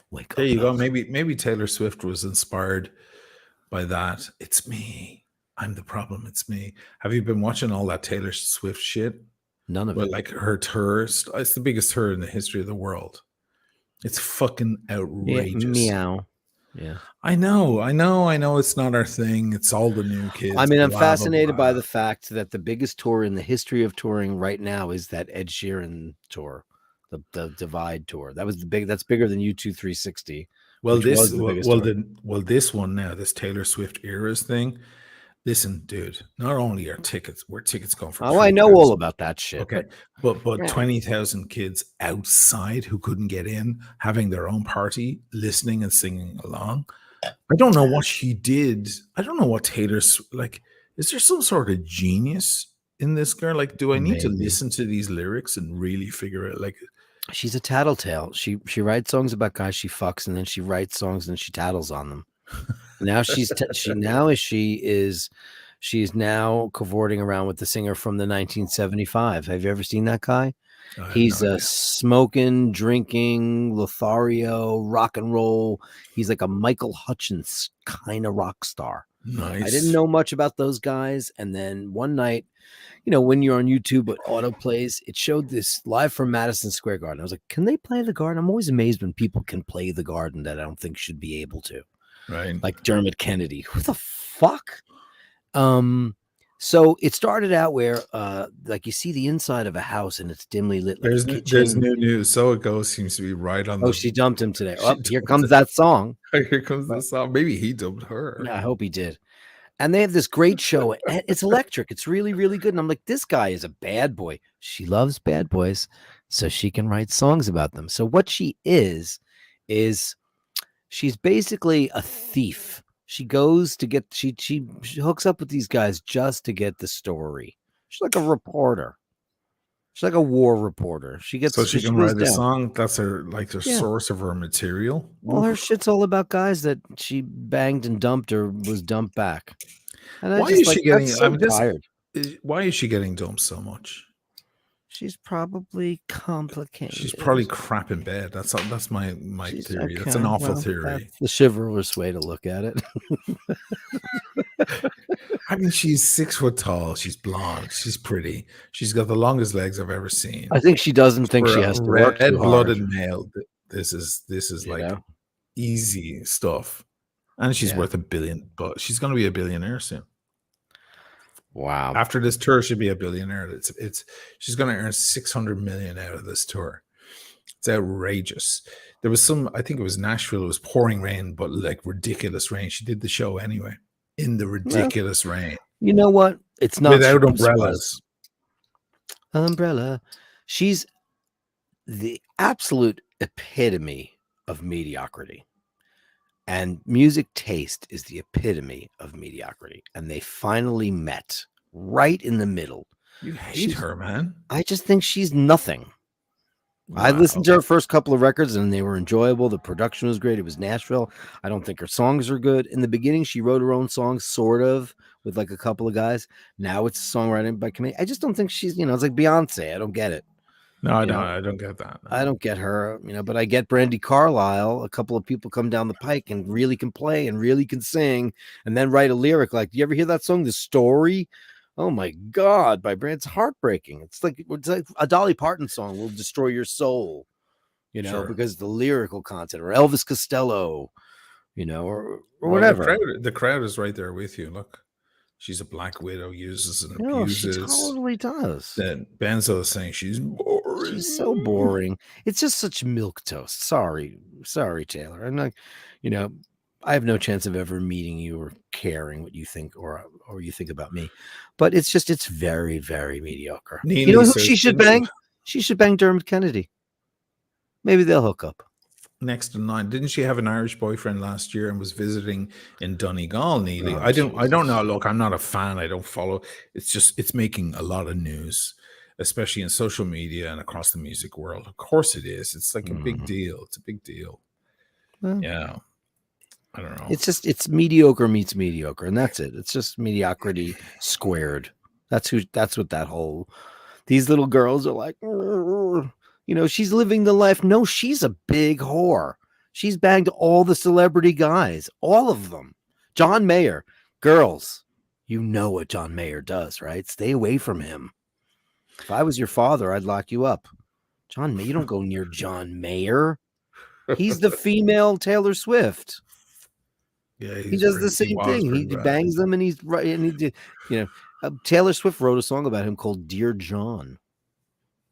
Wake up. There you go. Maybe Taylor Swift was inspired by that. It's me. I'm the problem. It's me. Have you been watching all that Taylor Swift shit? None of it. Like her tour. It's the biggest tour in the history of the world. It's fucking outrageous. Meow. Yeah. I know. It's not our thing. It's all the new kids. I mean, I'm fascinated by the fact that the biggest tour in the history of touring right now is that Ed Sheeran tour, the Divide tour. That's bigger than U2 360. This one now, this Taylor Swift eras thing. Listen, dude, not only are tickets going for. Oh, I know all about that shit. Okay, but 20,000 kids outside who couldn't get in, having their own party, listening and singing along. I don't know what she did. I don't know what Taylor's like. Is there some sort of genius in this girl? Like, do I need to listen to these lyrics and really figure it? Like, she's a tattletale. She writes songs about guys she fucks, and then she writes songs and she tattles on them. Now she's now cavorting around with the singer from the 1975. Have you ever seen that guy? He's a smoking, drinking, Lothario, rock and roll. He's like a Michael Hutchins kind of rock star. Nice. I didn't know much about those guys, and then one night, when you're on YouTube with auto plays, it showed this live from Madison Square Garden. I was like, can they play the Garden? I'm always amazed when people can play the Garden that I don't think should be able to. Right. Like Dermot Kennedy. Who the fuck? So it started out where like you see the inside of a house and it's dimly lit. Like there's new news. So It Goes seems to be right on. She dumped him today. Oh, here comes that song. Here comes the song. Maybe he dumped her. Yeah, I hope he did. And they have this great show. It's electric. It's really, really good. And I'm like, this guy is a bad boy. She loves bad boys, so she can write songs about them. So what she is she's basically a thief. She goes to get she hooks up with these guys just to get the story. She's like a reporter. She's like a war reporter. She can write a song. That's her source of her material. Well, her shit's all about guys that she banged and dumped or was dumped back. And why is she getting? I'm tired. Why is she getting dumped so much? She's probably complicated. She's probably crap in bed. That's my theory. That's an awful theory. That's the chivalrous way to look at it. I mean, she's 6 foot tall. She's blonde. She's pretty. She's got the longest legs I've ever seen. I think she doesn't think she has to work too hard. Red-blooded male. This is like easy stuff, and she's worth $1 billion. But she's going to be a billionaire soon. Wow! After this tour, she'll be a billionaire. She's going to earn $600 million out of this tour. It's outrageous. There was I think it was Nashville. It was pouring rain, but like ridiculous rain. She did the show anyway. in the Well, ridiculous rain you know what? It's not without surprise. umbrellas. Umbrella. She's the absolute epitome of mediocrity. And music taste is the epitome of mediocrity. And they finally met right in the middle. You hate her, man. I just think she's nothing. I Wow. listened to her first couple of records and they were enjoyable. The production was great. It was Nashville. I don't think her songs are good. In the beginning, she wrote her own songs, sort of, with like a couple of guys. Now it's songwriting by committee. I just don't think she's, it's like Beyonce. I don't get it. No, I don't. I don't get that. I don't get her, but I get Brandy Carlisle. A couple of people come down the pike and really can play and really can sing and then write a lyric. Like, do you ever hear that song, The Story? Oh my God, by Brand, it's heartbreaking. It's like a Dolly Parton song will destroy your soul, Sure. because the lyrical content, or Elvis Costello, or whatever. The crowd is right there with you. Look, she's a Black Widow, uses and abuses. She totally does. Then Benzo is saying she's boring. She's so boring. It's just such milquetoast. Sorry, Taylor. I'm not, I have no chance of ever meeting you or caring what you think or you think about me. But it's very, very mediocre. You know who she should bang? She should bang Dermot Kennedy. Maybe they'll hook up. Next in line, didn't she have an Irish boyfriend last year and was visiting in Donegal, Neely? Oh, I don't know. Look, I'm not a fan. I don't follow. It's making a lot of news, especially in social media and across the music world. Of course it is. It's like a big deal. It's a big deal. Well, yeah. I don't know. It's mediocre meets mediocre, and that's it. It's just mediocrity squared. That's what these little girls are like, she's living the life. No, she's a big whore. She's banged all the celebrity guys, all of them. John Mayer, girls, you know what John Mayer does, right? Stay away from him. If I was your father, I'd lock you up. John Mayer, you don't go near John Mayer. He's the female Taylor Swift. Yeah, he does the same thing. He bangs them, and he's right. And Taylor Swift wrote a song about him called "Dear John."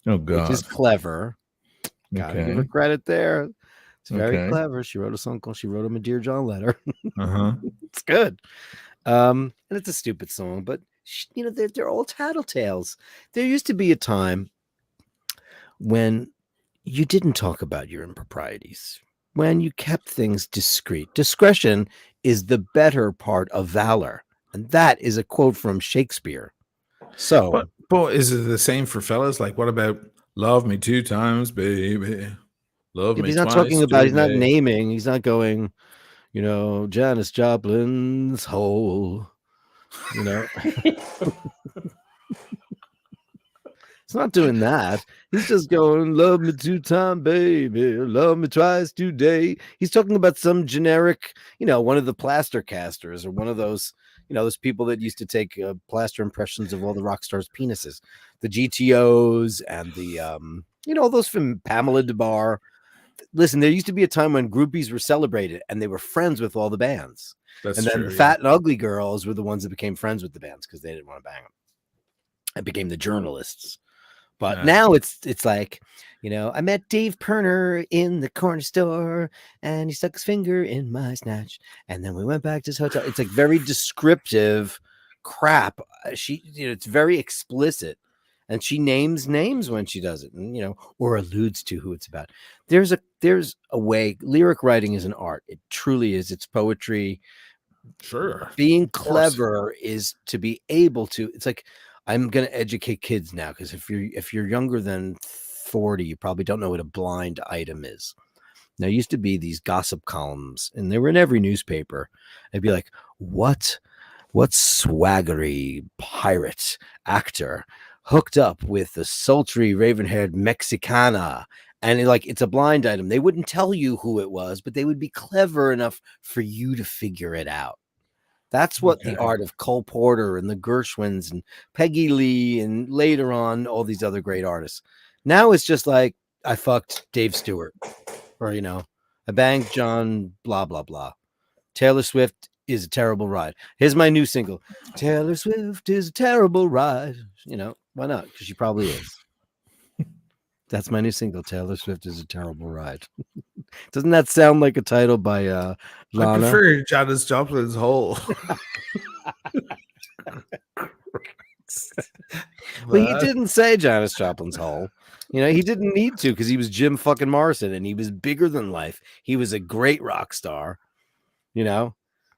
Oh God, which is clever. Gotta give her credit there. It's very clever. She wrote a song called "She Wrote Him a Dear John Letter." It's good, and it's a stupid song, but they're all tattletales. There used to be a time when you didn't talk about your improprieties, when you kept things discreet. Discretion is the better part of valor. And that is a quote from Shakespeare. So, but is it the same for fellas? Like, what about love me 2 times, baby? Love me he's not twice, talking about, he's not baby. naming, he's not going, Janis Joplin's hole, It's not doing that. He's just going, love me 2 times, baby. Love me twice today. He's talking about some generic, one of the plaster casters or one of those, those people that used to take plaster impressions of all the rock stars' penises, the GTOs and the, all those from Pamela DeBar. Listen, there used to be a time when groupies were celebrated and they were friends with all the bands. That's and then true, the fat and ugly girls were the ones that became friends with the bands because they didn't want to bang them. It became the journalists. But now it's like, I met Dave Perner in the corner store and he stuck his finger in my snatch. And then we went back to his hotel. It's like very descriptive crap. It's very explicit. And she names names when she does it and, or alludes to who it's about. There's a way. Lyric writing is an art. It truly is. It's poetry. Sure. Being clever is to be able to, it's like, I'm going to educate kids now because if you're younger than 40, you probably don't know what a blind item is. There used to be these gossip columns, and they were in every newspaper. I'd be like, what swaggery pirate actor hooked up with the sultry raven-haired Mexicana? And it's a blind item. They wouldn't tell you who it was, but they would be clever enough for you to figure it out. That's what the art of Cole Porter and the Gershwins and Peggy Lee and later on all these other great artists. Now it's just like I fucked Dave Stewart or, I banged John blah, blah, blah. Taylor Swift is a terrible ride. Here's my new single. Taylor Swift is a terrible ride. Why not? Because she probably is. That's my new single. Taylor Swift is a terrible ride. Doesn't that sound like a title by I Lana? prefer Janis Joplin's Hole. Well, he didn't say Janis Joplin's Hole. You know, he didn't need to because he was Jim fucking Morrison and he was bigger than life. He was a great rock star. You know,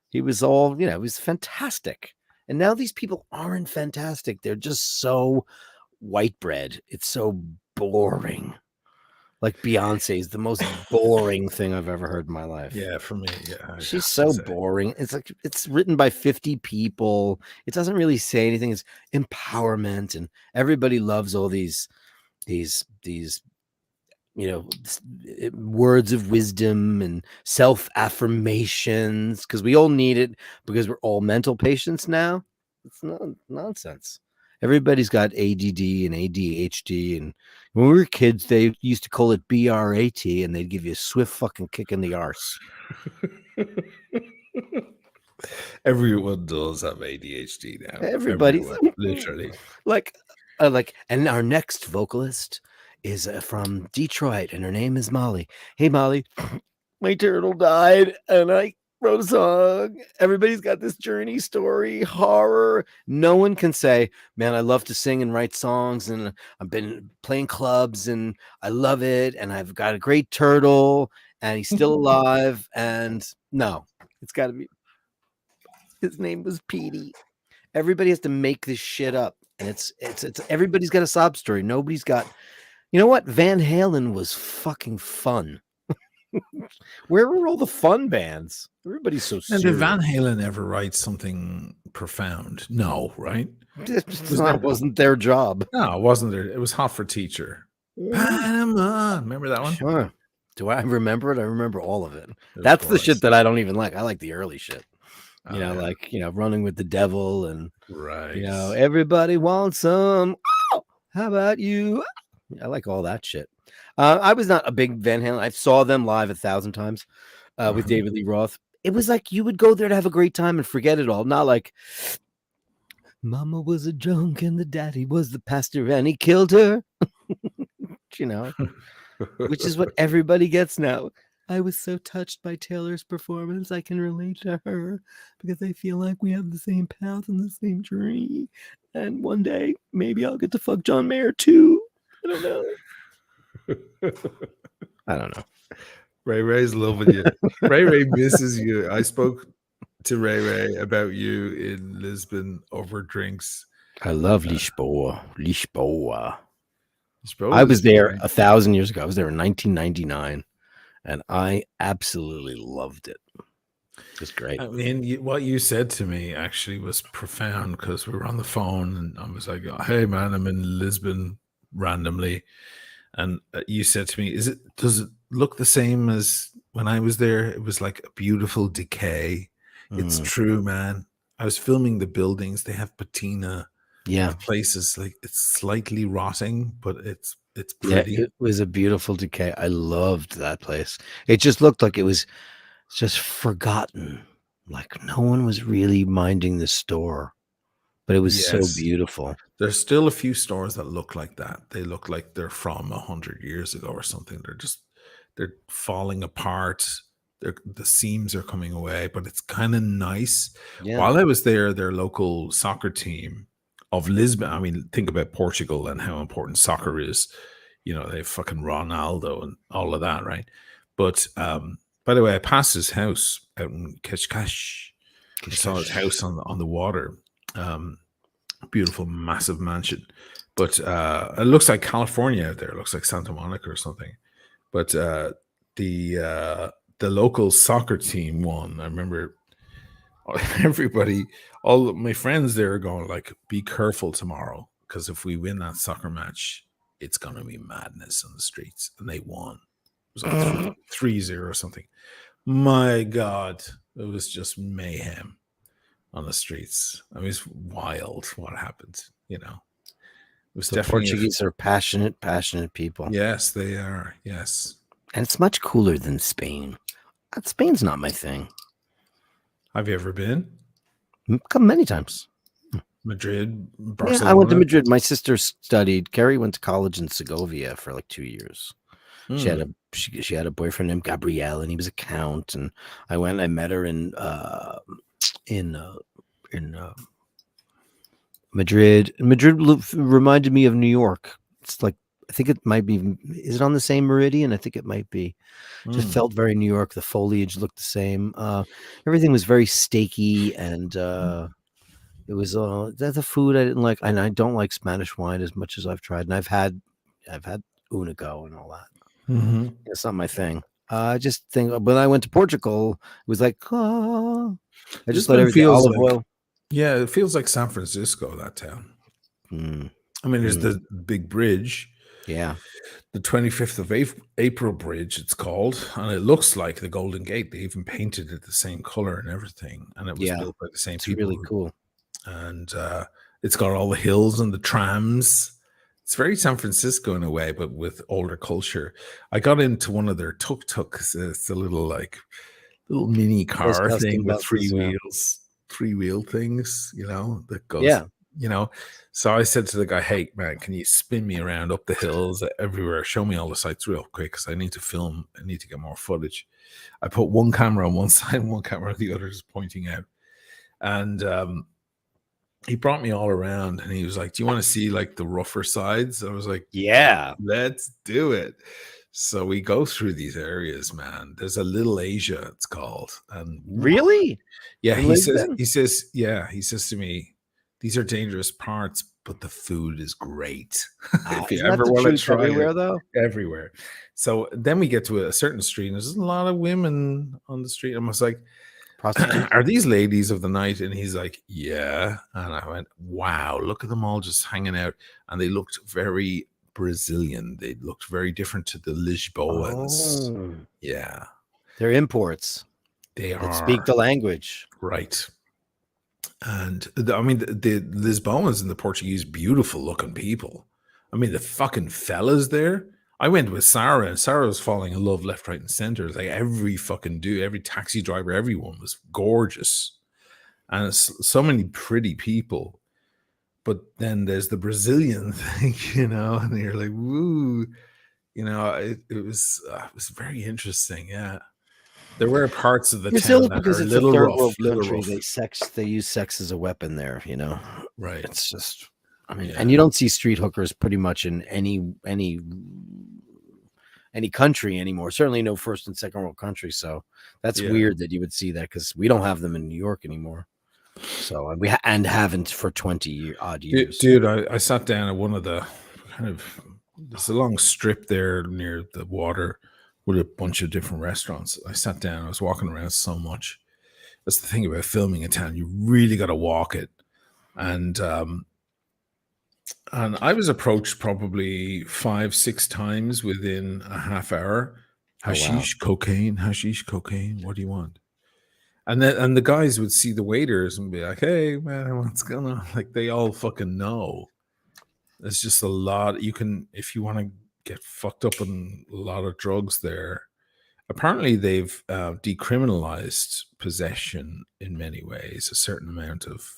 he was all, you know, he was fantastic. And now these people aren't fantastic. They're just so white bread. It's so boring. Like Beyonce is the most boring thing I've ever heard in my life. Yeah, for me, yeah. She's so boring. It's like it's written by 50 people. It doesn't really say anything. It's empowerment, and everybody loves all these, you know, words of wisdom and self-affirmations because we all need it because we're all mental patients now. It's not nonsense. Everybody's got ADD and ADHD, and when we were kids, they used to call it BRAT, and they'd give you a swift fucking kick in the arse. Everyone does have ADHD now. Everybody's literally like, and our next vocalist is from Detroit, and her name is Molly. Hey, Molly, my turtle died, and I wrote a song. Everybody's got this journey story, horror. No one can say, man, I love to sing and write songs, and I've been playing clubs, and I love it, and I've got a great turtle, and he's still alive. And no, it's got to be. His name was Petey. Everybody has to make this shit up, and it's everybody's got a sob story. Nobody's got. You know what? Van Halen was fucking fun. Where were all the fun bands? Everybody's so serious. And did Van Halen ever write something profound? No, right? That wasn't their job. No, it wasn't there. It was Hot for Teacher. Panama. Remember that one? Sure. Do I remember it? I remember all of it. That's the shit that I don't even like. I like the early shit. You know, like, you know, Running with the Devil and, right. You know, Everybody Wants Some. Oh, how about you? I like all that shit. I was not a big Van Halen. I saw them live 1,000 times with David Lee Roth. It was like you would go there to have a great time and forget it all. Not like Mama was a drunk and the daddy was the pastor and he killed her. You know, which is what everybody gets now. I was so touched by Taylor's performance. I can relate to her because I feel like we have the same path and the same journey. And one day, maybe I'll get to fuck John Mayer too. I don't know. I don't know. Ray Ray's loving you. Ray misses you. I spoke to Ray about you in Lisbon over drinks. I love Lisboa. Lisboa. Lisboa I was there 1,000 years ago. I was there in 1999, and I absolutely loved it. It's great. I mean, what you said to me actually was profound because we were on the phone, and I was like, "Hey, man, I'm in Lisbon randomly." And you said to me, does it look the same as when I was there? It was like a beautiful decay. It's true, man. I was filming the buildings. They have patina. Yeah. Places like it's slightly rotting, but it's pretty. Yeah, it was a beautiful decay. I loved that place. It just looked like it was just forgotten. Like no one was really minding the store. But it was so beautiful. There's still a few stores that look like that. They look like they're from 100 years ago or something. They're falling apart. The seams are coming away, but it's kind of nice. Yeah. While I was there, their local soccer team of Lisbon, I mean, think about Portugal and how important soccer is. You know, they have fucking Ronaldo and all of that, right? But by the way, I passed his house out in Cascais. I saw his house on the water. Beautiful, massive mansion, but it looks like California out there. It looks like Santa Monica or something. But the local soccer team won. I remember everybody, all of my friends there are going like, "Be careful tomorrow, because if we win that soccer match, it's gonna be madness on the streets." And they won. It was like 3-0 or something. My God, it was just mayhem on the streets. I mean, it's wild what happened, you know. It was definitely Portuguese are passionate people. Yes, they are. Yes. And it's much cooler than Spain. Spain's not my thing. Have you ever been? Come many times. Madrid, Yeah, I went to Barcelona. Madrid. My sister studied. Carrie went to college in Segovia for like 2 years. She had Hmm. she had a boyfriend named Gabriel, and he was a count. And I went. I met her in uh, in Madrid. Madrid reminded me of New York. It's like I think it might be. Is it on the same meridian? I think it might be. Just Hmm. felt very New York. The foliage looked the same. Everything was very steaky, and it was the food I didn't like, and I don't like Spanish wine as much as I've tried, and I've had Unico and all that. Hmm. It's not my thing. I just think when I went to Portugal, it was like, I just This let one everything feels olive like, oil. yeah, it feels like San Francisco, that town. Mm, I mean, there's mm, the big bridge, yeah, the 25th of April Bridge, it's called, and it looks like the Golden Gate. They even painted it the same color and everything, and it was yeah, built by the same it's really people. cool. And it's got all the hills and the trams. It's very San Francisco in a way, but with older culture. I got into one of their tuk-tuks. It's a little like little mini Those car thing custom with three buses, yeah, wheels, three-wheel things, that goes, yeah. you know. So I said to the guy, "Hey man, can you spin me around up the hills everywhere? Show me all the sights real quick because I need to film. I need to get more footage." I put one camera on one side and one camera on the other, just pointing out. And he brought me all around and he was like, "Do you want to see like the rougher sides?" I was like, Yeah. "Let's do it." So we go through these areas, man. There's a Little Asia, it's called. And Really? yeah, In Lisbon? he says to me, "These are dangerous parts, but the food is great." If you Isn't that ever the want to truth try it, everywhere, though? everywhere. So then we get to a certain street, and there's a lot of women on the street. I was like, Prostitutes? "Are these ladies of the night?" And he's like, "Yeah." And I went, "Wow, look at them all just hanging out." And they looked very Brazilian. They looked very different to the Lisboans. Oh, Yeah, they're imports they that speak are the language. right. And I mean, the Lisboans and the Portuguese, beautiful looking people. I mean, the fucking fellas there. I went with Sarah, and Sarah was falling in love left, right, and center. Like every taxi driver, everyone was gorgeous, and it's so many pretty people. But then there's the Brazilian thing, and you're like, woo, it was very interesting. Yeah, there were parts of the Brazil, town that because are a it's a little third rough, world little country, rough. they use sex as a weapon there, you know. Right. It's just I mean, Yeah. and you don't see street hookers pretty much in any country anymore. Certainly no first and second world country. So that's Yeah. weird that you would see that because we don't have them in New York anymore. So and haven't for 20 odd years. Dude, I sat down at one of the kind of there's a long strip there near the water with a bunch of different restaurants. I sat down, I was walking around so much. That's the thing about filming a town. You really gotta walk it. And I was approached probably 5, 6 times within a half hour. Oh wow. Hashish, cocaine, what do you want? And the guys would see the waiters and be like, "Hey man, what's going on?" Like they all fucking know. There's just a lot. You can, if you want to get fucked up on a lot of drugs there. Apparently, they've decriminalized possession in many ways. A certain amount of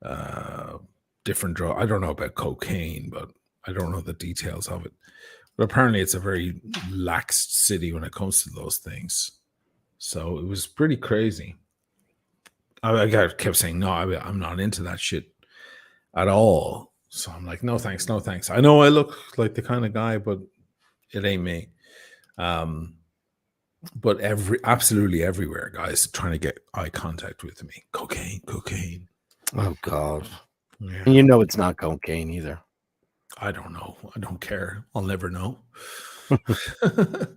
uh, different drug. I don't know about cocaine, but I don't know the details of it. But apparently, it's a very lax city when it comes to those things. So it was pretty crazy. I kept saying no. I'm not into that shit at all. So I'm like, no thanks, no thanks. I know I look like the kind of guy, but it ain't me. Um, but absolutely everywhere, guys trying to get eye contact with me. Cocaine. Oh god. Yeah. And you know it's not cocaine either. I don't know. I don't care. I'll never know. But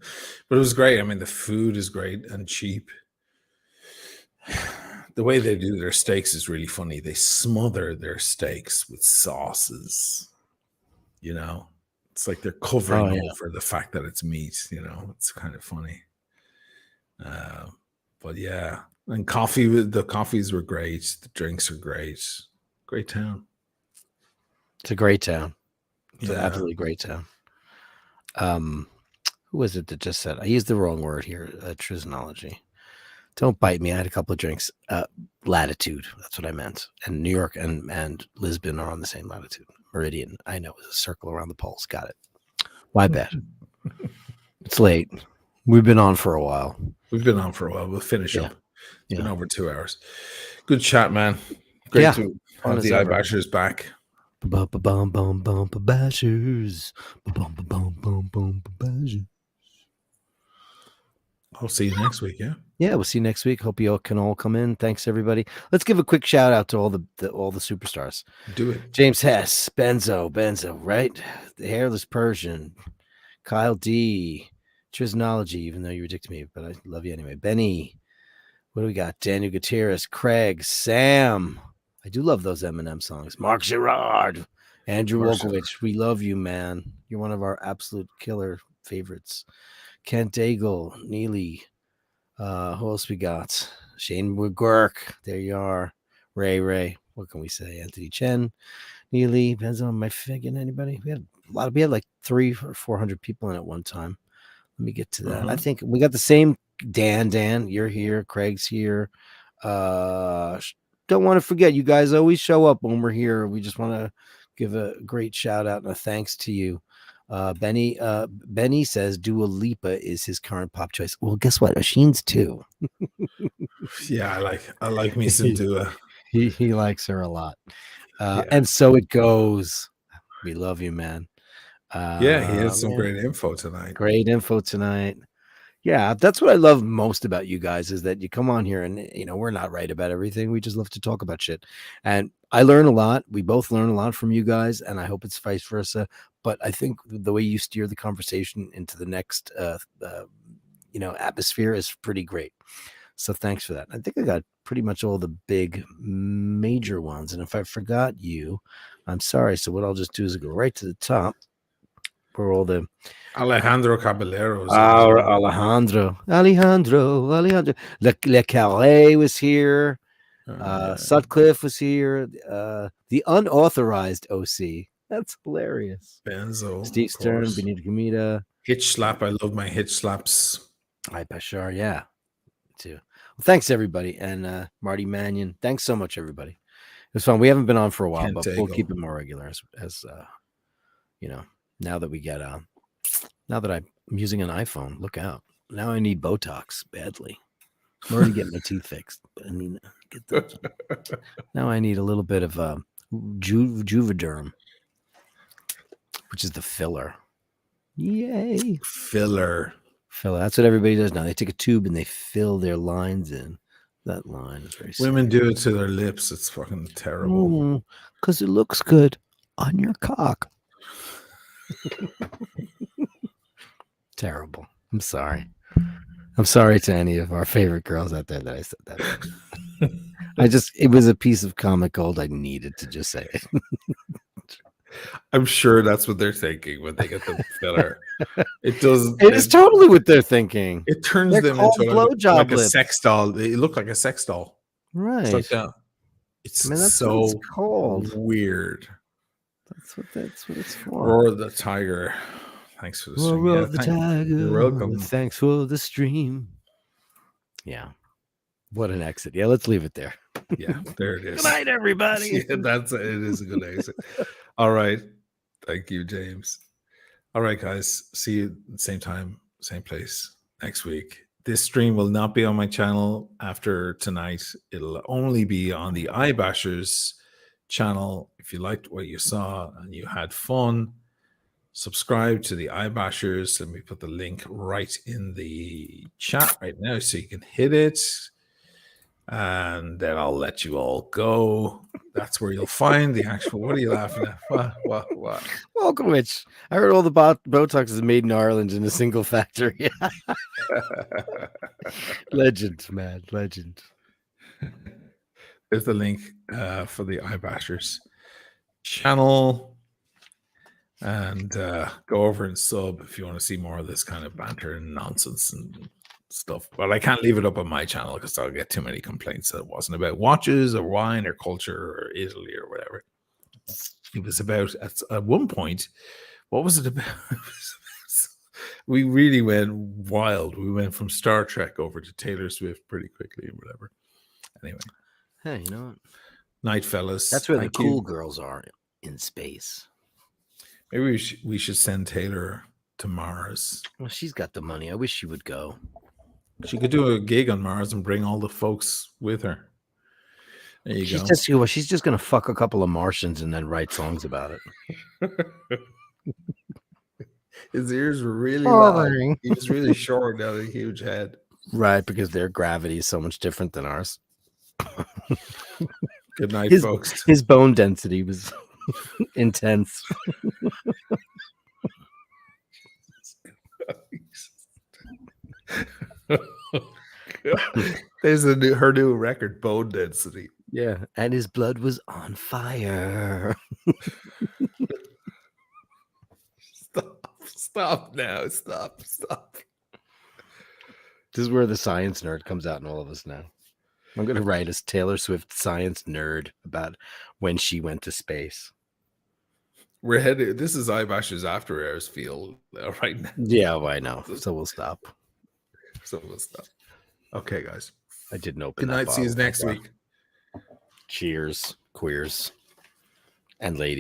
it was great. I mean, the food is great and cheap. The way they do their steaks is really funny. They smother their steaks with sauces. It's like they're covering Oh yeah. over the fact that it's meat. It's kind of funny. But yeah, and the coffees were great. The drinks are great. Great town. It's a great town. It's an Yeah. absolutely great town. Who was it that just said I used the wrong word here? Trisnology. Don't bite me. I had a couple of drinks. Latitude. That's what I meant. And New York and Lisbon are on the same latitude. Meridian. I know. It's a circle around the poles. Got it. My bad. It's late. We've been on for a while. We've been on for a while. We'll finish up. It's been over 2 hours. Good chat, man. Great to have the iBashers back. Bashers. I'll see you next week. Yeah. Yeah, we'll see you next week. Hope you all can all come in. Thanks, everybody. Let's give a quick shout out to all the superstars. Do it. James Hess, Benzo, right? The Hairless Persian, Kyle D, Trisnology, even though you rejected me, but I love you anyway. Benny, what do we got? Daniel Gutierrez, Craig, Sam. I do love those Eminem songs. Mark Girard, Andrew Wolkovich. We love you, man. You're one of our absolute killer favorites. Kent Daigle, Neely. Who else we got? Shane McGurk. There you are. Ray. What can we say? Anthony Chen, Neely, Benzo. Am I forgetting anybody? We had like 300 or 400 people in at one time. Let me get to that. I think we got the same Dan. You're here. Craig's here. Don't want to forget, you guys always show up when we're here. We just want to give a great shout out and a thanks to you. Benny says Dua Lipa is his current pop choice. Well, guess what? Machines too. Yeah, I like me some Dua. He likes her a lot. And so it goes. We love you, man. He has some great info tonight. Yeah, that's what I love most about you guys is that you come on here and we're not right about everything. We just love to talk about shit. And I learn a lot. We both learn a lot from you guys, and I hope it's vice versa. But I think the way you steer the conversation into the next atmosphere is pretty great. So thanks for that. I think I got pretty much all the big major ones. And if I forgot you, I'm sorry. So what I'll just do is go right to the top where all the Alejandro Caballero. Alejandro. Le Carré was here. Sutcliffe was here. The unauthorized OC. That's hilarious. Benzo. Steve Stern, Benito Comida. Hitch slap. I love my hitch slaps. Bashar, yeah. Too. Well, thanks everybody. And Marty Mannion. Thanks so much, everybody. It was fun. We haven't been on for a while, but we'll keep it more regular as now that we get now that I'm using an iPhone, look out. Now I need Botox badly. I'm already getting my teeth fixed. But I mean, now I need a little bit of Juvederm, which is the filler. Yay. Filler. That's what everybody does now. They take a tube and they fill their lines in. That line is very Women do it to their lips. It's fucking terrible. Because it looks good on your cock. Terrible. I'm sorry. I'm sorry to any of our favorite girls out there that I said that. It was a piece of comic gold. I needed to just say it. I'm sure that's what they're thinking when they get the filler. It is totally what they're thinking. It turns them into like a sex doll. They look like a sex doll. Right. It's like that. That's so what it's called. Weird. That's what it's for. Roar the tiger. Thanks for the stream. Roar the tiger. You're welcome. Thanks for the stream. Yeah. What an exit. Yeah, let's leave it there. Yeah, there it is. Good night, everybody. Yeah, it is a good exit. All right. Thank you, James. All right, guys. See you at the same time, same place next week. This stream will not be on my channel after tonight. It'll only be on the iBashers channel. If you liked what you saw and you had fun, subscribe to the iBashers. Let me put the link right in the chat right now so you can hit it. And then I'll let you all go. That's where you'll find the actual. What are you laughing at? What? Welcome, I heard all the Botox is made in Ireland in a single factory. Legend, man. Legend. There's the link for the iBashers channel. And go over and sub if you want to see more of this kind of banter and nonsense and stuff. But I can't leave it up on my channel because I'll get too many complaints that it wasn't about watches or wine or culture or Italy or whatever. It was about, at one point, what was it about? We really went wild. We went from Star Trek over to Taylor Swift pretty quickly and whatever. Anyway. Hey, you know what? Night, fellas. That's where the Thank cool you. girls are, in space. Maybe we should send Taylor to Mars. Well, she's got the money. I wish she would go. She could do a gig on Mars and bring all the folks with her. There you go. She's just gonna fuck a couple of Martians and then write songs about it. His ears were really long. He was really short, had a huge head. Right, because their gravity is so much different than ours. Good night, folks. His bone density was intense. There's her new record, Bone Density. Yeah, and his blood was on fire. Stop now. Stop. This is where the science nerd comes out in all of us now. I'm going to write a Taylor Swift science nerd about when she went to space. We're headed. This is iBashers After Hours feel right now. Yeah, well, I know. So we'll stop. Okay, guys. I didn't open Good night. See you next week. Cheers, queers and ladies.